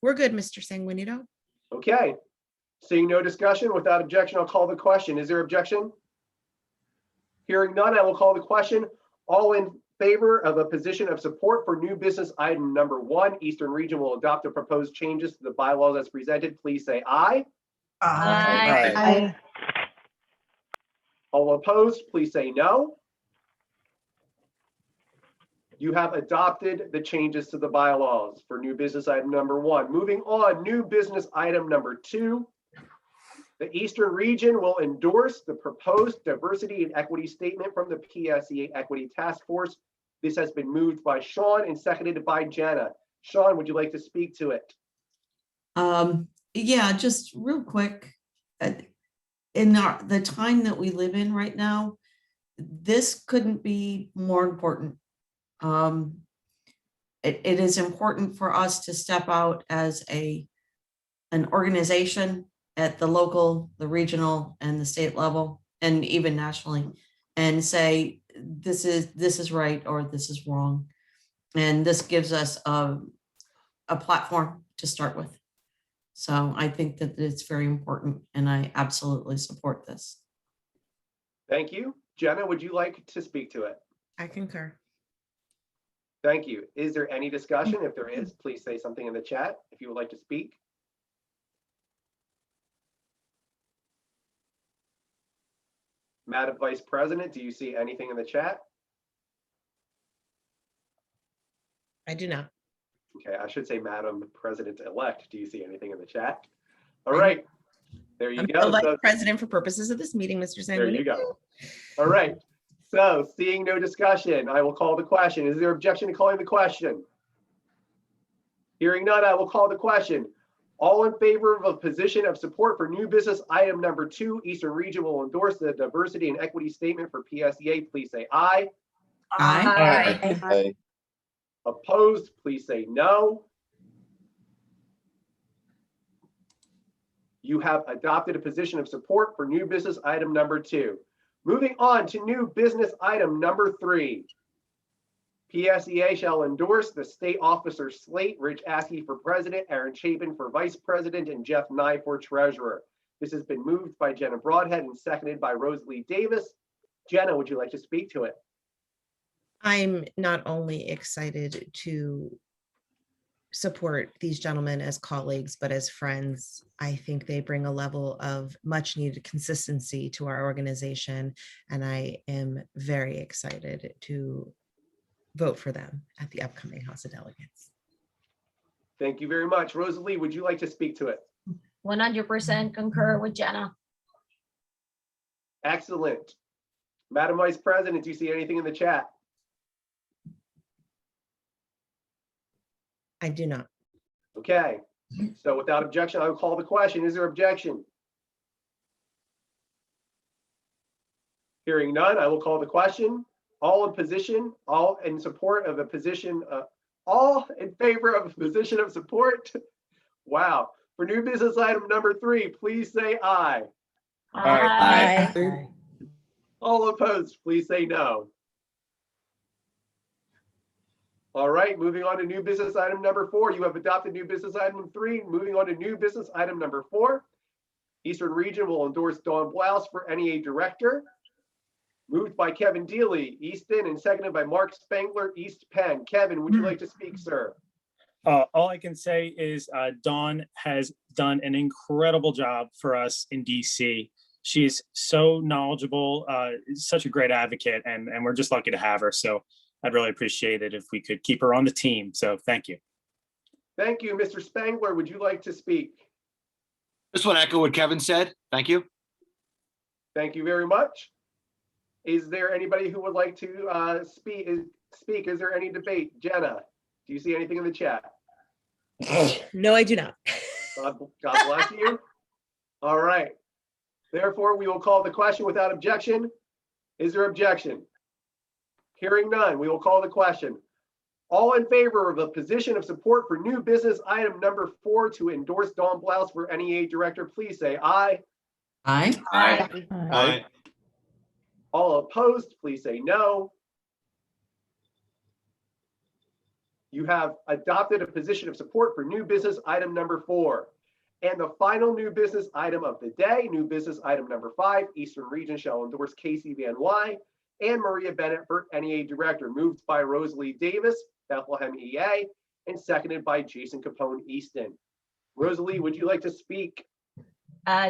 We're good, Mr. Sanguinito. Okay. Seeing no discussion, without objection, I'll call the question. Is there objection? Hearing none, I will call the question. All in favor of a position of support for new business item number 1, Eastern Region will adopt the proposed changes to the bylaws as presented, please say aye. Aye. Aye. All opposed, please say no. You have adopted the changes to the bylaws for new business item number 1. Moving on, new business item number 2. The Eastern Region will endorse the proposed diversity and equity statement from the PSEA Equity Task Force. This has been moved by Sean and seconded by Jenna. Sean, would you like to speak to it? Yeah, just real quick. In the time that we live in right now, this couldn't be more important. It is important for us to step out as an organization at the local, the regional, and the state level, and even nationally, and say this is right or this is wrong. And this gives us a platform to start with. So I think that it's very important, and I absolutely support this. Thank you. Jenna, would you like to speak to it? I concur. Thank you. Is there any discussion? If there is, please say something in the chat if you would like to speak. Madam Vice President, do you see anything in the chat? I do not. Okay, I should say Madam President-elect, do you see anything in the chat? All right, there you I'm go. the So, president for purposes of this meeting, Mr. Sanguinito. there you go. All right, so seeing no discussion, I will call the question. Is there objection to calling the question? Hearing none, I will call the question. All in favor of a position of support for new business item number 2, Eastern Region will endorse the diversity and equity statement for PSEA, please say aye. Aye. Aye. Opposed, please say no. You have adopted a position of support for new business item number 2. Moving on to new business item number 3. PSEA shall endorse the state officer slate, Rich Askey for president, Aaron Chapin for vice president, and Jeff Nye for treasurer. This has been moved by Jenna Broadhead and seconded by Rosalie Davis. Jenna, would you like to speak to it? I'm not only excited to support these gentlemen as colleagues, but as friends. I think they bring a level of much needed consistency to our organization, and I am very excited to vote for them at the upcoming House of Delegates. Thank you very much. Rosalie, would you like to speak to it? 100% concur with Jenna. Excellent. Madam Vice President, do you see anything in the chat? I do not. Okay, so without objection, I will call the question. Is there objection? Hearing none, I will call the question. All in position, all in support of a position, all in favor of a position of support. Wow. For new business item number 3, please say aye. Aye. Aye. All opposed, please say no. All right, moving on to new business item number 4. You have adopted new business item 3. Moving on to new business item number 4. Eastern Region will endorse Dawn Blouse for NEA Director. Moved by Kevin Deely, Easton, and seconded by Mark Spangler, East Penn. Kevin, would you like to speak, sir? All I can say is Dawn has done an incredible job for us in DC. She's so knowledgeable, such a great advocate, and we're just lucky to have her. So I'd really appreciate it if we could keep her on the team. So thank you. Thank you. Mr. Spangler, would you like to speak? Just want to echo what Kevin said. Thank you. Thank you very much. Is there anybody who would like to speak? Is there any debate? Jenna, do you see anything in the chat? No, I do not. God bless you. All right. Therefore, we will call the question without objection. Is there objection? Hearing none, we will call the question. All in favor of a position of support for new business item number 4 to endorse Dawn Blouse for NEA Director, please say aye. Aye. Aye. Aye. All opposed, please say no. You have adopted a position of support for new business item number 4. And the final new business item of the day, new business item number 5, Eastern Region shall endorse Casey Van Wy and Maria Bennett for NEA Director, moved by Rosalie Davis, Bethlehem EA, and seconded by Jason Capone Easton. Rosalie, would you like to speak?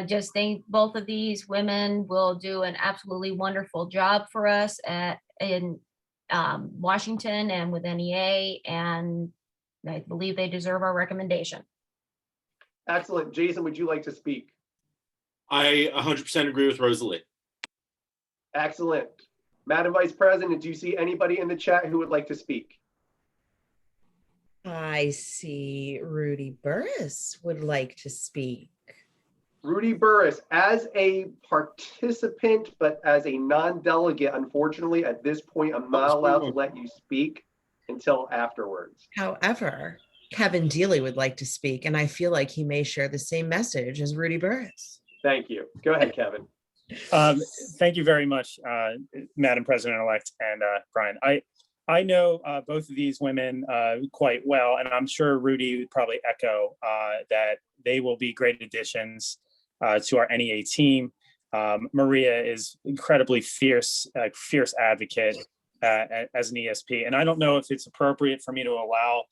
Just think both of these women will do an absolutely wonderful job for us in Washington and with NEA, and I believe they deserve our recommendation. Excellent. Jason, would you like to speak? I 100% agree with Rosalie. Excellent. Madam Vice President, do you see anybody in the chat who would like to speak? I see Rudy Burris would like to speak. Rudy Burris, as a participant, but as a non-delegate, unfortunately, at this point, I'm not allowed to let you speak until afterwards. However, Kevin Deely would like to speak, and I feel like he may share the same message as Rudy Burris. Thank you. Go ahead, Kevin. Thank you very much, Madam President-elect and Brian. I know both of these women quite well, and I'm sure Rudy would probably echo that they will be great additions to our NEA team. Maria is incredibly fierce advocate as an ESP, and I don't know if it's appropriate for me to allow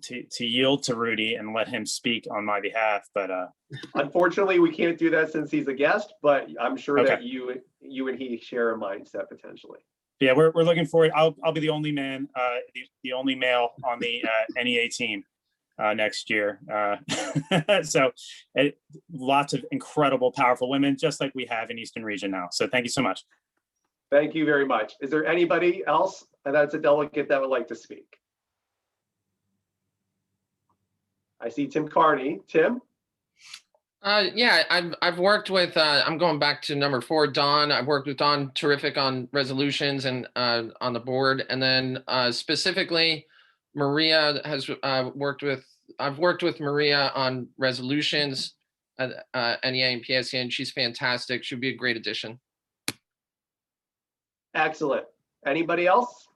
to yield to Rudy and let him speak on my behalf, but unfortunately we can't do that since he's a guest, but I'm sure okay. that you and he share a mindset potentially. Yeah, we're looking forward. I'll be the only man, the only male on the NEA team next year. So lots of incredible, powerful women, just like we have in Eastern Region now. So thank you so much. Thank you very much. Is there anybody else that's a delegate that would like to speak? I see Tim Carney. Tim? Yeah, I've worked with, I'm going back to number 4, Dawn. I've worked with Dawn terrific on resolutions and on the board. And then specifically Maria has I've worked with Maria on resolutions at NEA and PSEA, and she's fantastic. She'd be a great addition. Excellent. Anybody else?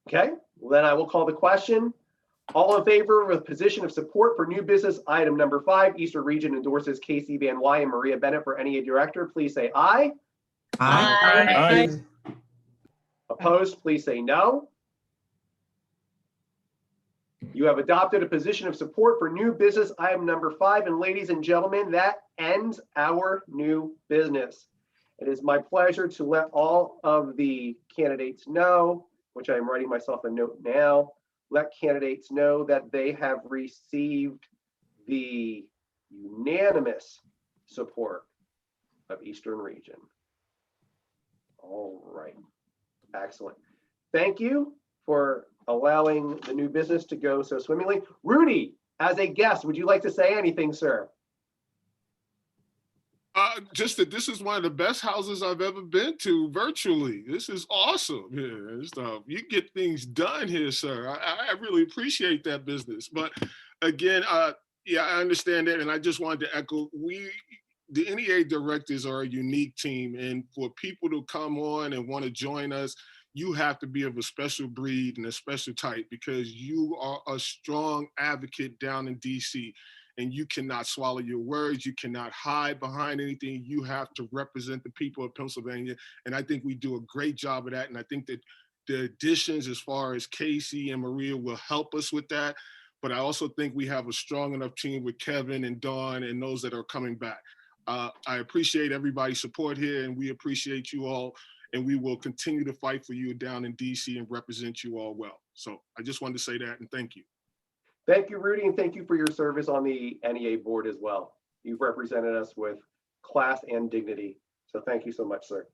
Okay, well, then I will call the question. All in favor of a position of support for new business item number 5, Eastern Region endorses Casey Van Wy and Maria Bennett for NEA Director, please say aye. Aye. Opposed, please say no. You have adopted a position of support for new business item number 5, and ladies and gentlemen, that ends our new business. It is my pleasure to let all of the candidates know, which I am writing myself a note now, let candidates know that they have received the unanimous support of Eastern Region. All right, excellent. Thank you for allowing the new business to go so swimmingly. Rudy, as a guest, would you like to say anything, sir? Just that this is one of the best houses I've ever been to virtually. This is awesome here. You get things done here, sir. I really appreciate that business. But again, yeah, I understand that. And I just wanted to echo, the NEA directors are a unique team. And for people to come on and want to join us, you have to be of a special breed and a special type, because you are a strong advocate down in DC. And you cannot swallow your words. You cannot hide behind anything. You have to represent the people of Pennsylvania. And I think we do a great job of that. And I think that the additions as far as Casey and Maria will help us with that. But I also think we have a strong enough team with Kevin and Dawn and those that are coming back. I appreciate everybody's support here, and we appreciate you all. And we will continue to fight for you down in DC and represent you all well. So I just wanted to say that, and thank you. Thank you, Rudy, and thank you for your service on the NEA board as well. You've represented us with class and dignity. So thank you so much, sir.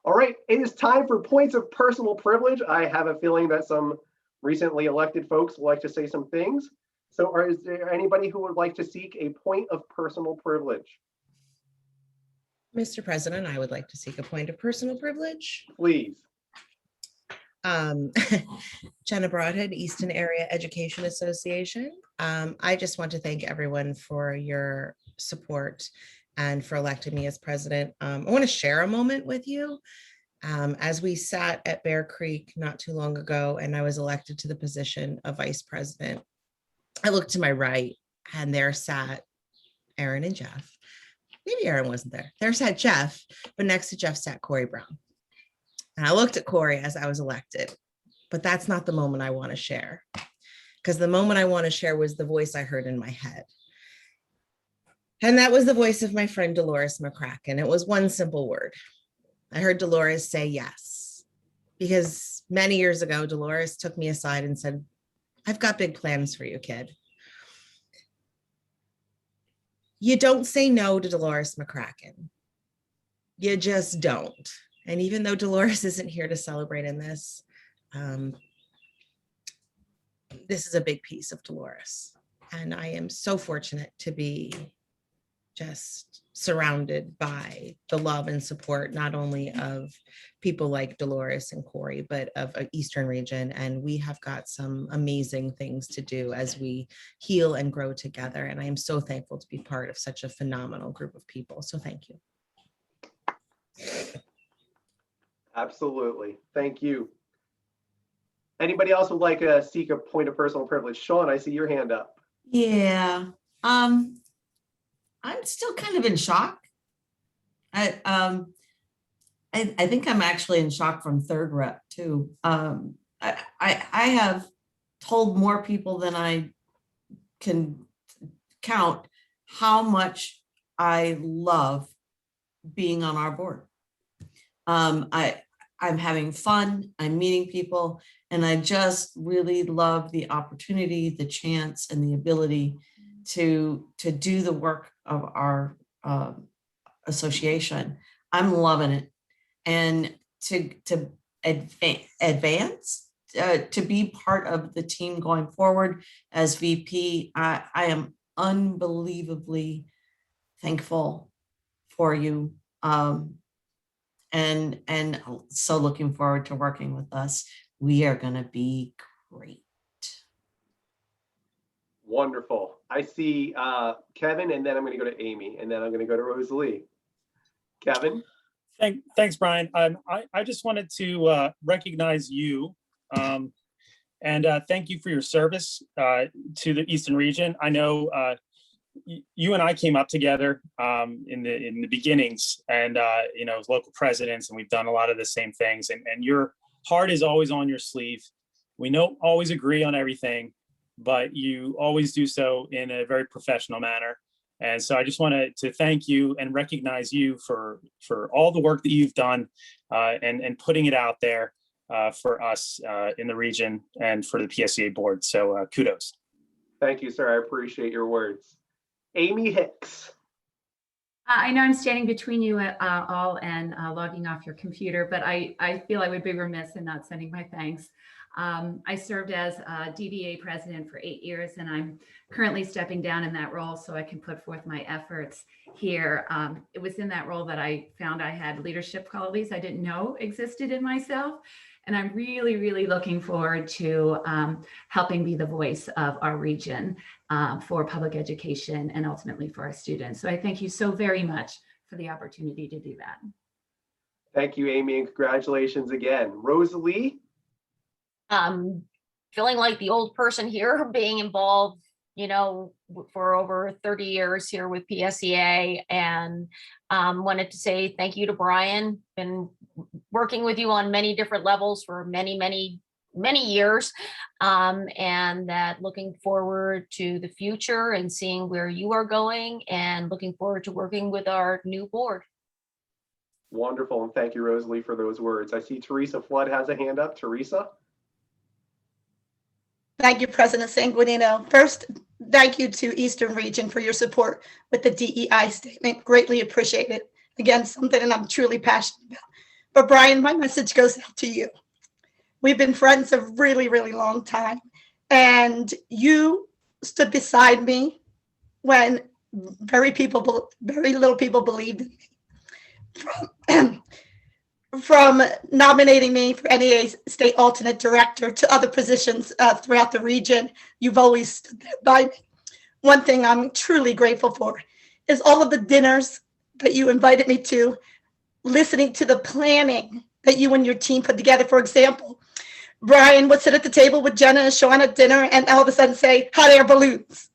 All right, it is time for points of personal privilege. I have a feeling that some recently elected folks would like to say some things. So is there anybody who would like to seek a point of personal privilege? Mr. President, I would like to seek a point of personal privilege. Please. Jenna Broadhead, Easton Area Education Association. I just want to thank everyone for your support and for electing me as president. I want to share a moment with you. As we sat at Bear Creek not too long ago, and I was elected to the position of vice president, I looked to my right, and there sat Aaron and Jeff. Maybe Aaron wasn't there. There sat Jeff, but next to Jeff sat Corey Brown. And I looked at Corey as I was elected, but that's not the moment I want to share, because the moment I want to share was the voice I heard in my head. And that was the voice of my friend Dolores McCracken. It was one simple word. I heard Dolores say yes, because many years ago, Dolores took me aside and said, "I've got big plans for you, kid." You don't say no to Dolores McCracken. You just don't. And even though Dolores isn't here to celebrate in this, this is a big piece of Dolores. And I am so fortunate to be just surrounded by the love and support, not only of people like Dolores and Corey, but of Eastern Region. And we have got some amazing things to do as we heal and grow together. And I am so thankful to be part of such a phenomenal group of people. So thank you. Absolutely. Thank you. Anybody else would like to seek a point of personal privilege? Sean, I see your hand up. Yeah. I'm still kind of in shock. I think I'm actually in shock from third rep too. I have told more people than I can count how much I love being on our board. I'm having fun, I'm meeting people, and I just really love the opportunity, the chance, and the ability to do the work of our association. I'm loving it. And to advance, to be part of the team going forward as VP, I am unbelievably thankful for you. And so looking forward to working with us. We are going to be great. Wonderful. I see Kevin, and then I'm going to go to Amy, and then I'm going to go to Rosalie. Kevin? Thanks, Brian. I just wanted to recognize you and thank you for your service to the Eastern Region. I know you and I came up together in the beginnings, and as local presidents, and we've done a lot of the same things. And your heart is always on your sleeve. We don't always agree on everything, but you always do so in a very professional manner. And so I just wanted to thank you and recognize you for all the work that you've done and putting it out there for us in the region and for the PSEA board. So kudos. Thank you, sir. I appreciate your words. Amy Hicks. I know I'm standing between you all and logging off your computer, but I feel I would be remiss in not sending my thanks. I served as DBA president for 8 years, and I'm currently stepping down in that role so I can put forth my efforts here. It was in that role that I found I had leadership qualities I didn't know existed in myself. And I'm really, really looking forward to helping be the voice of our region for public education and ultimately for our students. So I thank you so very much for the opportunity to do that. Thank you, Amy, and congratulations again. Rosalie? Feeling like the old person here, being involved, for over 30 years here with PSEA, and wanted to say thank you to Bryan. Been working with you on many different levels for many, many, many years, and that looking forward to the future and seeing where you are going, and looking forward to working with our new board. Wonderful, and thank you, Rosalie, for those words. I see Teresa Flood has a hand up. Teresa? Thank you, President Sanguinito. First, thank you to Eastern Region for your support with the DEI statement. Greatly appreciate it. Again, something that I'm truly passionate about. But Bryan, my message goes out to you. We've been friends a really, really long time. And you stood beside me when very little people believed in me. From nominating me for NEA state alternate director to other positions throughout the region, you've always stood there by me. One thing I'm truly grateful for is all of the dinners that you invited me to, listening to the planning that you and your team put together. For example, Bryan would sit at the table with Jenna and Sean at dinner and all of a sudden say, hot air balloons.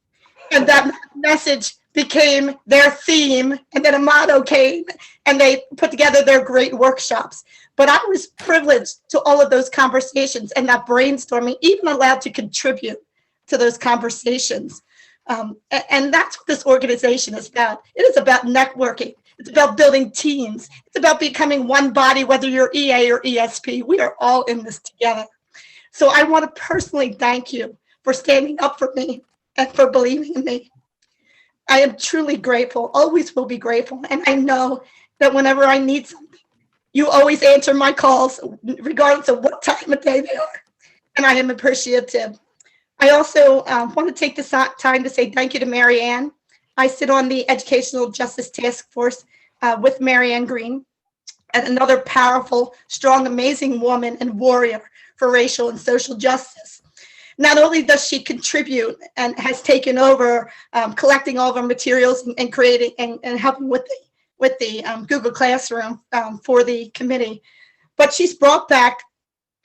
And that message became their theme, and then a motto came, and they put together their great workshops. But I was privileged to all of those conversations and that brainstorming, even allowed to contribute to those conversations. And that's what this organization is about. It is about networking. It's about building teams. It's about becoming one body, whether you're EA or ESP. We are all in this together. So I want to personally thank you for standing up for me and for believing in me. I am truly grateful, always will be grateful. And I know that whenever I need something, you always answer my calls, regardless of what time of day they are. And I am appreciative. I also want to take this time to say thank you to Mary Ann. I sit on the Educational Justice Task Force with Mary Ann Green, and another powerful, strong, amazing woman and warrior for racial and social justice. Not only does she contribute and has taken over collecting all of our materials and creating and helping with the Google Classroom for the committee, but she's brought back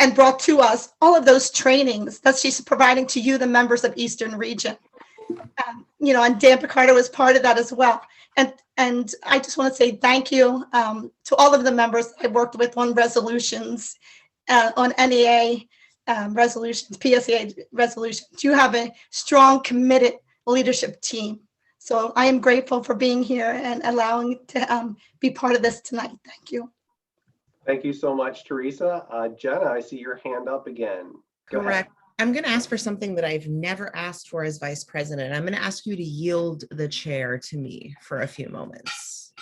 and brought to us all of those trainings that she's providing to you, the members of Eastern Region. And Dan Picardo is part of that as well. And I just want to say thank you to all of the members I worked with on resolutions, on NEA resolutions, PSEA resolutions. You have a strong, committed leadership team. So I am grateful for being here and allowing to be part of this tonight. Thank you. Thank you so much, Teresa. Jenna, I see your hand up again. Go ahead. Correct. I'm going to ask for something that I've never asked for as vice president. I'm going to ask you to yield the chair to me for a few moments.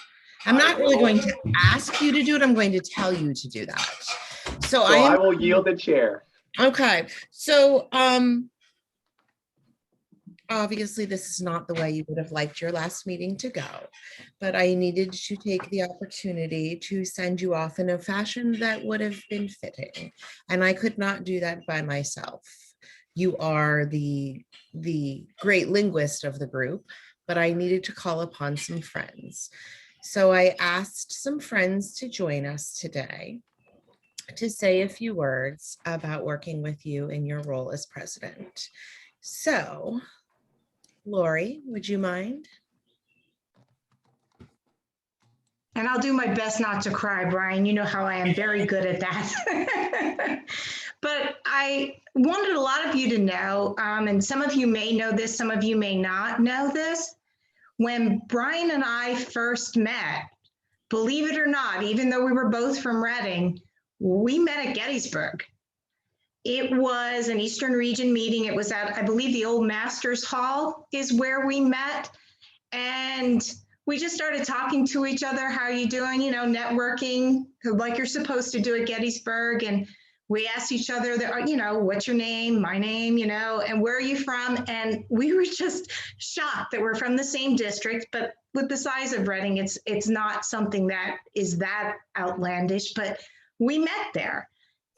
I'm not really going to ask you to do it. I'm going to tell you to do that. So I will yield the chair. Okay. So Obviously, this is not the way you would have liked your last meeting to go, but I needed to take the opportunity to send you off in a fashion that would have been fitting. And I could not do that by myself. You are the great linguist of the group, but I needed to call upon some friends. So I asked some friends to join us today to say a few words about working with you in your role as president. So, Lori, would you mind? And I'll do my best not to cry, Brian. You know how I am very good at that. But I wanted a lot of you to know, and some of you may know this, some of you may not know this. When Brian and I first met, believe it or not, even though we were both from Reading, we met at Gettysburg. It was an Eastern Region meeting. It was at, I believe, the old Masters Hall is where we met. And we just started talking to each other. How are you doing? You know, networking like you're supposed to do at Gettysburg. And we asked each other, that, you know, what's your name? My name, you know, and where are you from? And we were just shocked that we're from the same district, but with the size of Reading, it's not something that is that outlandish, but we met there.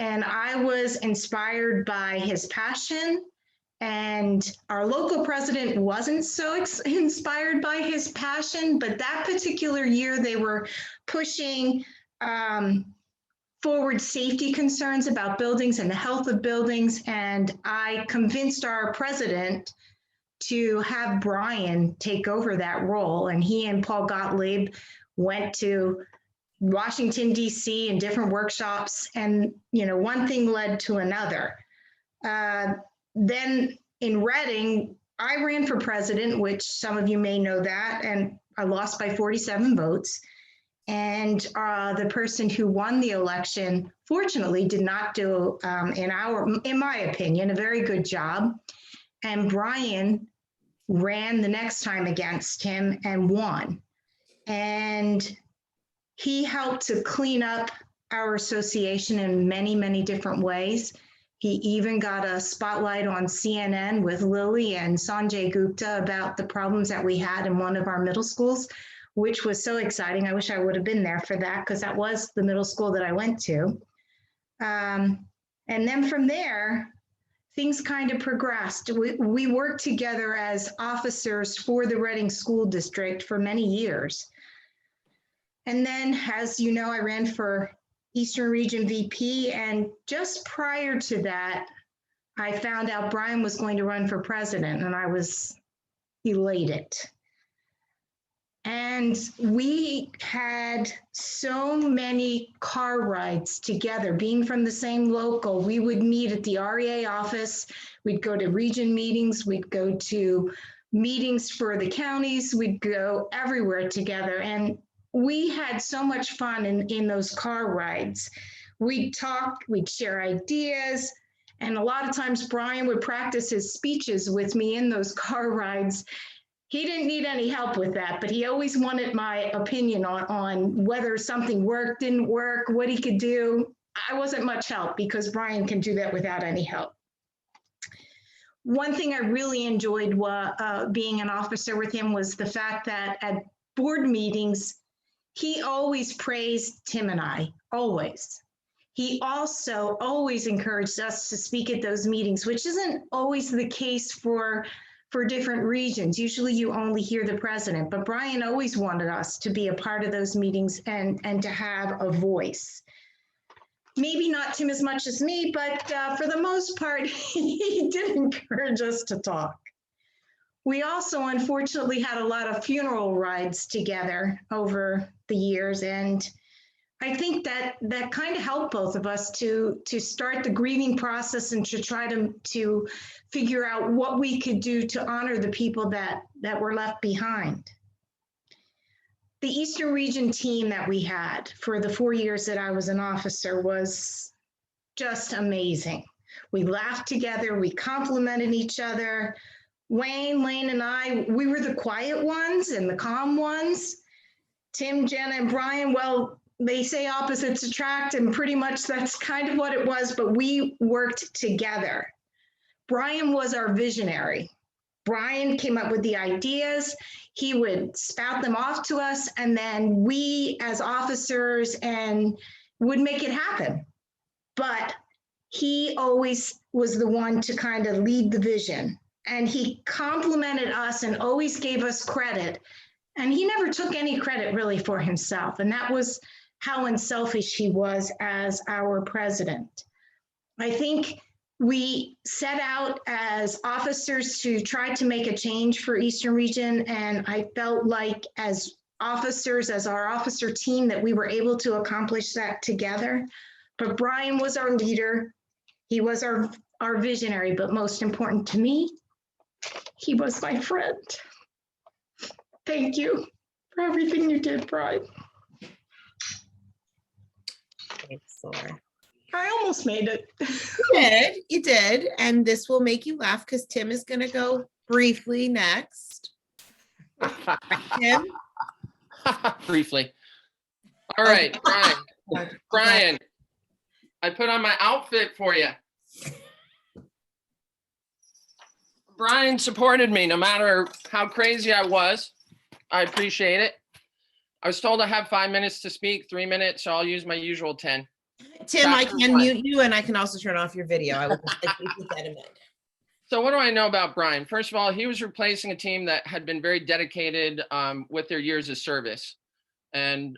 And I was inspired by his passion. And our local president wasn't so inspired by his passion, but that particular year they were pushing forward safety concerns about buildings and the health of buildings. And I convinced our president to have Bryan take over that role. And he and Paul Gottlieb went to Washington, D.C. and different workshops. And, you know, one thing led to another. Then in Reading, I ran for president, which some of you may know that, and I lost by 47 votes. And the person who won the election, fortunately, did not do, in my opinion, a very good job. And Bryan ran the next time against him and won. And he helped to clean up our association in many, many different ways. He even got a spotlight on CNN with Lily and Sanjay Gupta about the problems that we had in one of our middle schools, which was so exciting. I wish I would have been there for that because that was the middle school that I went to. And then from there, things kind of progressed. We worked together as officers for the Reading School District for many years. And then, as you know, I ran for Eastern Region VP, and just prior to that, I found out Bryan was going to run for president, and I was elated. And we had so many car rides together, being from the same local. We would meet at the REA office, we'd go to region meetings, we'd go to meetings for the counties, we'd go everywhere together. And we had so much fun in those car rides. We'd talk, we'd share ideas, and a lot of times Bryan would practice his speeches with me in those car rides. He didn't need any help with that, but he always wanted my opinion on whether something worked, didn't work, what he could do. I wasn't much help because Bryan can do that without any help. One thing I really enjoyed being an officer with him was the fact that at board meetings, he always praised Tim and I, always. He also always encouraged us to speak at those meetings, which isn't always the case for different regions. Usually you only hear the president, but Bryan always wanted us to be a part of those meetings and to have a voice. Maybe not Tim as much as me, but for the most part, he did encourage us to talk. We also, unfortunately, had a lot of funeral rides together over the years, and I think that kind of helped both of us to start the grieving process and to try to figure out what we could do to honor the people that were left behind. The Eastern Region team that we had for the 4 years that I was an officer was just amazing. We laughed together, we complimented each other. Wayne, Lane, and I, we were the quiet ones and the calm ones. Tim, Jenna, and Bryan, well, they say opposites attract, and pretty much that's kind of what it was, but we worked together. Bryan was our visionary. Bryan came up with the ideas. He would spout them off to us, and then we as officers and would make it happen. But he always was the one to kind of lead the vision, and he complimented us and always gave us credit. And he never took any credit really for himself. And that was how unselfish he was as our president. I think we set out as officers to try to make a change for Eastern Region. And I felt like as officers, as our officer team, that we were able to accomplish that together. But Bryan was our leader. He was our visionary, but most important to me, he was my friend. Thank you for everything you did, Bryan. Thanks, Laura. I almost made it. You did. And this will make you laugh because Tim is going to go briefly next. Tim? Briefly. All right, Bryan. Bryan, I put on my outfit for you. Bryan supported me no matter how crazy I was. I appreciate it. I was told I have 5 minutes to speak, 3 minutes, so I'll use my usual 10. Tim, I can mute you and I can also turn off your video. I would keep that in mind. So what do I know about Bryan? First of all, he was replacing a team that had been very dedicated with their years of service. And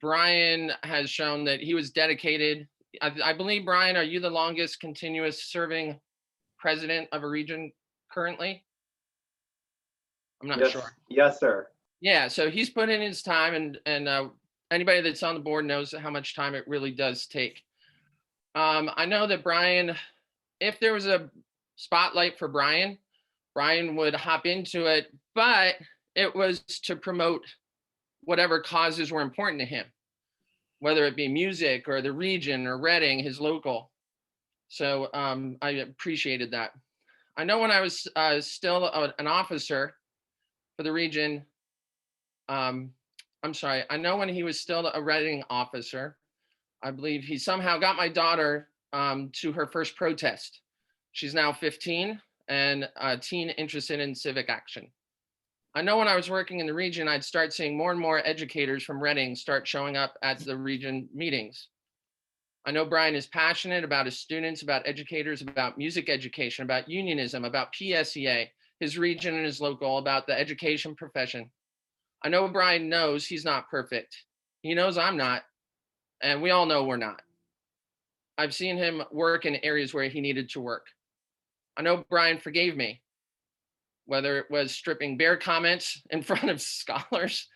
Bryan has shown that he was dedicated. I believe, Bryan, are you the longest continuous serving president of a region currently? I'm not sure. Yes, sir. Yeah, so he's put in his time, and anybody that's on the board knows how much time it really does take. I know that Bryan, if there was a spotlight for Bryan would hop into it, but it was to promote whatever causes were important to him, whether it be music or the region or Reading, his local. So I appreciated that. I know when I was still an officer for the region, I'm sorry, I know when he was still a Reading officer, I believe he somehow got my daughter to her first protest. She's now 15 and a teen interested in civic action. I know when I was working in the region, I'd start seeing more and more educators from Reading start showing up at the region meetings. I know Bryan is passionate about his students, about educators, about music education, about unionism, about PSEA, his region and his local, about the education profession. I know Bryan knows he's not perfect. He knows I'm not, and we all know we're not. I've seen him work in areas where he needed to work. I know Bryan forgave me, whether it was stripping bear comments in front of scholars,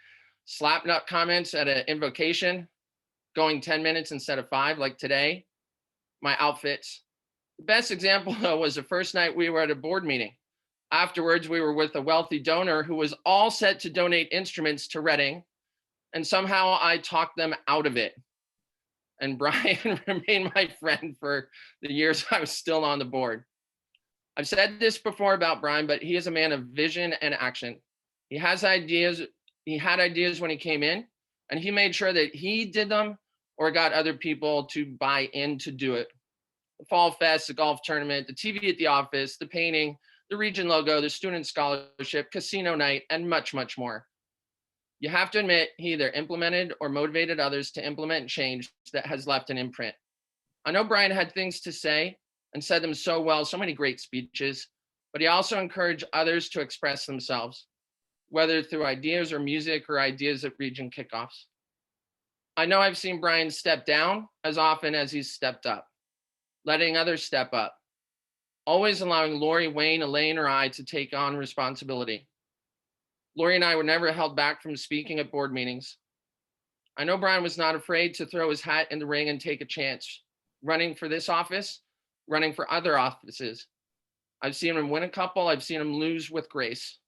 slapnut comments at an invocation, going 10 minutes instead of 5 like today, my outfits. The best example though was the first night we were at a board meeting. Afterwards, we were with a wealthy donor who was all set to donate instruments to Reading, and somehow I talked them out of it. And Bryan remained my friend for the years I was still on the board. I've said this before about Bryan, but he is a man of vision and action. He has ideas. He had ideas when he came in, and he made sure that he did them or got other people to buy in to do it. The Fall Fest, the golf tournament, the TV at the office, the painting, the region logo, the student scholarship, casino night, and much, much more. You have to admit, he either implemented or motivated others to implement change that has left an imprint. I know Bryan had things to say and said them so well, so many great speeches, but he also encouraged others to express themselves, whether through ideas or music or ideas at region kickoffs. I know I've seen Bryan step down as often as he's stepped up, letting others step up, always allowing Lori, Wayne, Elaine, or I to take on responsibility. Lori and I were never held back from speaking at board meetings. I know Bryan was not afraid to throw his hat in the ring and take a chance, running for this office, running for other offices. I've seen him win a couple, I've seen him lose with grace.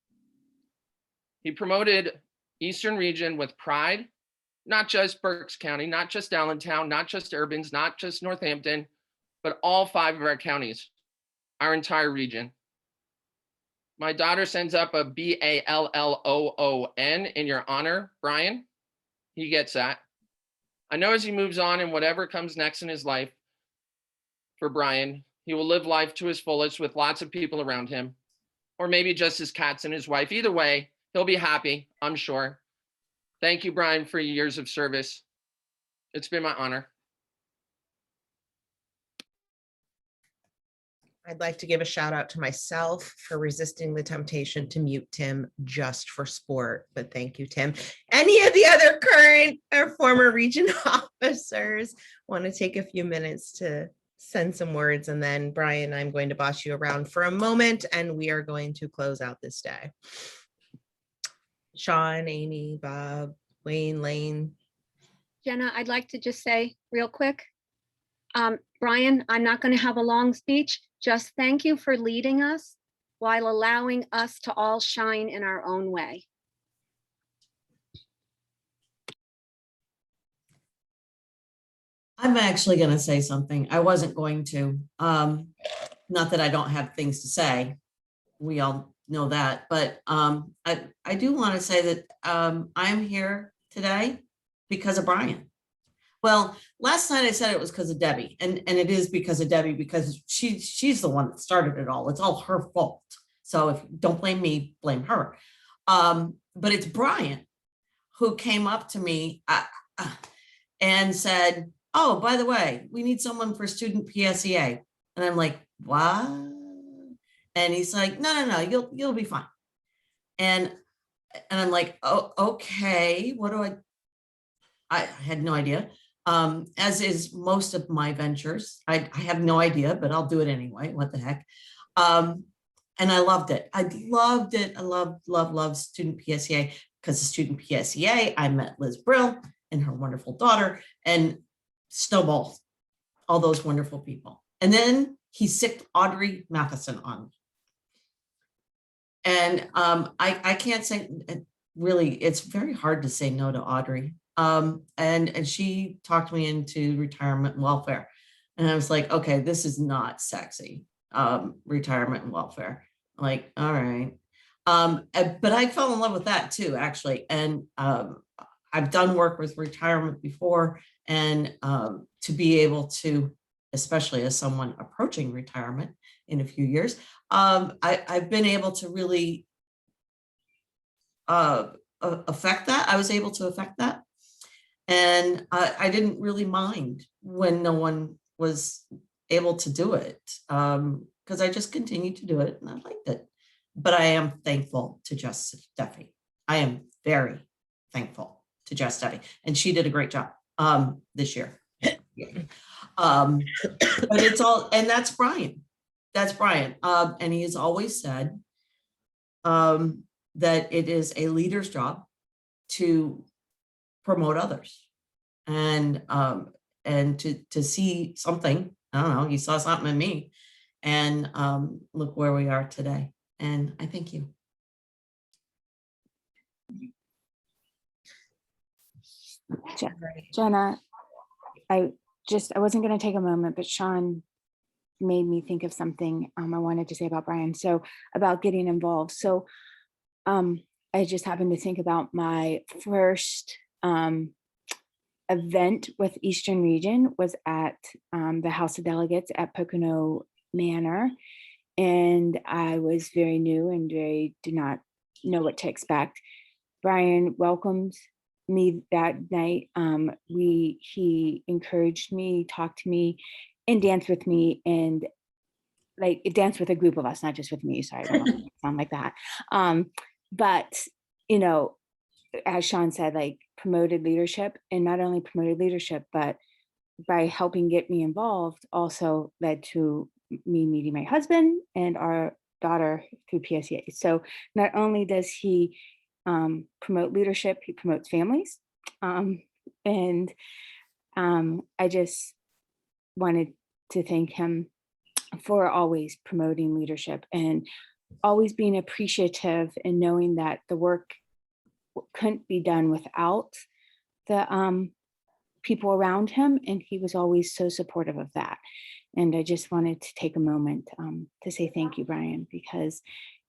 He promoted Eastern Region with pride, not just Berks County, not just Allentown, not just Urbans, not just Northampton, but all 5 of our counties, our entire region. My daughter sends up a BALLOON in your honor, Bryan. He gets that. I know as he moves on and whatever comes next in his life, for Bryan, he will live life to his fullest with lots of people around him, or maybe just his cats and his wife. Either way, he'll be happy, I'm sure. Thank you, Bryan, for your years of service. It's been my honor. I'd like to give a shout out to myself for resisting the temptation to mute Tim just for sport, but thank you, Tim. Any of the other current or former region officers want to take a few minutes to send some words, and then Bryan, I'm going to boss you around for a moment and we are going to close out this day. Sean, Amy, Bob, Wayne, Lane. Jenna, I'd like to just say real quick, Bryan, I'm not going to have a long speech. Just thank you for leading us while allowing us to all shine in our own way. I'm actually going to say something. I wasn't going to. Not that I don't have things to say. We all know that. But I do want to say that I'm here today because of Bryan. Well, last night I said it was because of Debbie, and it is because of Debbie, because she's the one that started it all. It's all her fault. So if don't blame me, blame her. But it's Bryan who came up to me and said, "Oh, by the way, we need someone for student PSEA." And I'm like, "What?" And he's like, "No, you'll be fine." And I'm like, "Oh, okay. What do I had no idea." As is most of my ventures. I have no idea, but I'll do it anyway. What the heck? And I loved it. I loved it. I love student PSEA, because of student PSEA, I met Liz Brill and her wonderful daughter, and snowballed all those wonderful people. And then he sicked Audrey Matheson on me. And I can't say, really, it's very hard to say no to Audrey. And she talked me into retirement and welfare. And I was like, okay, this is not sexy. Retirement and welfare. Like, all right. But I fell in love with that too, actually. And I've done work with retirement before, and to be able to, especially as someone approaching retirement in a few years, I've been able to really affect that. I was able to affect that. And I didn't really mind when no one was able to do it, because I just continued to do it and I liked it. But I am thankful to Jess Steffi. I am very thankful to Jess Steffi, and she did a great job this year. But it's all, and that's Bryan. That's Bryan. And he has always said that it is a leader's job to promote others, and to see something. I don't know, he saw something in me, and look where we are today. And I thank you. Jenna, I wasn't going to take a moment, but Sean made me think of something I wanted to say about Bryan. So about getting involved. So I just happened to think about my first event with Eastern Region was at the House of Delegates at Pocono Manor. And I was very new and did not know what to expect. Bryan welcomed me that night. He encouraged me, talked to me, and danced with me, and like it danced with a group of us, not just with me. Sorry, I don't want to sound like that. But you know, as Sean said, like promoted leadership, and not only promoted leadership, but by helping get me involved, also led to me meeting my husband and our daughter through PSEA. So not only does he promote leadership, he promotes families. And I just wanted to thank him for always promoting leadership and always being appreciative and knowing that the work couldn't be done without the people around him. And he was always so supportive of that. And I just wanted to take a moment to say thank you, Bryan, because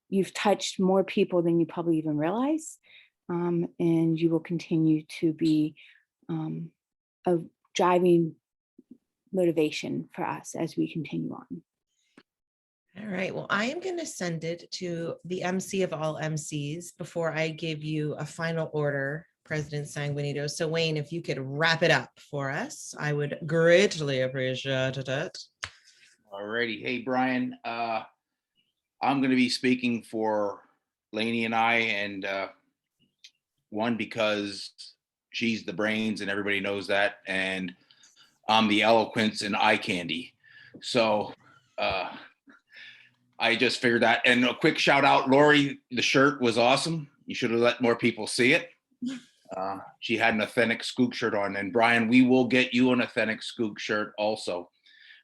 you've touched more people than you probably even realize. And you will continue to be a driving motivation for us as we continue on. All right, well, I am going to send it to the MC of all MCs before I give you a final order, President Sanguinito. So Wayne, if you could wrap it up for us, I would greatly appreciate it. Alrighty. Hey, Brian, I'm going to be speaking for Lainey and I, and one, because she's the brains and everybody knows that, and I'm the eloquence and eye candy. So I just figured that. And a quick shout out, Lori, the shirt was awesome. You should have let more people see it. She had an authentic Skook shirt on. And Brian, we will get you an authentic Skook shirt also.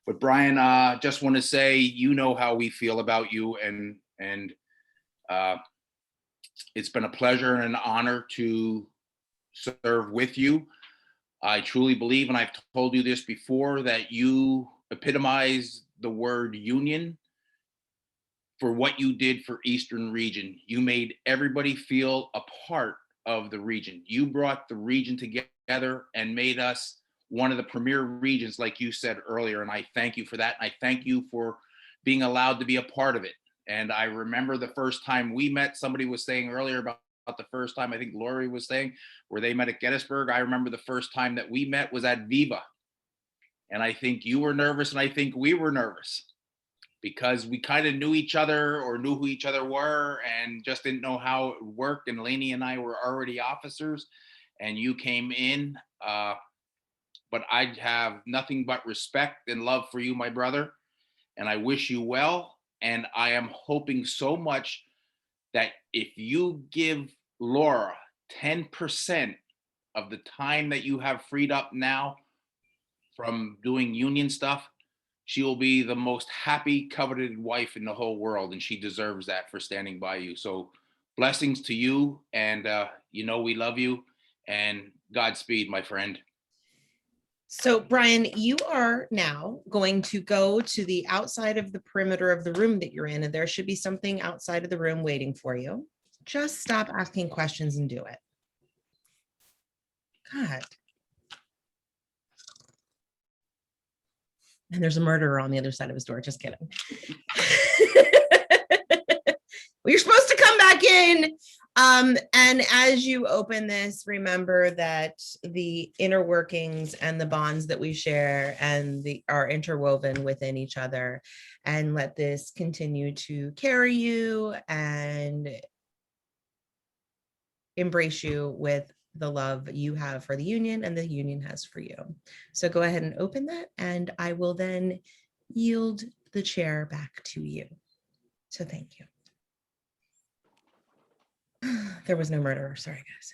But Brian, just want to say, you know how we feel about you, and it's been a pleasure and an honor to serve with you. I truly believe, and I've told you this before, that you epitomize the word union for what you did for Eastern Region. You made everybody feel a part of the region. You brought the region together and made us one of the premier regions, like you said earlier, and I thank you for that. And I thank you for being allowed to be a part of it. And I remember the first time we met, somebody was saying earlier about the first time, I think Lori was saying, where they met at Gettysburg. I remember the first time that we met was at Viva. And I think you were nervous, and I think we were nervous, because we kind of knew each other, or knew who each other were, and just didn't know how it worked. And Lainey and I were already officers, and you came in. But I have nothing but respect and love for you, my brother, and I wish you well. And I am hoping so much that if you give Laura 10% of the time that you have freed up now from doing union stuff, she will be the most happy, coveted wife in the whole world, and she deserves that for standing by you. So blessings to you, and you know we love you, and Godspeed, my friend. So Brian, you are now going to go to the outside of the perimeter of the room that you're in, and there should be something outside of the room waiting for you. Just stop asking questions and do it. God. And there's a murderer on the other side of his door. Just kidding. Well, you're supposed to come back in. And as you open this, remember that the inner workings and the bonds that we share and are interwoven within each other, and let this continue to carry you and embrace you with the love you have for the union and the union has for you. So go ahead and open that, and I will then yield the chair back to you. So thank you. There was no murderer. Sorry, guys.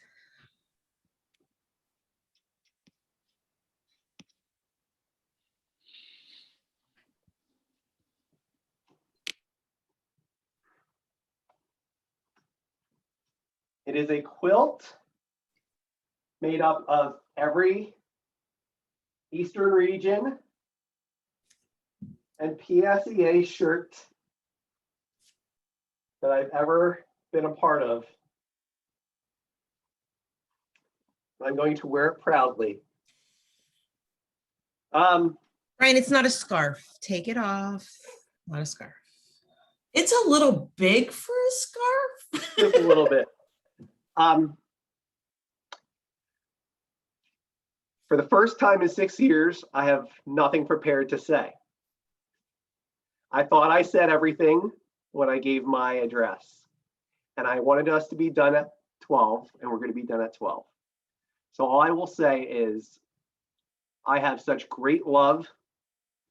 It is a quilt made up of every Eastern Region and PSEA shirt that I've ever been a part of. I'm going to wear it proudly. Brian, it's not a scarf. Take it off. Not a scarf. It's a little big for a scarf. Just a little bit. For the first time in 6 years, I have nothing prepared to say. I thought I said everything when I gave my address, and I wanted us to be done at 12, and we're going to be done at 12. So all I will say is I have such great love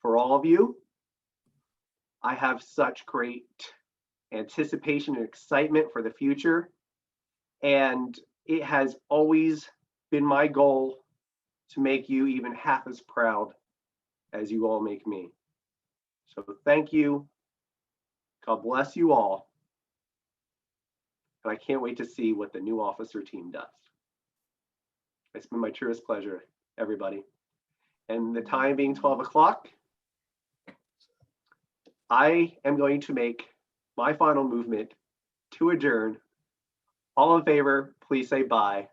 for all of you. I have such great anticipation and excitement for the future. And it has always been my goal to make you even half as proud as you all make me. So thank you. God bless you all. And I can't wait to see what the new officer team does. It's been my truest pleasure, everybody. And the time being 12 o'clock, I am going to make my final movement to adjourn. All in favor, please say bye.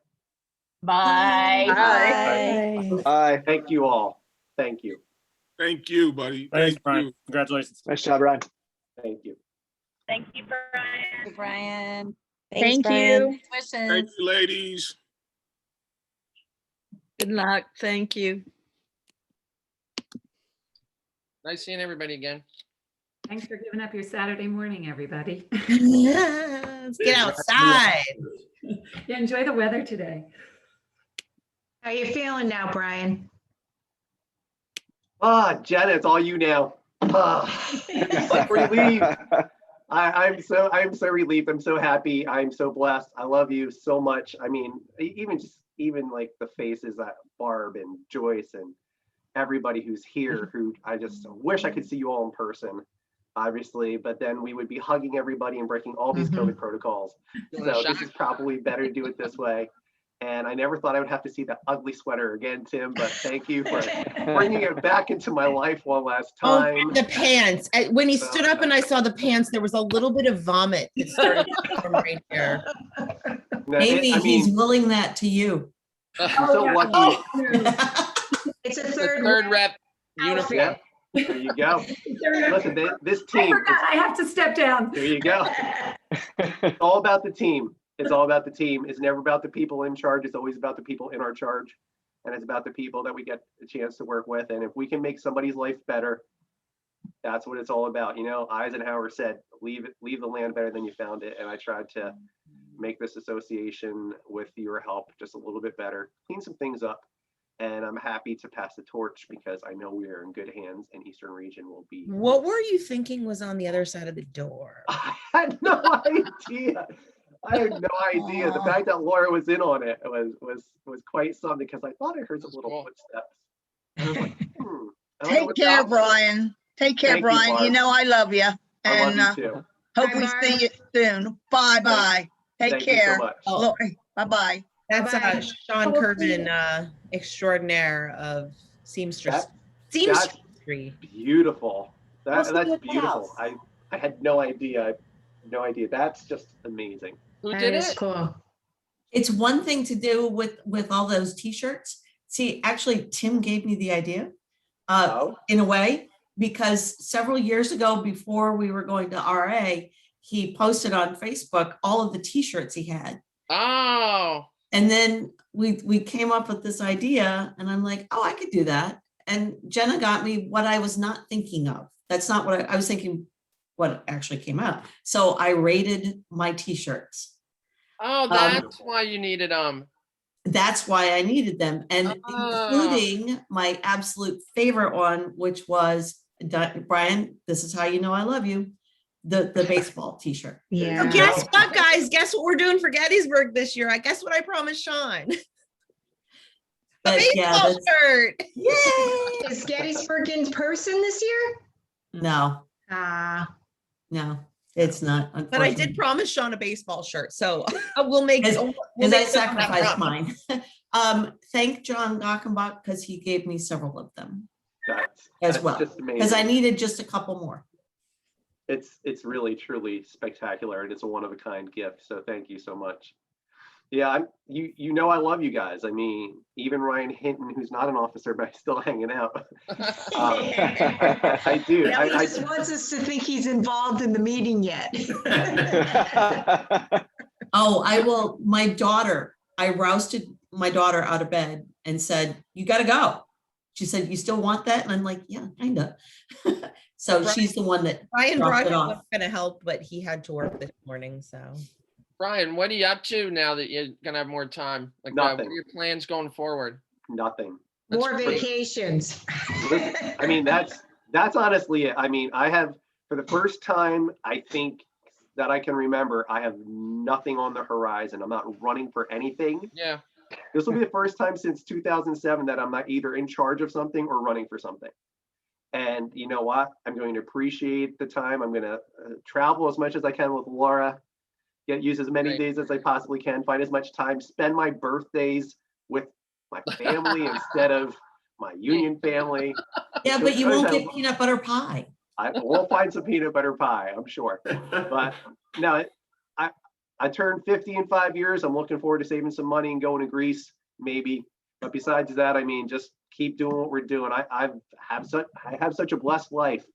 Bye. Bye. Bye. Thank you all. Thank you. Thank you, buddy. Thanks, Thank Brian. you. Congratulations. Nice job, Ryan. Thank you. Thank you, Brian. Brian. Thank you. Thank you, ladies. Good luck. Thank you. Nice seeing everybody again. Thanks for giving up your Saturday morning, everybody. Let's get outside. Yeah, enjoy the weather today. How you feeling now, Brian? Jenna, it's all you now. Like relieved. I'm so relieved. I'm so happy. I'm so blessed. I love you so much. I mean, even like the faces that Barb and Joyce and everybody who's here, who I just wish I could see you all in person, obviously, but then we would be hugging everybody and breaking all these COVID protocols. So this is probably better to do it this way. And I never thought I would have to see that ugly sweater again, Tim, but thank you for bringing it back into my life one last time. Oh, the pants. When he stood up and I saw the pants, there was a little bit of vomit that started to form right there. Amy, he's willing that to you. I'm so lucky. It's a third rep uniform. Yeah, there you go. Listen, this team. I forgot I have to step down. There you go. It's all about the team. It's all about the team. It's never about the people in charge. It's always about the people in our charge. And it's about the people that we get a chance to work with. And if we can make somebody's life better, that's what it's all about. You know, Eisenhower said, leave the land better than you found it. And I tried to make this association with your help just a little bit better, clean some things up. And I'm happy to pass the torch because I know we are in good hands and Eastern Region will be. What were you thinking was on the other side of the door? I had no idea. I had no idea. The fact that Laura was in on it was quite something because I thought I heard some little footsteps. I was like, Take care, Brian. Take care, Brian. You know I love you. And I love you too. hope we see you soon. Bye-bye. Take care. Lori, bye-bye. That's Sean Kervin, extraordinaire of Seamstress. Seamstress. Beautiful. That's beautiful. I had no idea. No idea. That's just amazing. Who did it? Cool. It's one thing to do with all those t-shirts. See, actually, Tim gave me the idea in a way, because several years ago, before we were going to RA, he posted on Facebook all of the t-shirts he had. Oh. And then we came up with this idea and I'm like, oh, I could do that. And Jenna got me what I was not thinking of. That's not what I was thinking, what actually came out. So I rated my t-shirts. Oh, that's why you needed them. That's why I needed them. And including my absolute favorite one, which was, Brian, this is how you know I love you, the baseball t-shirt. Yeah. So guess what, guys? Guess what we're doing for Gettysburg this year? I guess what I promised Sean. A baseball shirt. Yay! Is Gettysburg in person this year? No. No, it's not. But I did promise Sean a baseball shirt, so we'll make. Because I sacrificed mine. Thank John Gockenbach because he gave me several of them as well. Because I needed just a couple more. It's really truly spectacular and it's a one of a kind gift. So thank you so much. Yeah, you know I love you guys. I mean, even Ryan Hinton, who's not an officer, but still hanging out. I do. He just wants us to think he's involved in the meeting yet. Oh, I will. My daughter, I rousted my daughter out of bed and said, "You got to go." She said, "You still want that?" And I'm like, "Yeah, kind of." So Brian, she's the one that Brian was going to help, but he had to work this morning, so. Brian, what are you up to now that you're gonna have more time? Like, what are your plans going forward? Nothing. More vacations. I mean, that's honestly it. I mean, I have, for the first time, I think that I can remember, I have nothing on the horizon. I'm not running for anything. Yeah. This will be the first time since 2007 that I'm not either in charge of something or running for something. And you know what? I'm going to appreciate the time. I'm going to travel as much as I can with Laura. Use as many days as I possibly can, find as much time, spend my birthdays with my family instead of my union family. Yeah, but you won't get peanut butter pie. I will find some peanut butter pie, I'm sure. But no, I turned 50 in 5 years. I'm looking forward to saving some money and going to Greece, maybe. But besides that, I mean, just keep doing what we're doing. I have such a blessed life.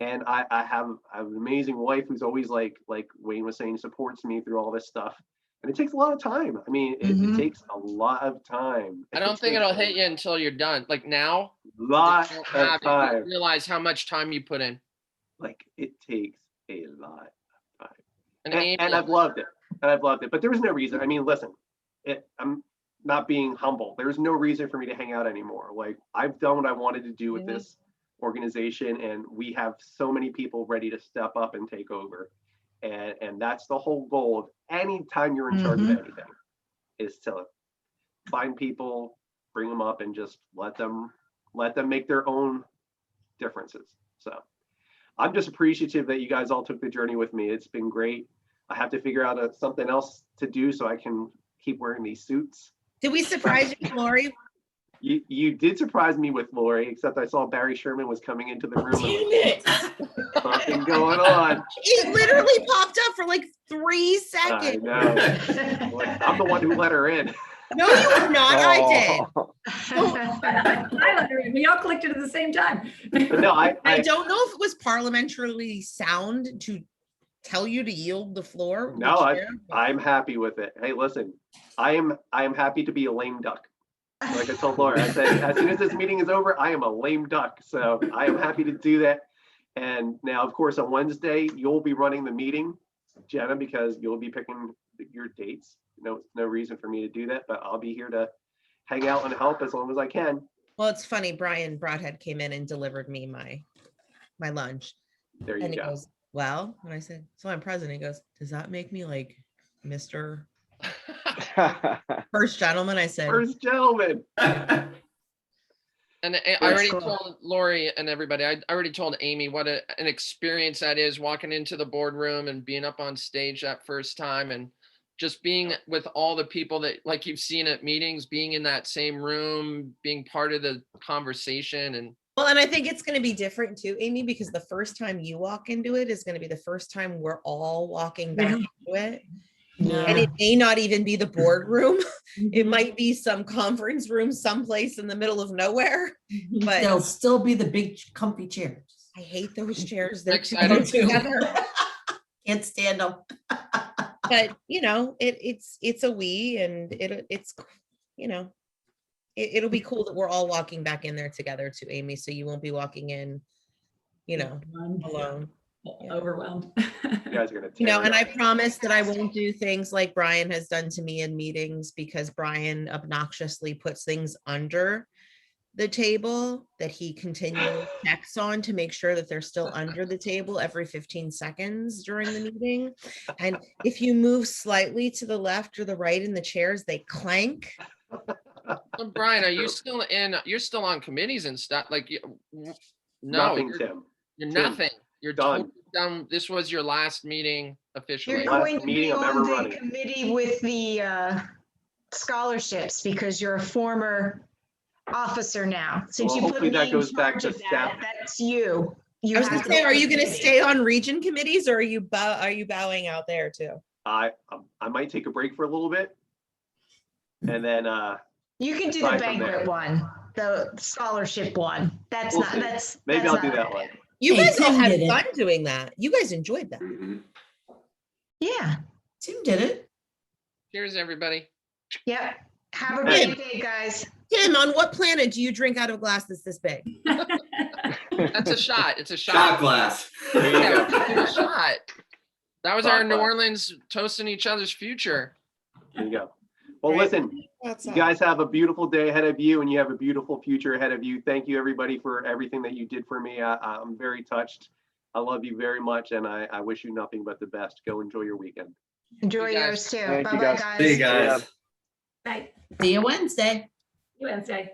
And I have an amazing wife who's always like Wayne was saying, supports me through all this stuff. And it takes a lot of time. I mean, it takes a lot of time. I don't think it'll hit you until you're done. Like now, Lot you don't of have it, you time. realize how much time you put in. Like it takes a lot of time. And And, Amy- and I've loved it. And I've loved it. But there was no reason. I mean, listen, I'm not being humble. There's no reason for me to hang out anymore. Like I've done what I wanted to do with this organization, and we have so many people ready to step up and take over. And that's the whole goal of any time you're in charge of anything, is to find people, bring them up, and just let them make their own differences. So I'm just appreciative that you guys all took the journey with me. It's been great. I have to figure out something else to do so I can keep wearing these suits. Did we surprise you, Lori? You did surprise me with Lori, except I saw Barry Sherman was coming into the room. Something going on. It literally popped up for like 3 I seconds. know. Like, I'm the one who let her in. No, you were not. I did. I let her in. We all clicked it at the same time. No, I don't know if it was parliamentarily sound to tell you to yield the floor. No, I'm happy with it. Hey, listen, I am happy to be a lame duck. Like I told Laura, I said, as soon as this meeting is over, I am a lame duck. So I am happy to do that. And now, of course, on Wednesday, you'll be running the meeting, Jenna, because you'll be picking your dates. No reason for me to do that, but I'll be here to hang out and help as long as I can. Well, it's funny. Brian Broadhead came in and delivered me my lunch. There you and he go. goes, well, when I said, so I'm president, he goes, does that make me like Mr. First gentleman? I said, First gentleman. And I already told Lori and everybody, I already told Amy what an experience that is, walking into the boardroom and being up on stage that first time, and just being with all the people that, like you've seen at meetings, being in that same room, being part of the conversation. And well, and I think it's going to be different too, Amy, because the first time you walk into it is going to be the first time we're all walking back into it. And it may not even be the boardroom. It might be some conference room someplace in the middle of nowhere. But There'll still be the big comfy chairs. I hate those chairs. They're too excited. close together. Can't stand them. But you know, it's a we, and it's you know, it'll be cool that we're all walking back in there together too, Amy. So you won't be walking in, you know, alone. Overwhelmed. You guys are gonna You know, tear it and I up. promise that I won't do things like Brian has done to me in meetings, because Brian obnoxiously puts things under the table that he continually checks on to make sure that they're still under the table every 15 seconds during the meeting. And if you move slightly to the left or the right in the chairs, they clank. So Brian, are you still you're still on committees and stuff? Like, no, Nothing, you're, Tim. you're Tim, nothing. You're done. totally done. This was your last meeting officially. You're Last going to be meeting I'm ever on the running. committee with the scholarships because you're a former officer now. Since Well, you put hopefully me that in goes back charge to of that, staff. that's you. You I was have gonna say, to are you going to committee. stay on region committees, or are you bowing out there too? I might take a break for a little bit, and then You can do the aside from banquet there. one, the scholarship one. That's We'll not, see. that's. Maybe that's I'll do not that it. one. You Hey, guys all Tim had did it. fun doing that. You guys enjoyed that. Yeah, Tim did it. Cheers, everybody. yep. Have a Hey. great day, guys. Tim, on what planet do you drink out of a glass that's this big? That's a shot. It's a shot. Shot glass. There you Yeah, go. it's a shot. That was Shot our New glass. Orleans toasting each other's future. There you go. Well, Right. listen, That's you all. guys have a beautiful day ahead of you, and you have a beautiful future ahead of you. Thank you, everybody, for everything that you did for me. I'm very touched. I love you very much, and I wish you nothing but the best. Go enjoy your weekend. Enjoy You guys. yours too. Thank you, Bye-bye, guys. guys. See you guys. Bye. See you Wednesday. Wednesday.